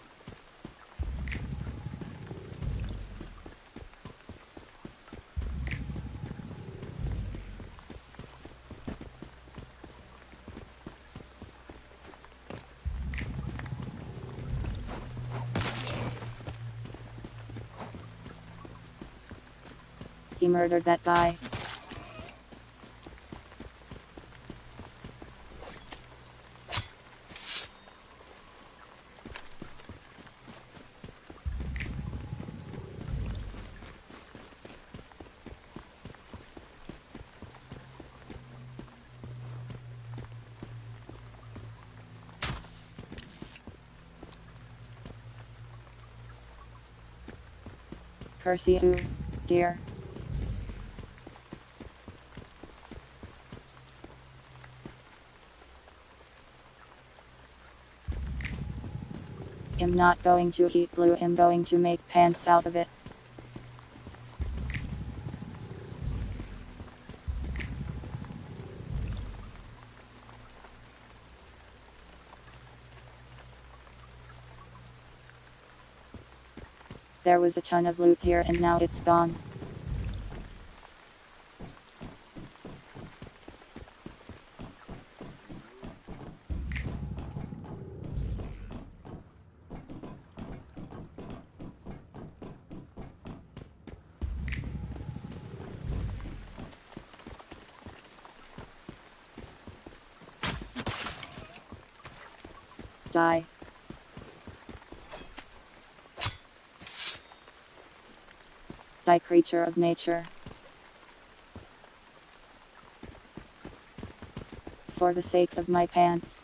He murdered that guy. Curse you, dear. I'm not going to eat glue, I'm going to make pants out of it. There was a ton of loot here and now it's gone. Die. Die, creature of nature. For the sake of my pants.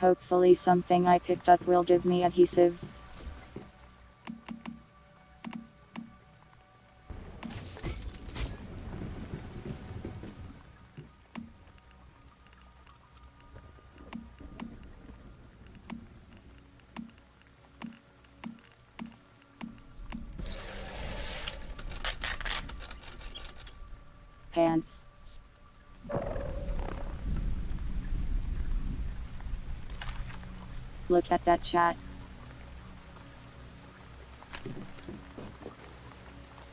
Hopefully something I picked up will give me adhesive. Pants. Look at that chat.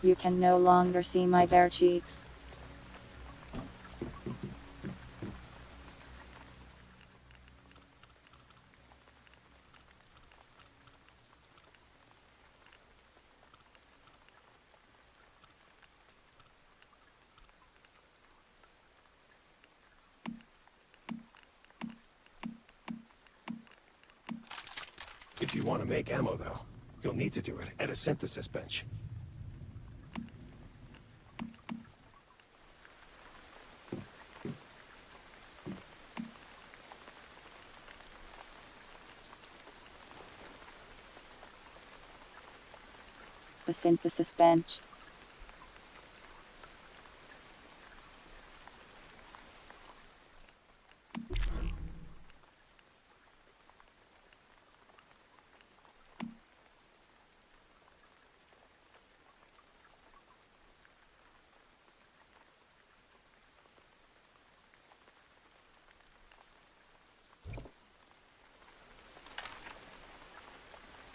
You can no longer see my bare cheeks. If you want to make ammo, though, you'll need to do it at a synthesis bench. A synthesis bench.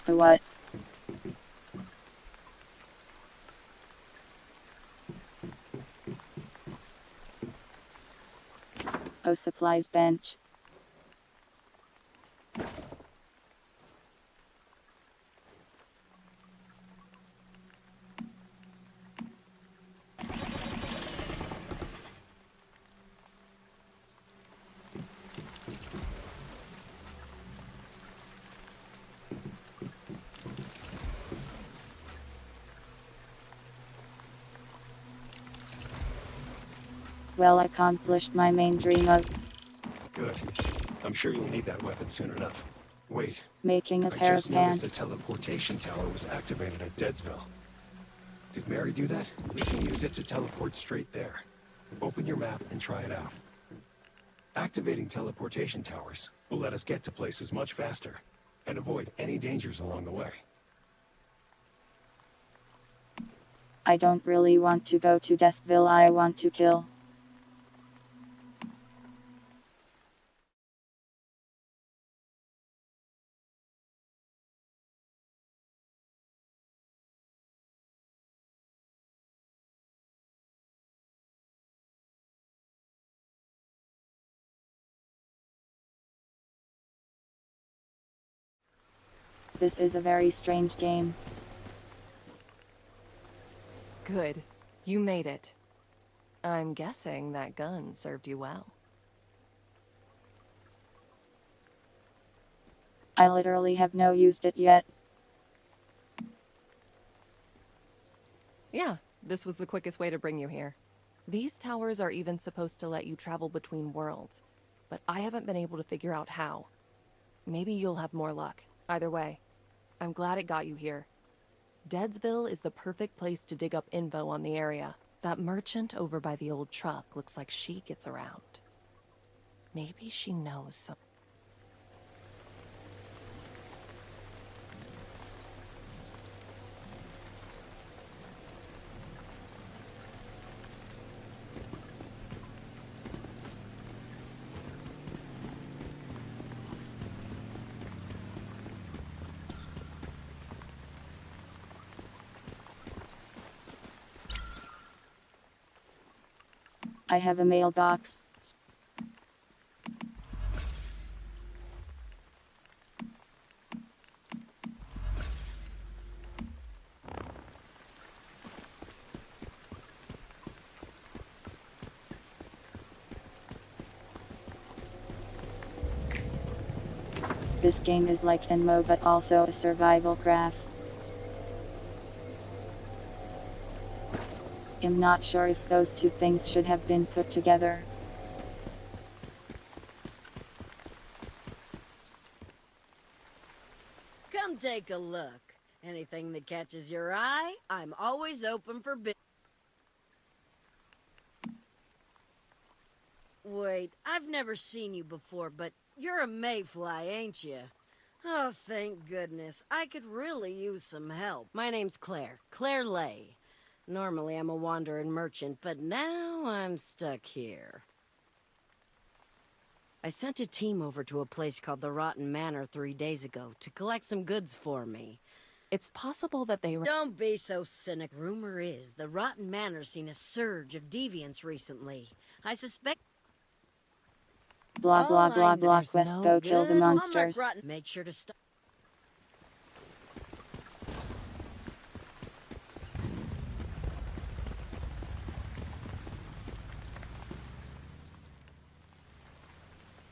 A what? Oh, supplies bench. Well, accomplished my main dream of Good. I'm sure you'll need that weapon soon enough. Wait, making a I pair of just noticed pants. a teleportation tower was activated at Deadsville. Did Mary do that? We can use it to teleport straight there. Open your map and try it out. Activating teleportation towers will let us get to places much faster and avoid any dangers along the way. I don't really want to go to Deathville, I want to kill. This is a very strange game. Good. You made it. I'm guessing that gun served you well. I literally have no used it yet. Yeah, this was the quickest way to bring you here. These towers are even supposed to let you travel between worlds, but I haven't been able to figure out how. Maybe you'll have more luck. Either way, I'm glad it got you here. Deadsville is the perfect place to dig up info on the area. That merchant over by the old truck looks like she gets around. Maybe she knows something. I have a mailbox. This game is like Enmo but also a survival craft. I'm not sure if those two things should have been put together. Come take a look. Anything that catches your eye, I'm always open for business. Wait, I've never seen you before, but you're a mayfly, ain't you? Oh, thank goodness. I could really use some help. My name's Claire. Claire Lay. Normally I'm a wandering merchant, but now I'm stuck here. I sent a team over to a place called the Rotten Manor 3 days ago to collect some goods for me. It's possible that they... Don't be so cynic. Rumor is the Rotten Manor's seen a surge of deviants recently. I suspect... Blah blah blah blah There's quest no go kill the Good luck, monsters. Rotten. Make sure to stop.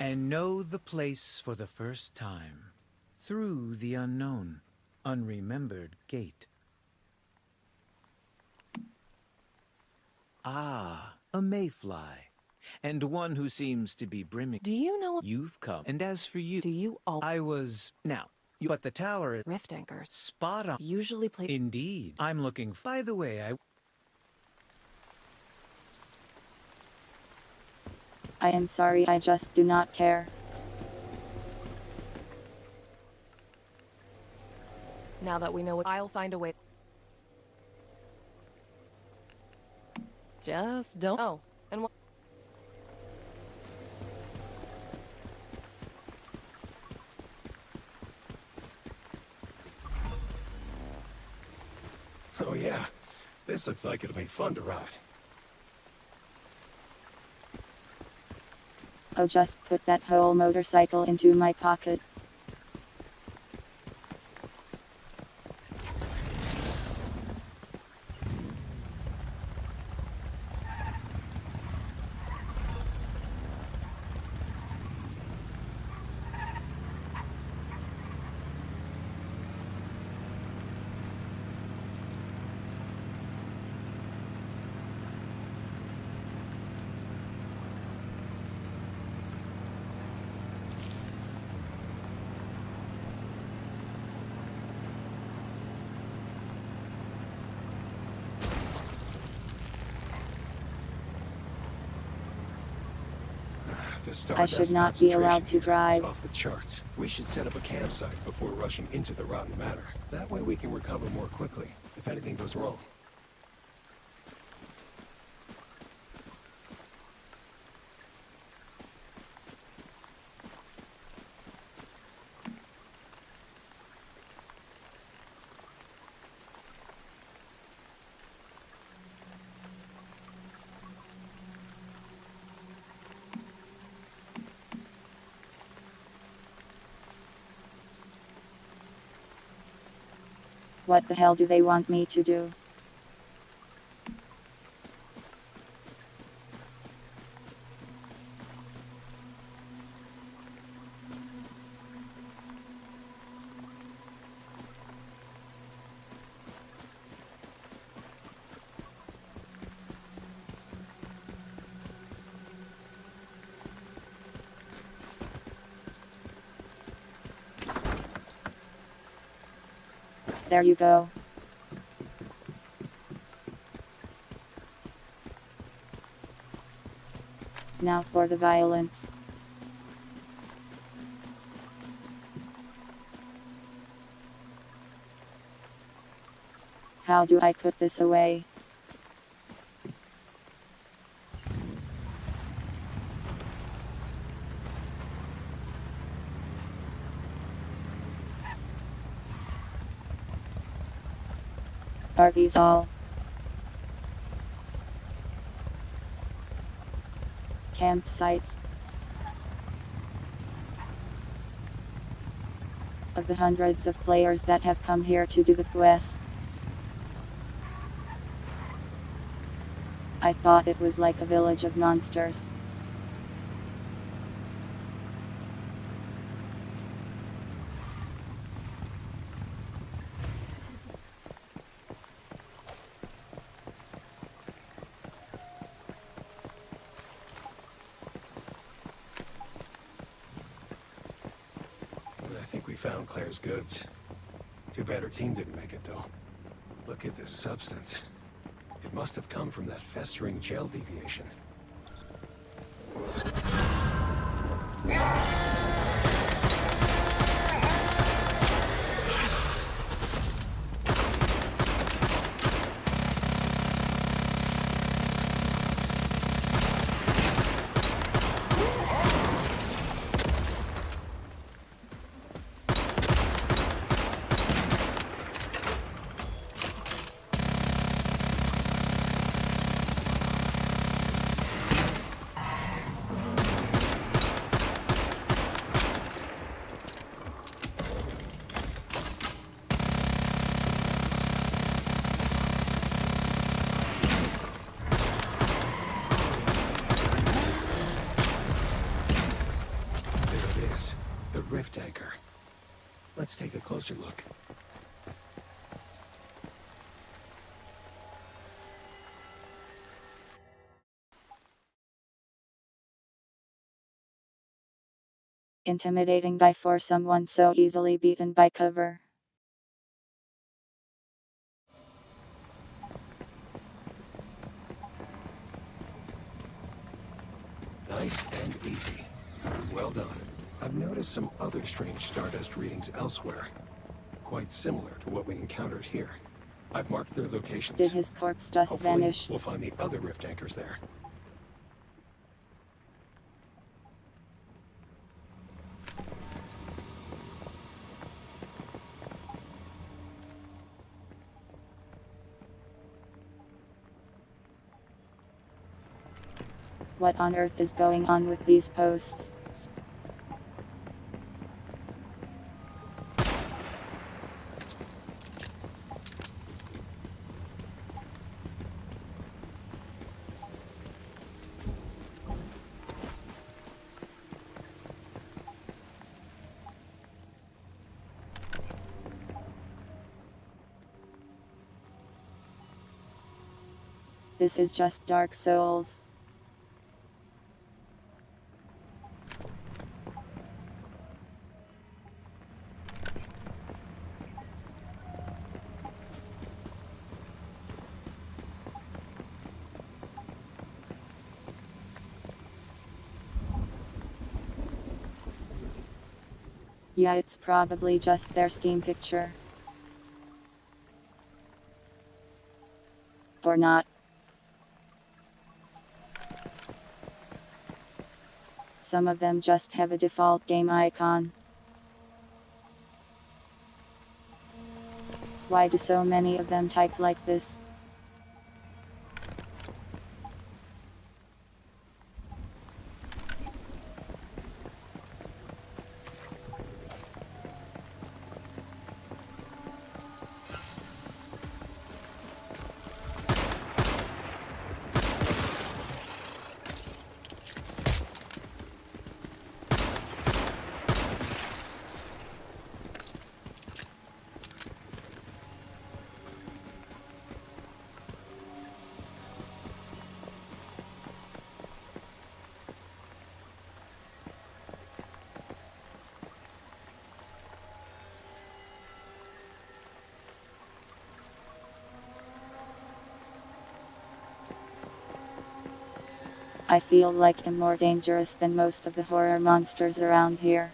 And know the place for the first time, through the unknown, unremembered gate. Ah, a mayfly, and one who seems to be brimming. Do you know... You've come, and as for you, Do you all... I was... Now, but the tower is... Rift anchors Spot on. usually play... Indeed. I'm looking... By the way, I am sorry, I just do not care. Now that we know what... I'll find a way... Just don't... Oh, and what... This looks like it'll be fun to ride. Oh, just put that whole motorcycle into my pocket. I should not be allowed to drive. Off the charts. We should set up a campsite before rushing into the rotten matter. That way we can recover more quickly if anything goes wrong. What the hell do they want me to do? There you go. Now for the violence. How do I put this away? Are these all campsites? Of the hundreds of players that have come here to do the quest, I thought it was like a village of monsters. I think we found Claire's goods. Too bad her team didn't make it, though. Look at this substance. It must have come from that festering gel deviation. Rift anchor. Let's take a closer look. Intimidating guy for someone so easily beaten by cover. Nice and easy. Well done. I've noticed some other strange Stardust readings elsewhere. Quite similar to what we encountered here. I've marked their locations. Did his corpse dust Hopefully, vanish? we'll find the other rift anchors there. What on earth is going on with these posts? This is just Dark Souls. Yeah, it's probably just their Steam picture. Or not. Some of them just have a default game icon. Why do so many of them type like this? I feel like I'm more dangerous than most of the horror monsters around here.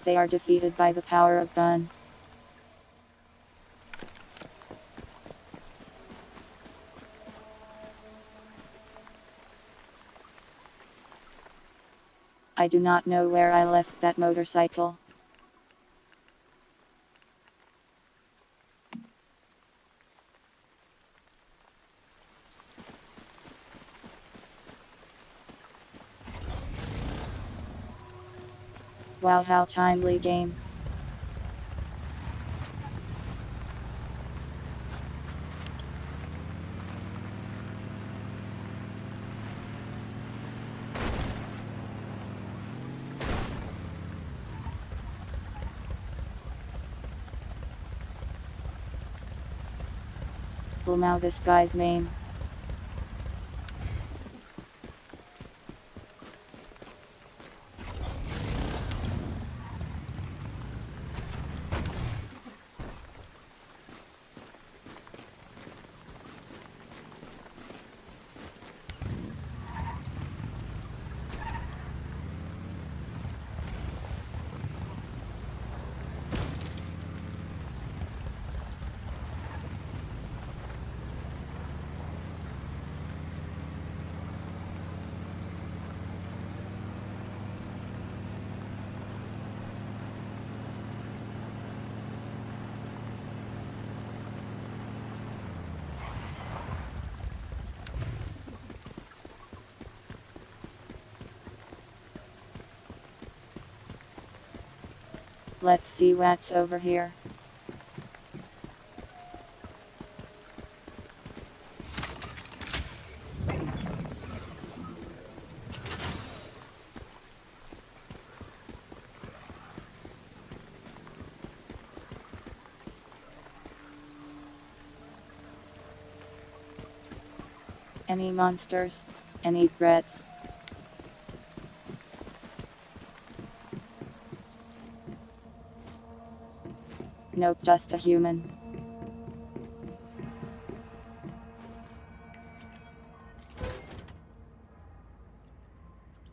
They are defeated by the power of gun. I do not know where I left that motorcycle. Wow, how timely game. Well, now this guy's name. Let's see what's over here. Any monsters? Any threats? Nope, just a human.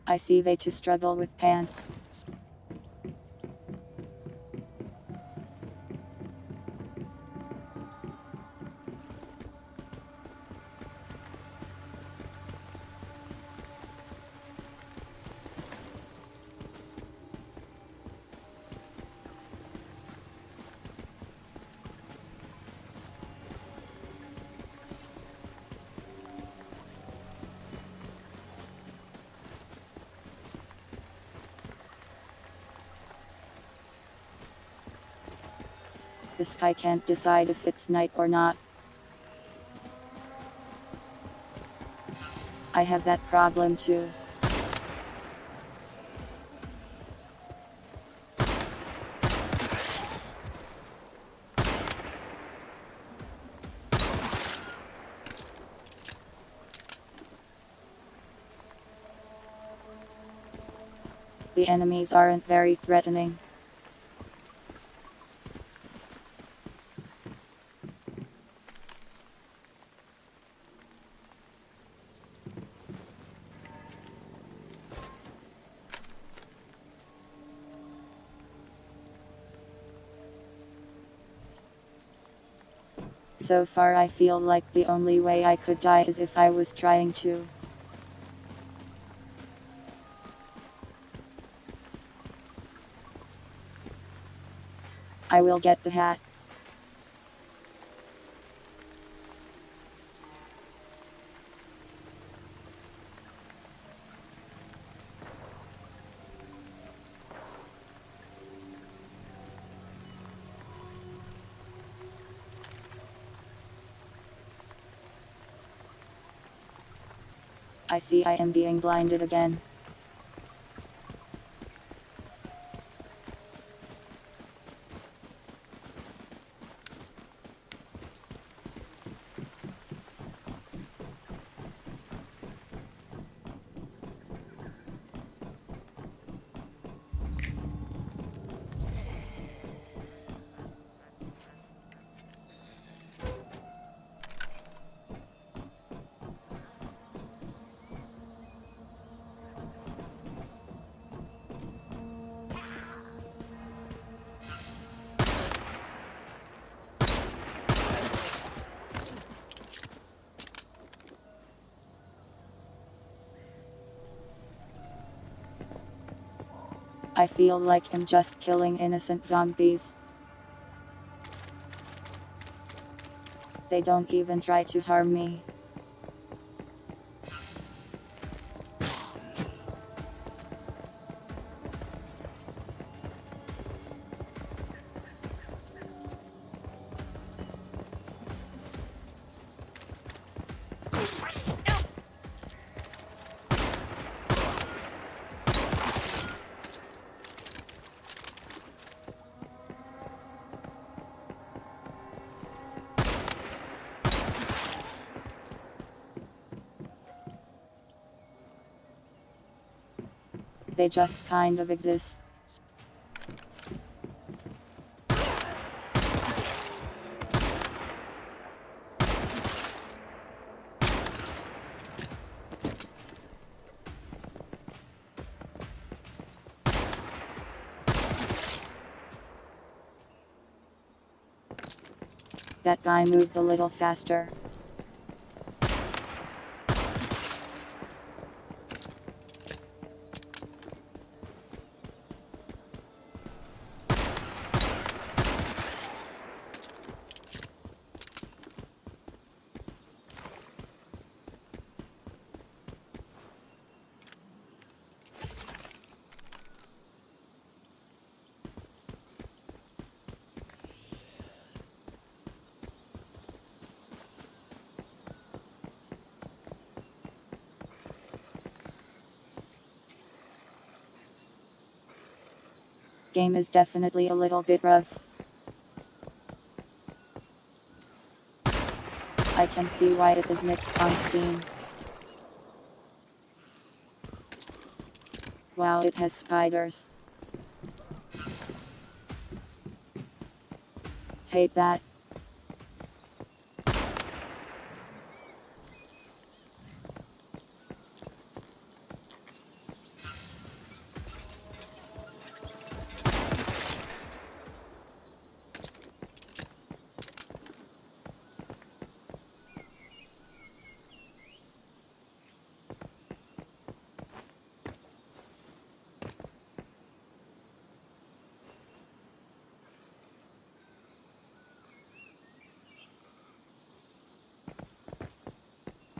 I see they too struggle with pants. The sky can't decide if it's night or not. I have that problem too. The enemies aren't very threatening. So far I feel like the only way I could die is if I was trying to. I will get the hat. I see I am being blinded again. I feel like I'm just killing innocent zombies. They don't even try to harm me. They just kind of exist. That guy moved a little faster. Game is definitely a little bit rough. I can see why it is mixed on Steam. Wow, it has spiders. Hate that.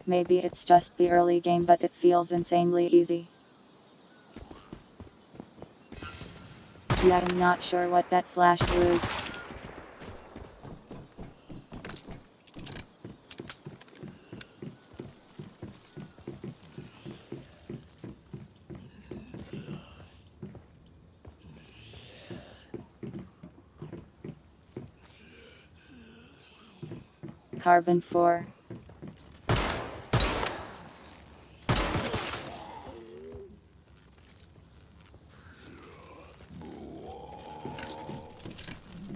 Maybe it's just the early game, but it feels insanely easy. Yeah, I'm not sure what that flash was. carbon 4.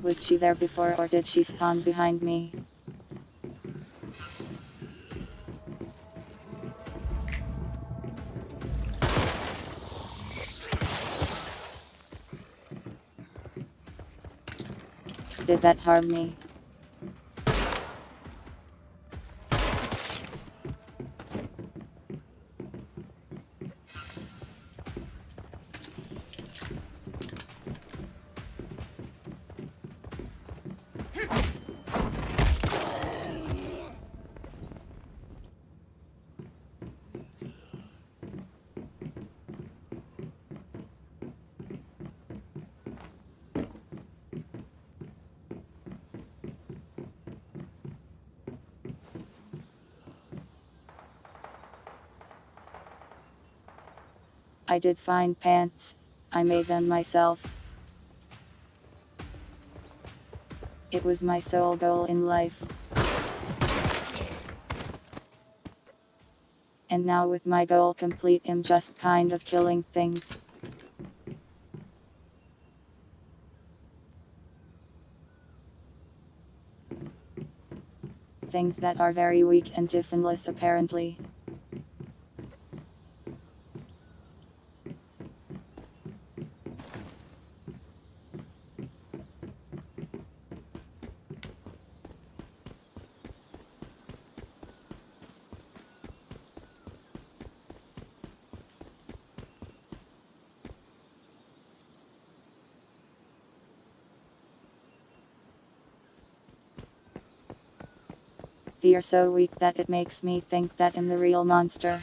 Was she there before or did she spawn behind me? Did that harm me? I did find pants. I made them myself. It was my sole goal in life. And now with my goal complete, I'm just kind of killing things. Things that are very weak and defenseless apparently. They are so weak that it makes me think that I'm the real monster.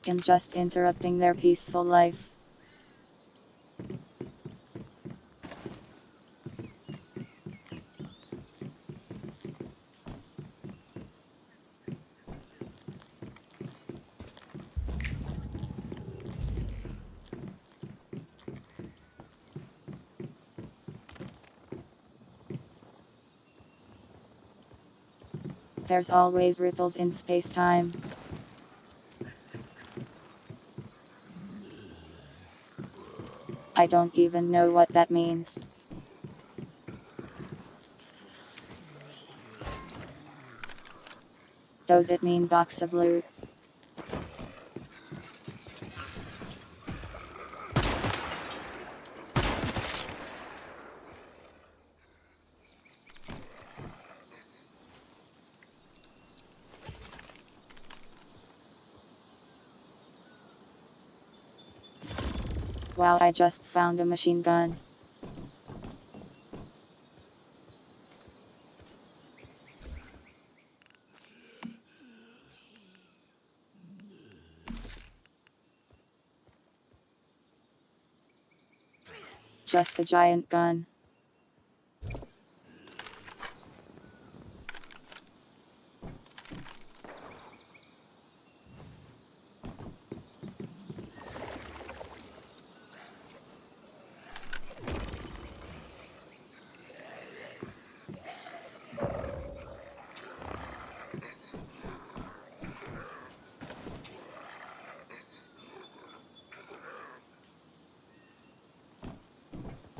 I'm just interrupting their peaceful life. There's always ripples in space-time. I don't even know what that means. Does it mean box of loot? Wow, I just found a machine gun. Just a giant gun.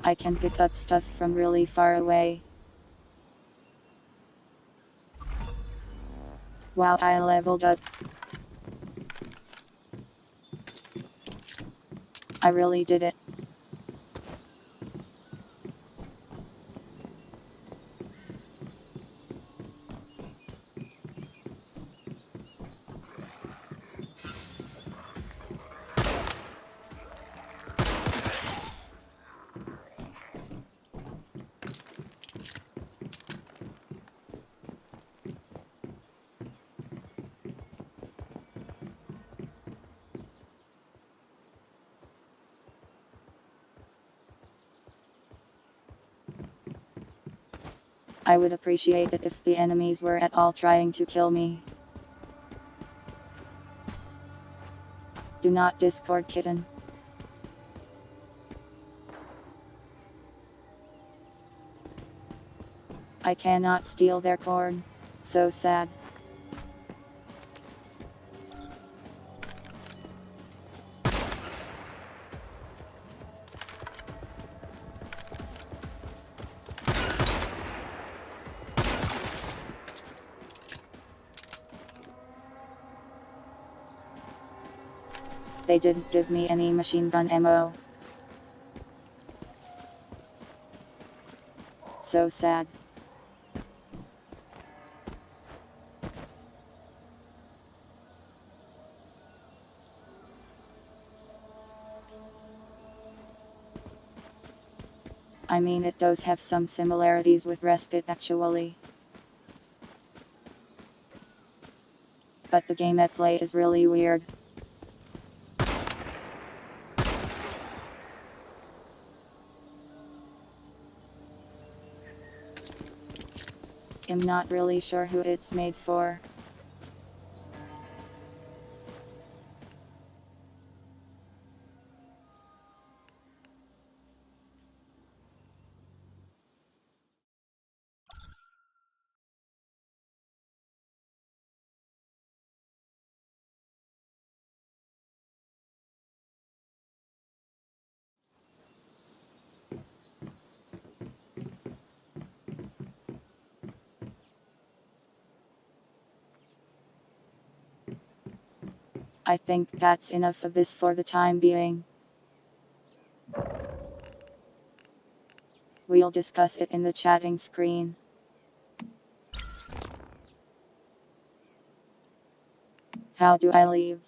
I can pick up stuff from really far away. Wow, I leveled up. I really did it. I would appreciate it if the enemies were at all trying to kill me. Do not Discord, kitten. I cannot steal their corn. So sad. They didn't give me any machine gun ammo. So sad. I mean, it does have some similarities with Respite actually. But the gameplay is really weird. I'm not really sure who it's made for. I think that's enough of this for the time being. We'll discuss it in the chatting screen. How do I leave?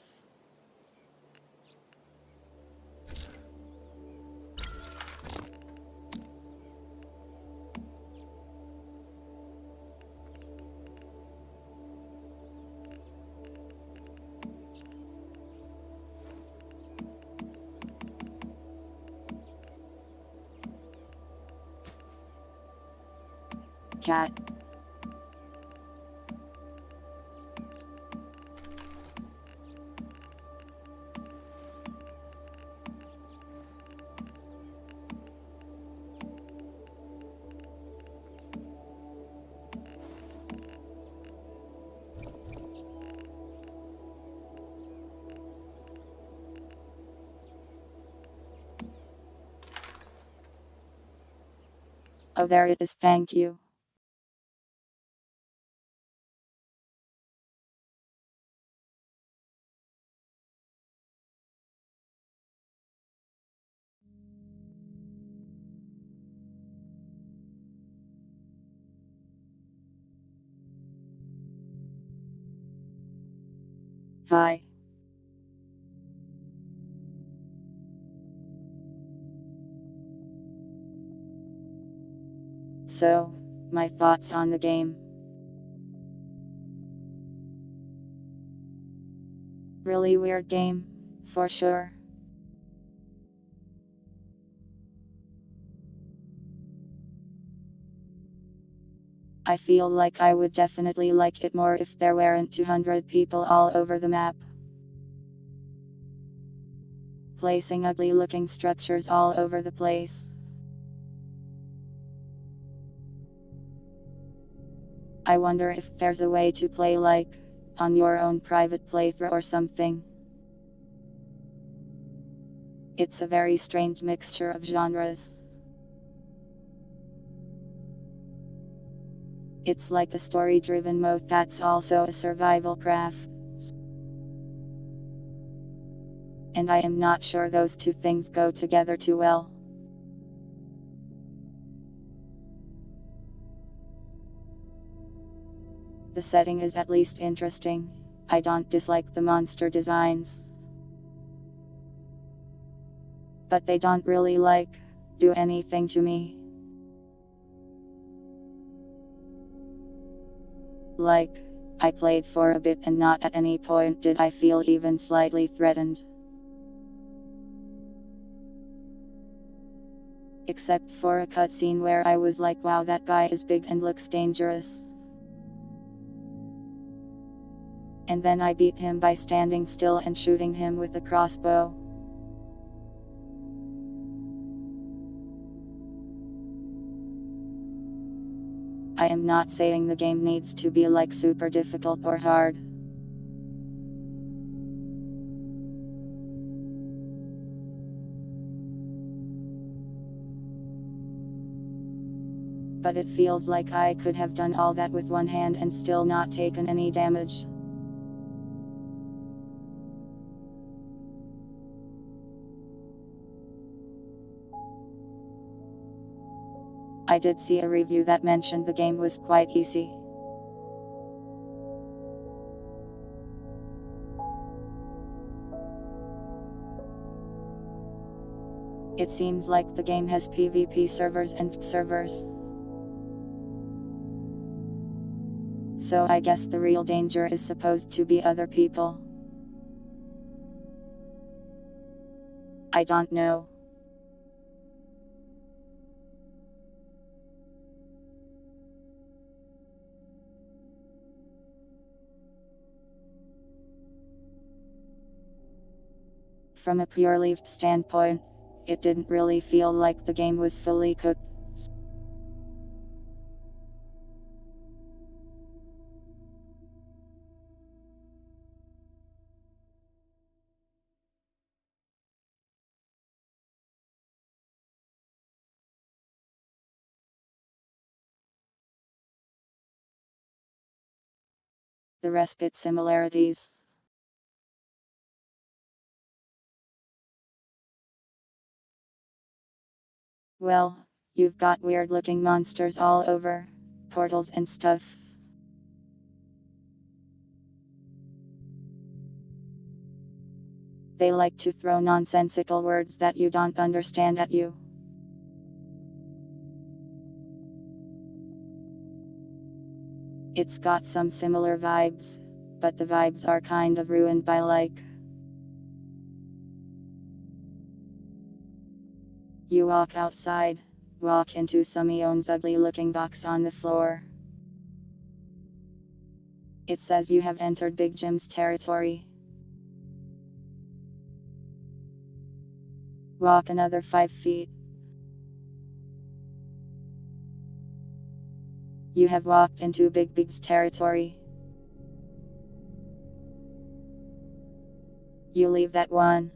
Cat. Oh, there it is, thank you. Hi. So, my thoughts on the game. Really weird game, for sure. I feel like I would definitely like it more if there weren't 200 people all over the map. Placing ugly looking structures all over the place. I wonder if there's a way to play like, on your own private playthrough or something. It's a very strange mixture of genres. It's like a story-driven mode that's also a survival craft. And I am not sure those two things go together too well. The setting is at least interesting. I don't dislike the monster designs. But they don't really do anything to me. I played for a bit and not at any point did I feel even slightly threatened. Except for a cutscene where I was like, wow, that guy is big and looks dangerous. And then I beat him by standing still and shooting him with a crossbow. I am not saying the game needs to be like super difficult or hard. But it feels like I could have done all that with one hand and still not taken any damage. I did see a review that mentioned the game was quite easy. It seems like the game has PvP servers and servers. So I guess the real danger is supposed to be other people. I don't know. From a purely standpoint, it didn't really feel like the game was fully cooked. The respite similarities. Well, you've got weird looking monsters all over, portals and stuff. They like to throw nonsensical words that you don't understand at you. It's got some similar vibes, but the vibes are kind of ruined by like. You walk outside, walk into some Eon's ugly looking box on the floor. It says you have entered Big Jim's territory. Walk another 5 feet. You have walked into Big's territory. You leave that one.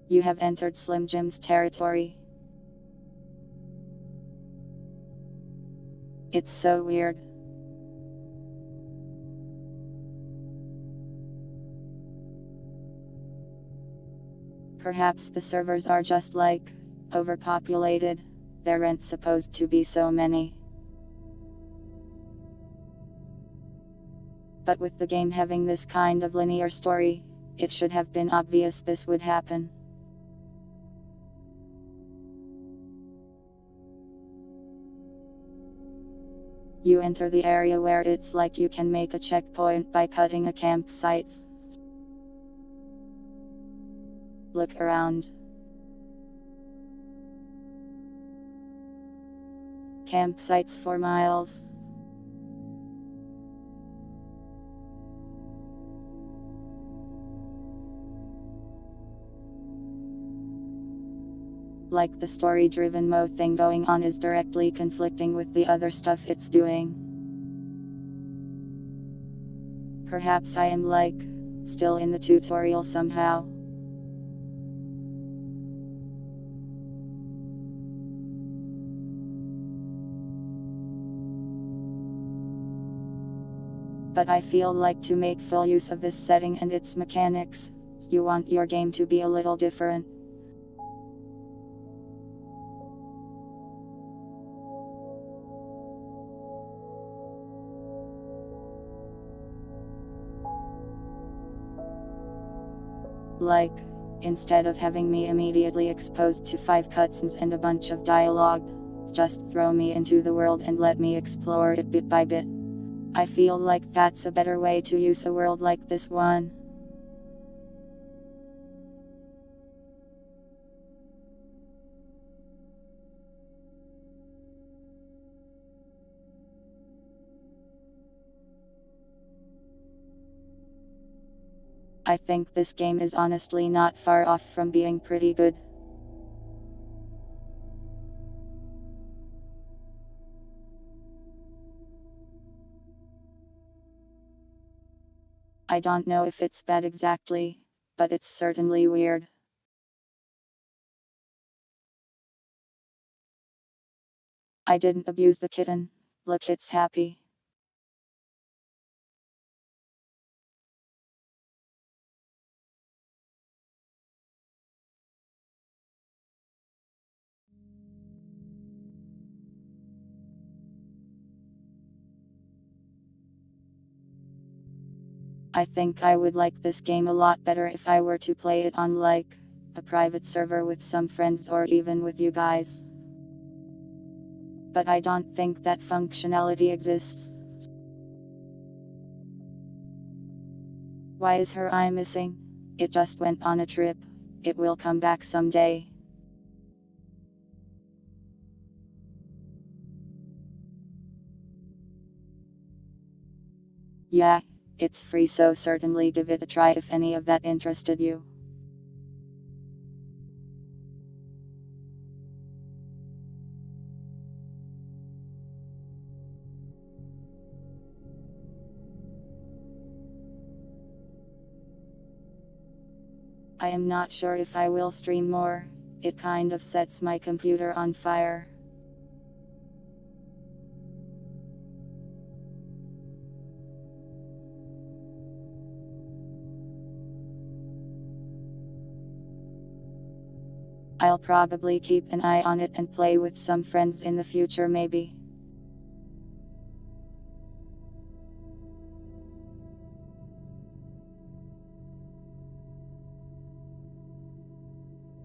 You have entered Slim Jim's territory. It's so weird. Perhaps the servers are just like overpopulated. There aren't supposed to be so many. But with the game having this kind of linear story, it should have been obvious this would happen. You enter the area where it's like you can make a checkpoint by putting a campsite. Look around. Campsites for miles. Like the story-driven mode thing going on is directly conflicting with the other stuff it's doing. Perhaps I am like, still in the tutorial somehow. But I feel like to make full use of this setting and its mechanics, you want your game to be a little different. Like, instead of having me immediately exposed to 5 cutscenes and a bunch of dialogue, just throw me into the world and let me explore it bit by bit. I feel like that's a better way to use a world like this one. I think this game is honestly not far off from being pretty good. I don't know if it's bad exactly, but it's certainly weird. I didn't abuse the kitten. Look, it's happy. I think I would like this game a lot better if I were to play it on like a private server with some friends or even with you guys. But I don't think that functionality exists. Why is her eye missing? It just went on a trip. It will come back someday. Yeah, it's free, so certainly give it a try if any of that interested you. I am not sure if I will stream more. It kind of sets my computer on fire. I'll probably keep an eye on it and play with some friends in the future maybe.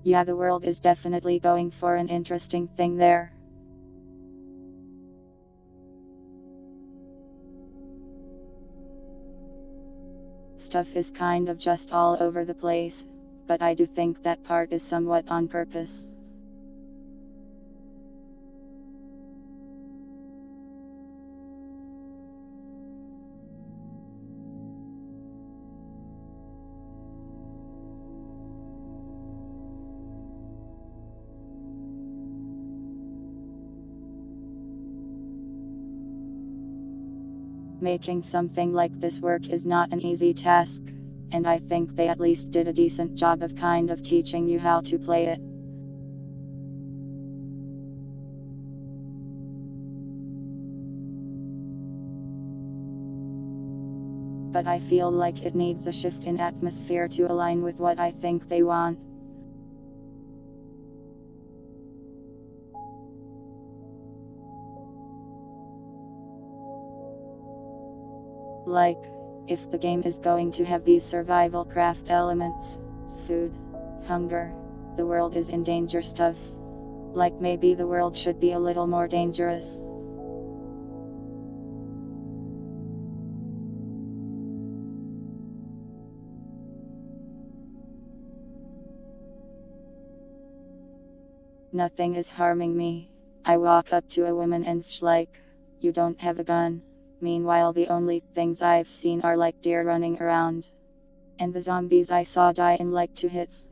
Yeah, the world is definitely going for an interesting thing there. Stuff is kind of just all over the place, but I do think that part is somewhat on purpose. Making something like this work is not an easy task, and I think they at least did a decent job of kind of teaching you how to play it. But I feel like it needs a shift in atmosphere to align with what I think they want. Like, if the game is going to have these survival craft elements, food, hunger, the world is in danger stuff. Like maybe the world should be a little more dangerous. Nothing is harming me. I walk up to a woman and she's like, "You don't have a gun." Meanwhile, the only things I've seen are like deer running around. And the zombies I saw die in like 2 hits.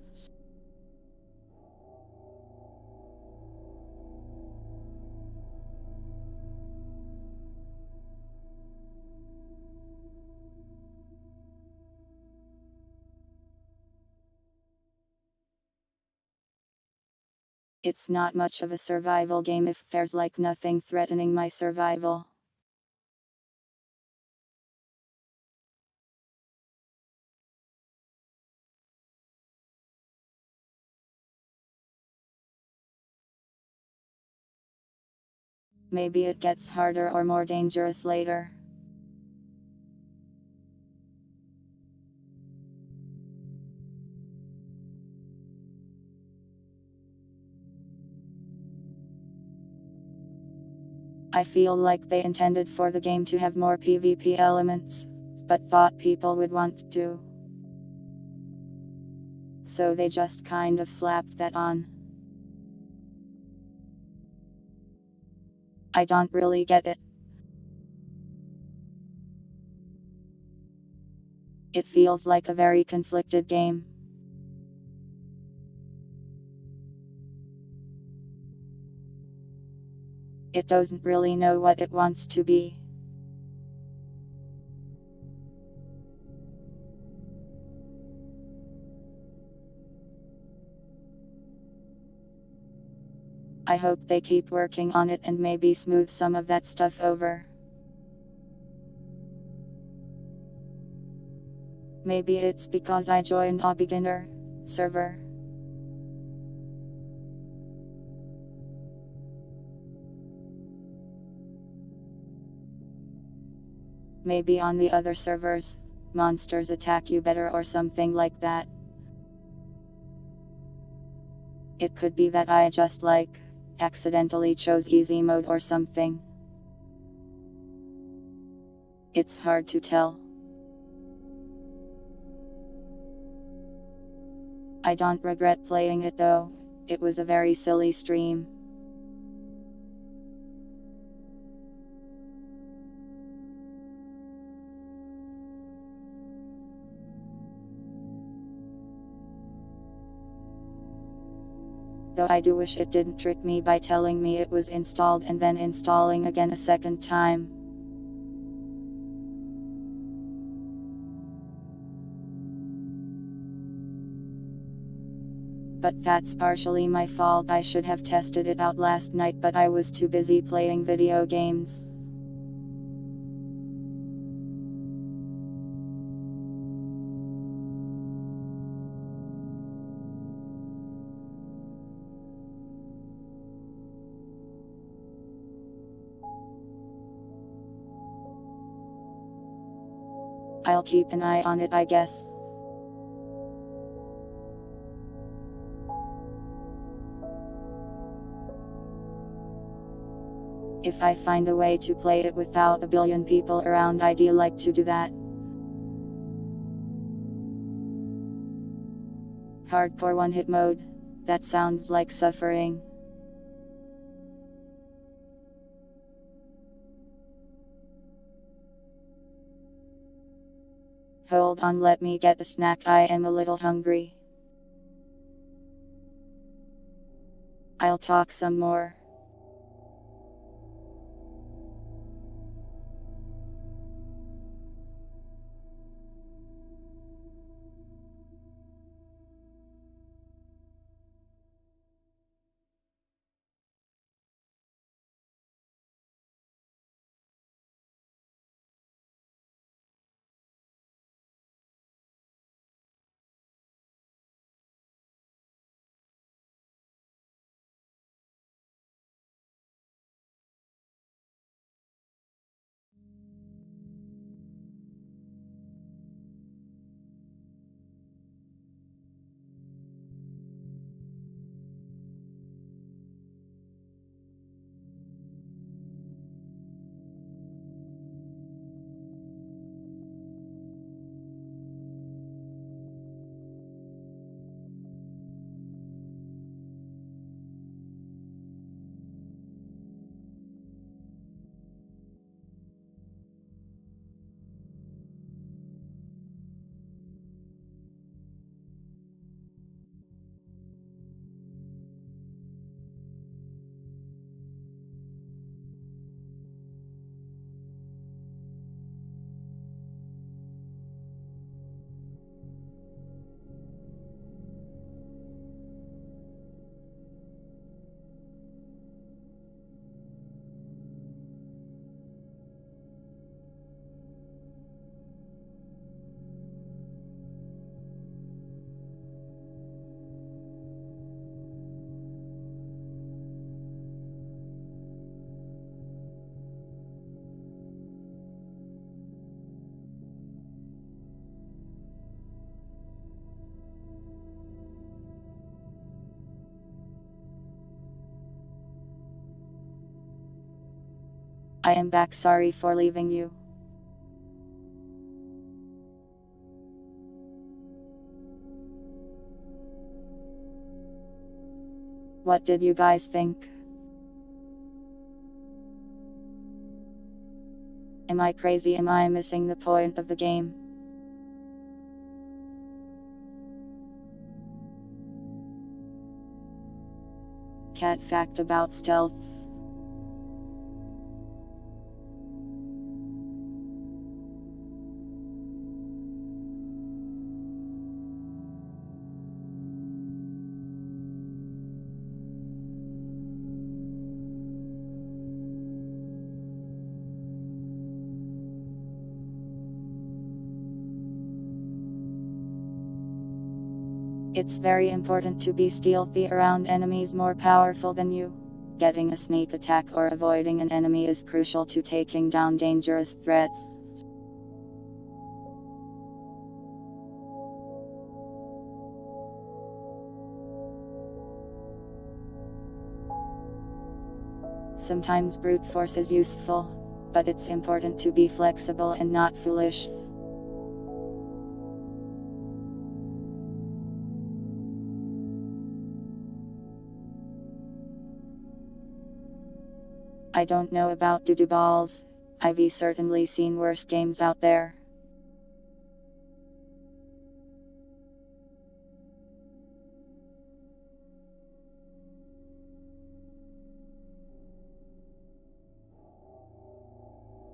It's not much of a survival game if there's like nothing threatening my survival. Maybe it gets harder or more dangerous later. I feel like they intended for the game to have more PvP elements, but thought people would want to. So they just kind of slapped that on. I don't really get it. It feels like a very conflicted game. It doesn't really know what it wants to be. I hope they keep working on it and maybe smooth some of that stuff over. Maybe it's because I joined a beginner server. Maybe on the other servers, monsters attack you better or something like that. It could be that I just accidentally chose easy mode or something. It's hard to tell. I don't regret playing it though, it was a very silly stream. Though I do wish it didn't trick me by telling me it was installed and then installing again a second time. But that's partially my fault. I should have tested it out last night, but I was too busy playing video games. I'll keep an eye on it, I guess. If I find a way to play it without a billion people around, I'd like to do that. Hardcore one-hit mode. That sounds like suffering. Hold on, let me get a snack, I am a little hungry. I'll talk some more. I am back, sorry for leaving you. What did you guys think? Am I crazy? Am I missing the point of the game? Cat fact about stealth. It's very important to be stealthy around enemies more powerful than you. Getting a sneak attack or avoiding an enemy is crucial to taking down dangerous threats. Sometimes brute force is useful, but it's important to be flexible and not foolish. I don't know about doo-doo balls. I've certainly seen worse games out there.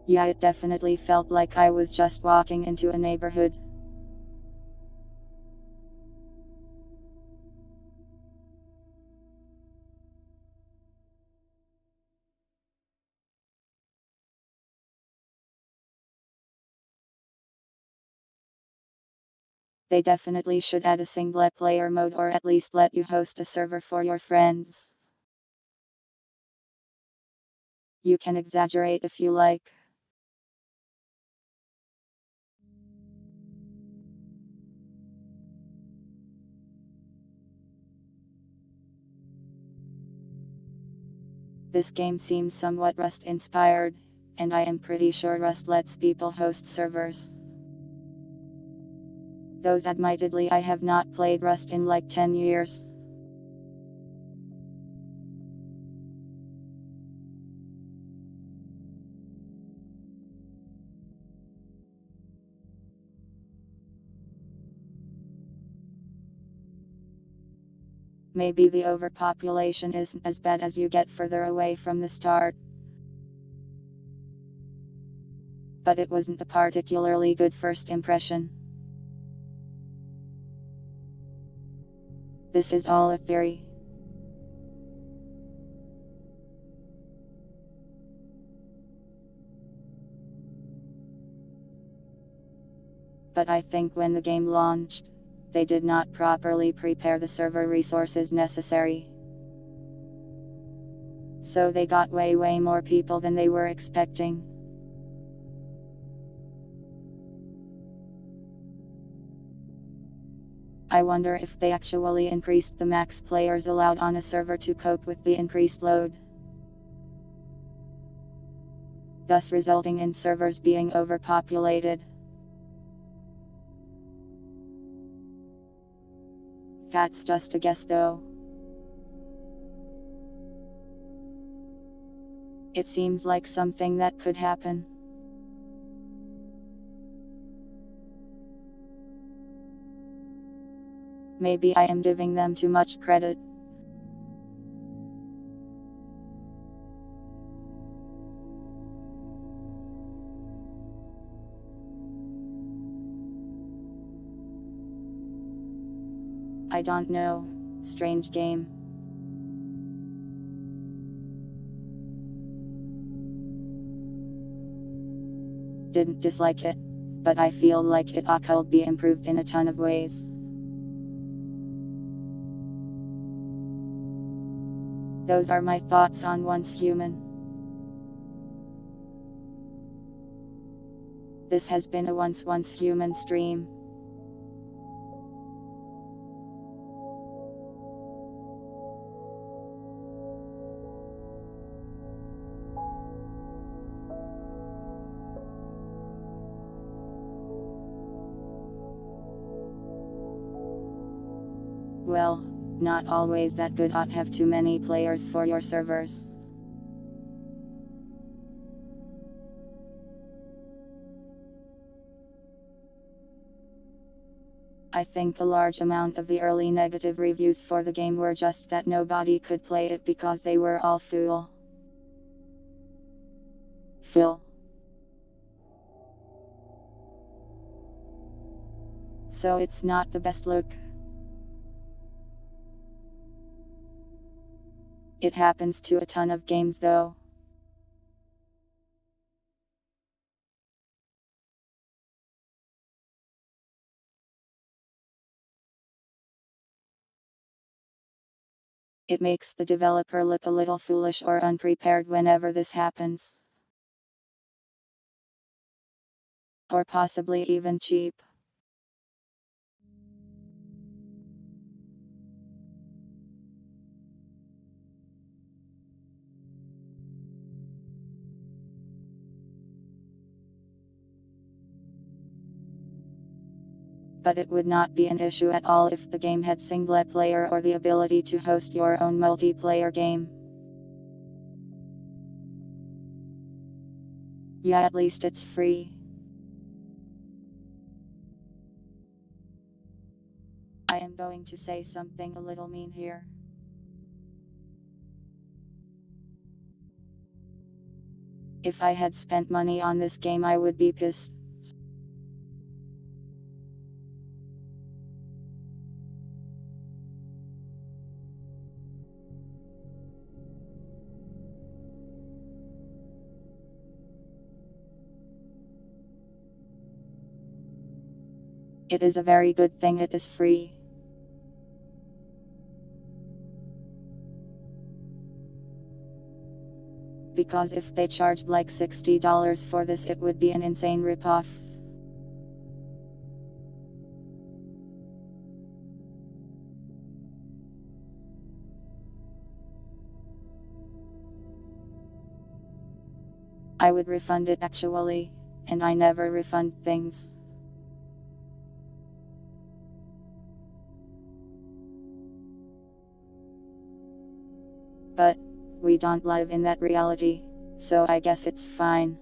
Yeah, it definitely felt like I was just walking into a neighborhood. They definitely should add a single player mode or at least let you host a server for your friends. You can exaggerate if you like. This game seems somewhat Rust inspired, and I am pretty sure Rust lets people host servers. Though admittedly I have not played Rust in like 10 years. Maybe the overpopulation isn't as bad as you get further away from the start. But it wasn't a particularly good first impression. This is all a theory. But I think when the game launched, they did not properly prepare the server resources necessary. So they got way more people than they were expecting. I wonder if they actually increased the max players allowed on a server to cope with the increased load, thus resulting in servers being overpopulated. That's just a guess though. It seems like something that could happen. Maybe I am giving them too much credit. I don't know. Strange game. Didn't dislike it, but I feel like it could be improved in a ton of ways. Those are my thoughts on Once Human. This has been a Once Human stream. Well, not always that good. Have too many players for your servers. I think a large amount of the early negative reviews for the game were just that nobody could play it because they were all full. So it's not the best look. It happens to a ton of games though. It makes the developer look a little foolish or unprepared whenever this happens. Or possibly even cheap. But it would not be an issue at all if the game had single player or the ability to host your own multiplayer game. Yeah, at least it's free. I am going to say something a little mean here. If I had spent money on this game, I would be pissed. It is a very good thing it is free. Because if they charged like $60 for this, it would be an insane ripoff. I would refund it actually, and I never refund things. But we don't live in that reality, so I guess it's fine.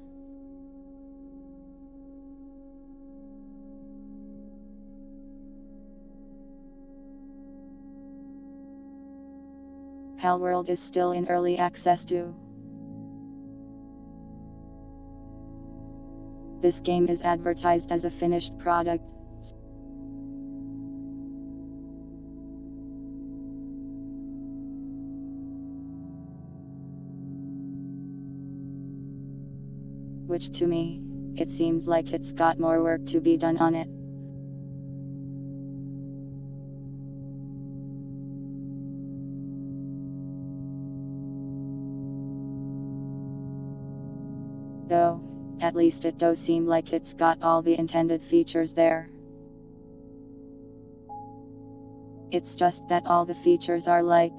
Palworld is still in early access too. This game is advertised as a finished product. Which to me, it seems like it's got more work to be done on it. Though, at least it does seem like it's got all the intended features there. It's just that all the features are like,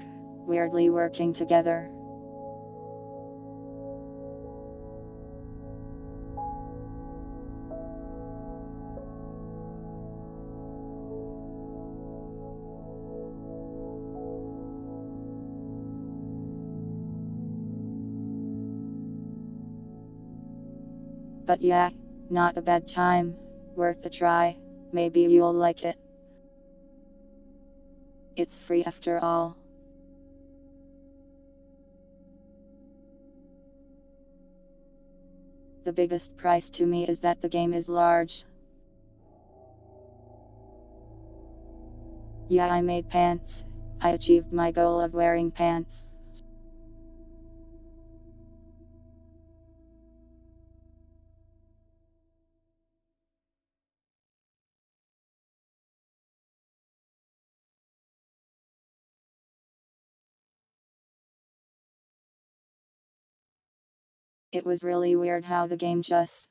weirdly working together. But yeah, not a bad time, worth a try, maybe you'll like it. It's free after all. The biggest price to me is that the game is large. Yeah, I made pants. I achieved my goal of wearing pants. It was really weird how the game just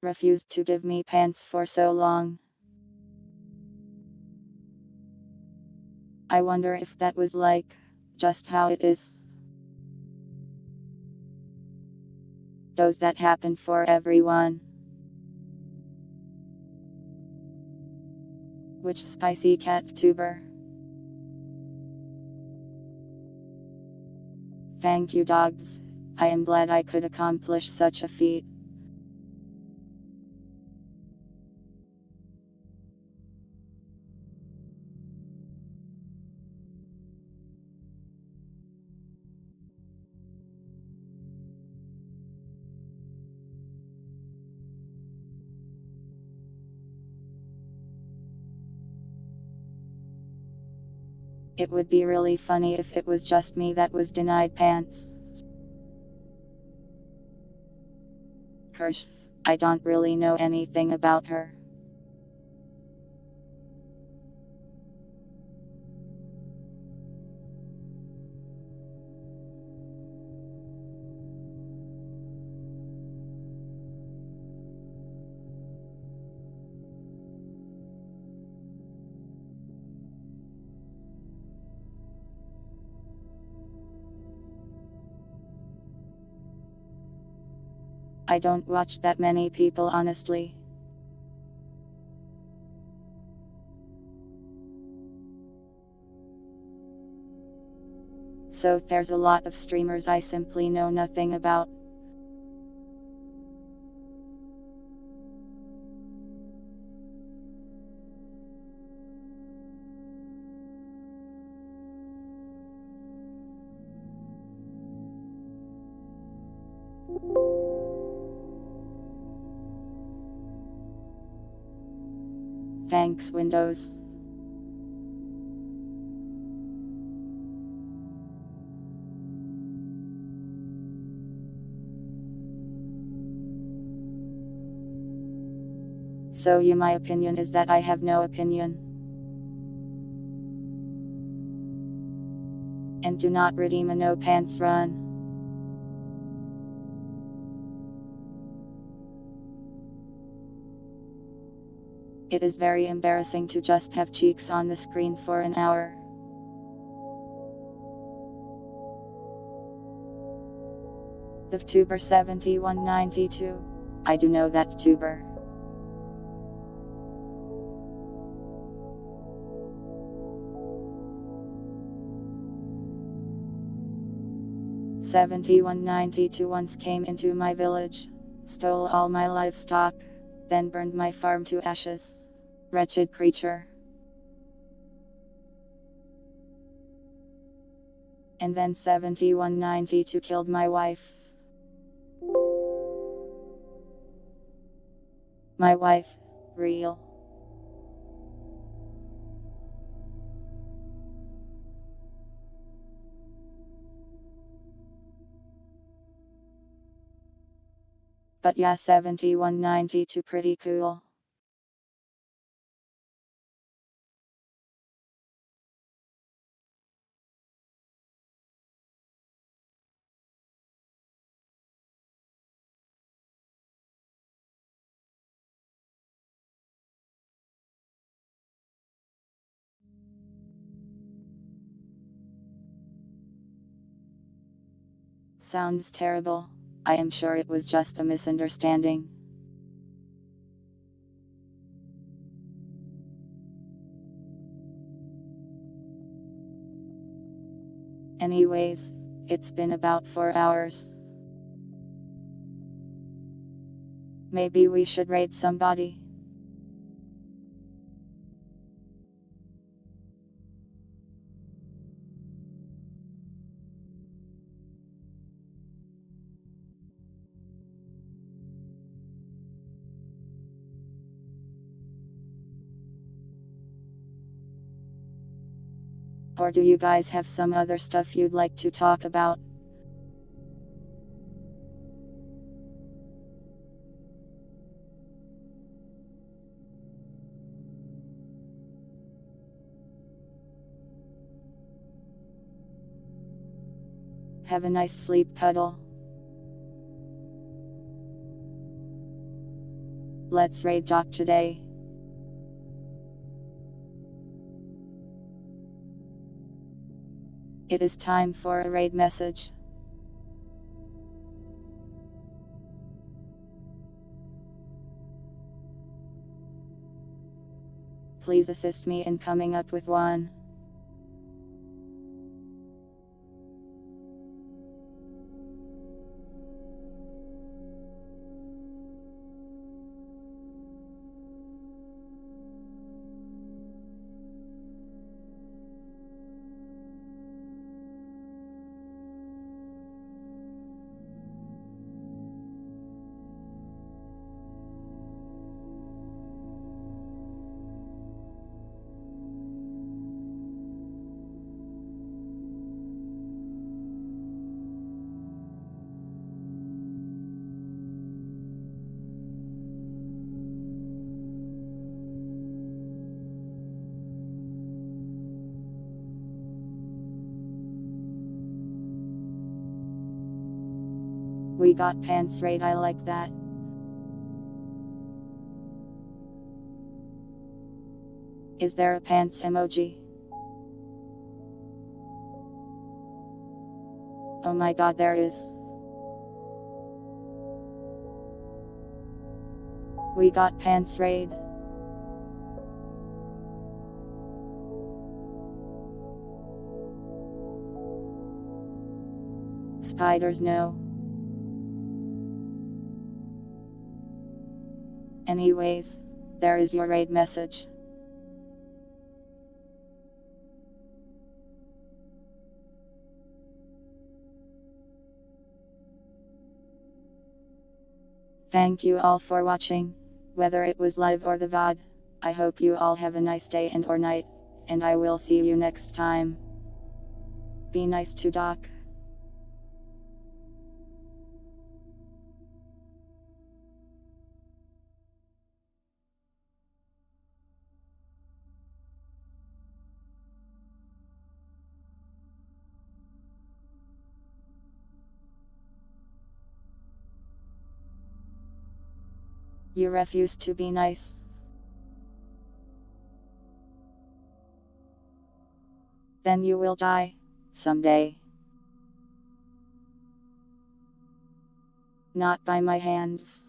refused to give me pants for so long. I wonder if that was like, just how it is. Does that happen for everyone? Which spicy cat tuber? Thank you, dogs. I am glad I could accomplish such a feat. It would be really funny if it was just me that was denied pants. Kirsch, I don't really know anything about her. I don't watch that many people honestly. So there's a lot of streamers I simply know nothing about. Thanks Windows. So my opinion is that I have no opinion. And do not redeem a no pants run. It is very embarrassing to just have cheeks on the screen for an hour. The VTuber 7192. I do know that VTuber. $71.92 once came into my village, stole all my livestock, then burned my farm to ashes. Wretched creature. And then 71.92 killed my wife. My wife, real. But yeah, 71.92 pretty cool. Sounds terrible. I am sure it was just a misunderstanding. Anyways, it's been about 4 hours. Maybe we should raid somebody. Or do you guys have some other stuff you'd like to talk about? Have a nice sleep, Puddle. Let's raid Doc today. It is time for a raid message. Please assist me in coming up with one. We got pants raid, I like that. Is there a pants emoji? Oh my god, there is. We got pants raid. Spiders no. Anyways, there is your raid message. Thank you all for watching, whether it was live or the VOD. I hope you all have a nice day and or night, and I will see you next time. Be nice to Doc. You refuse to be nice. Then you will die, someday. Not by my hands.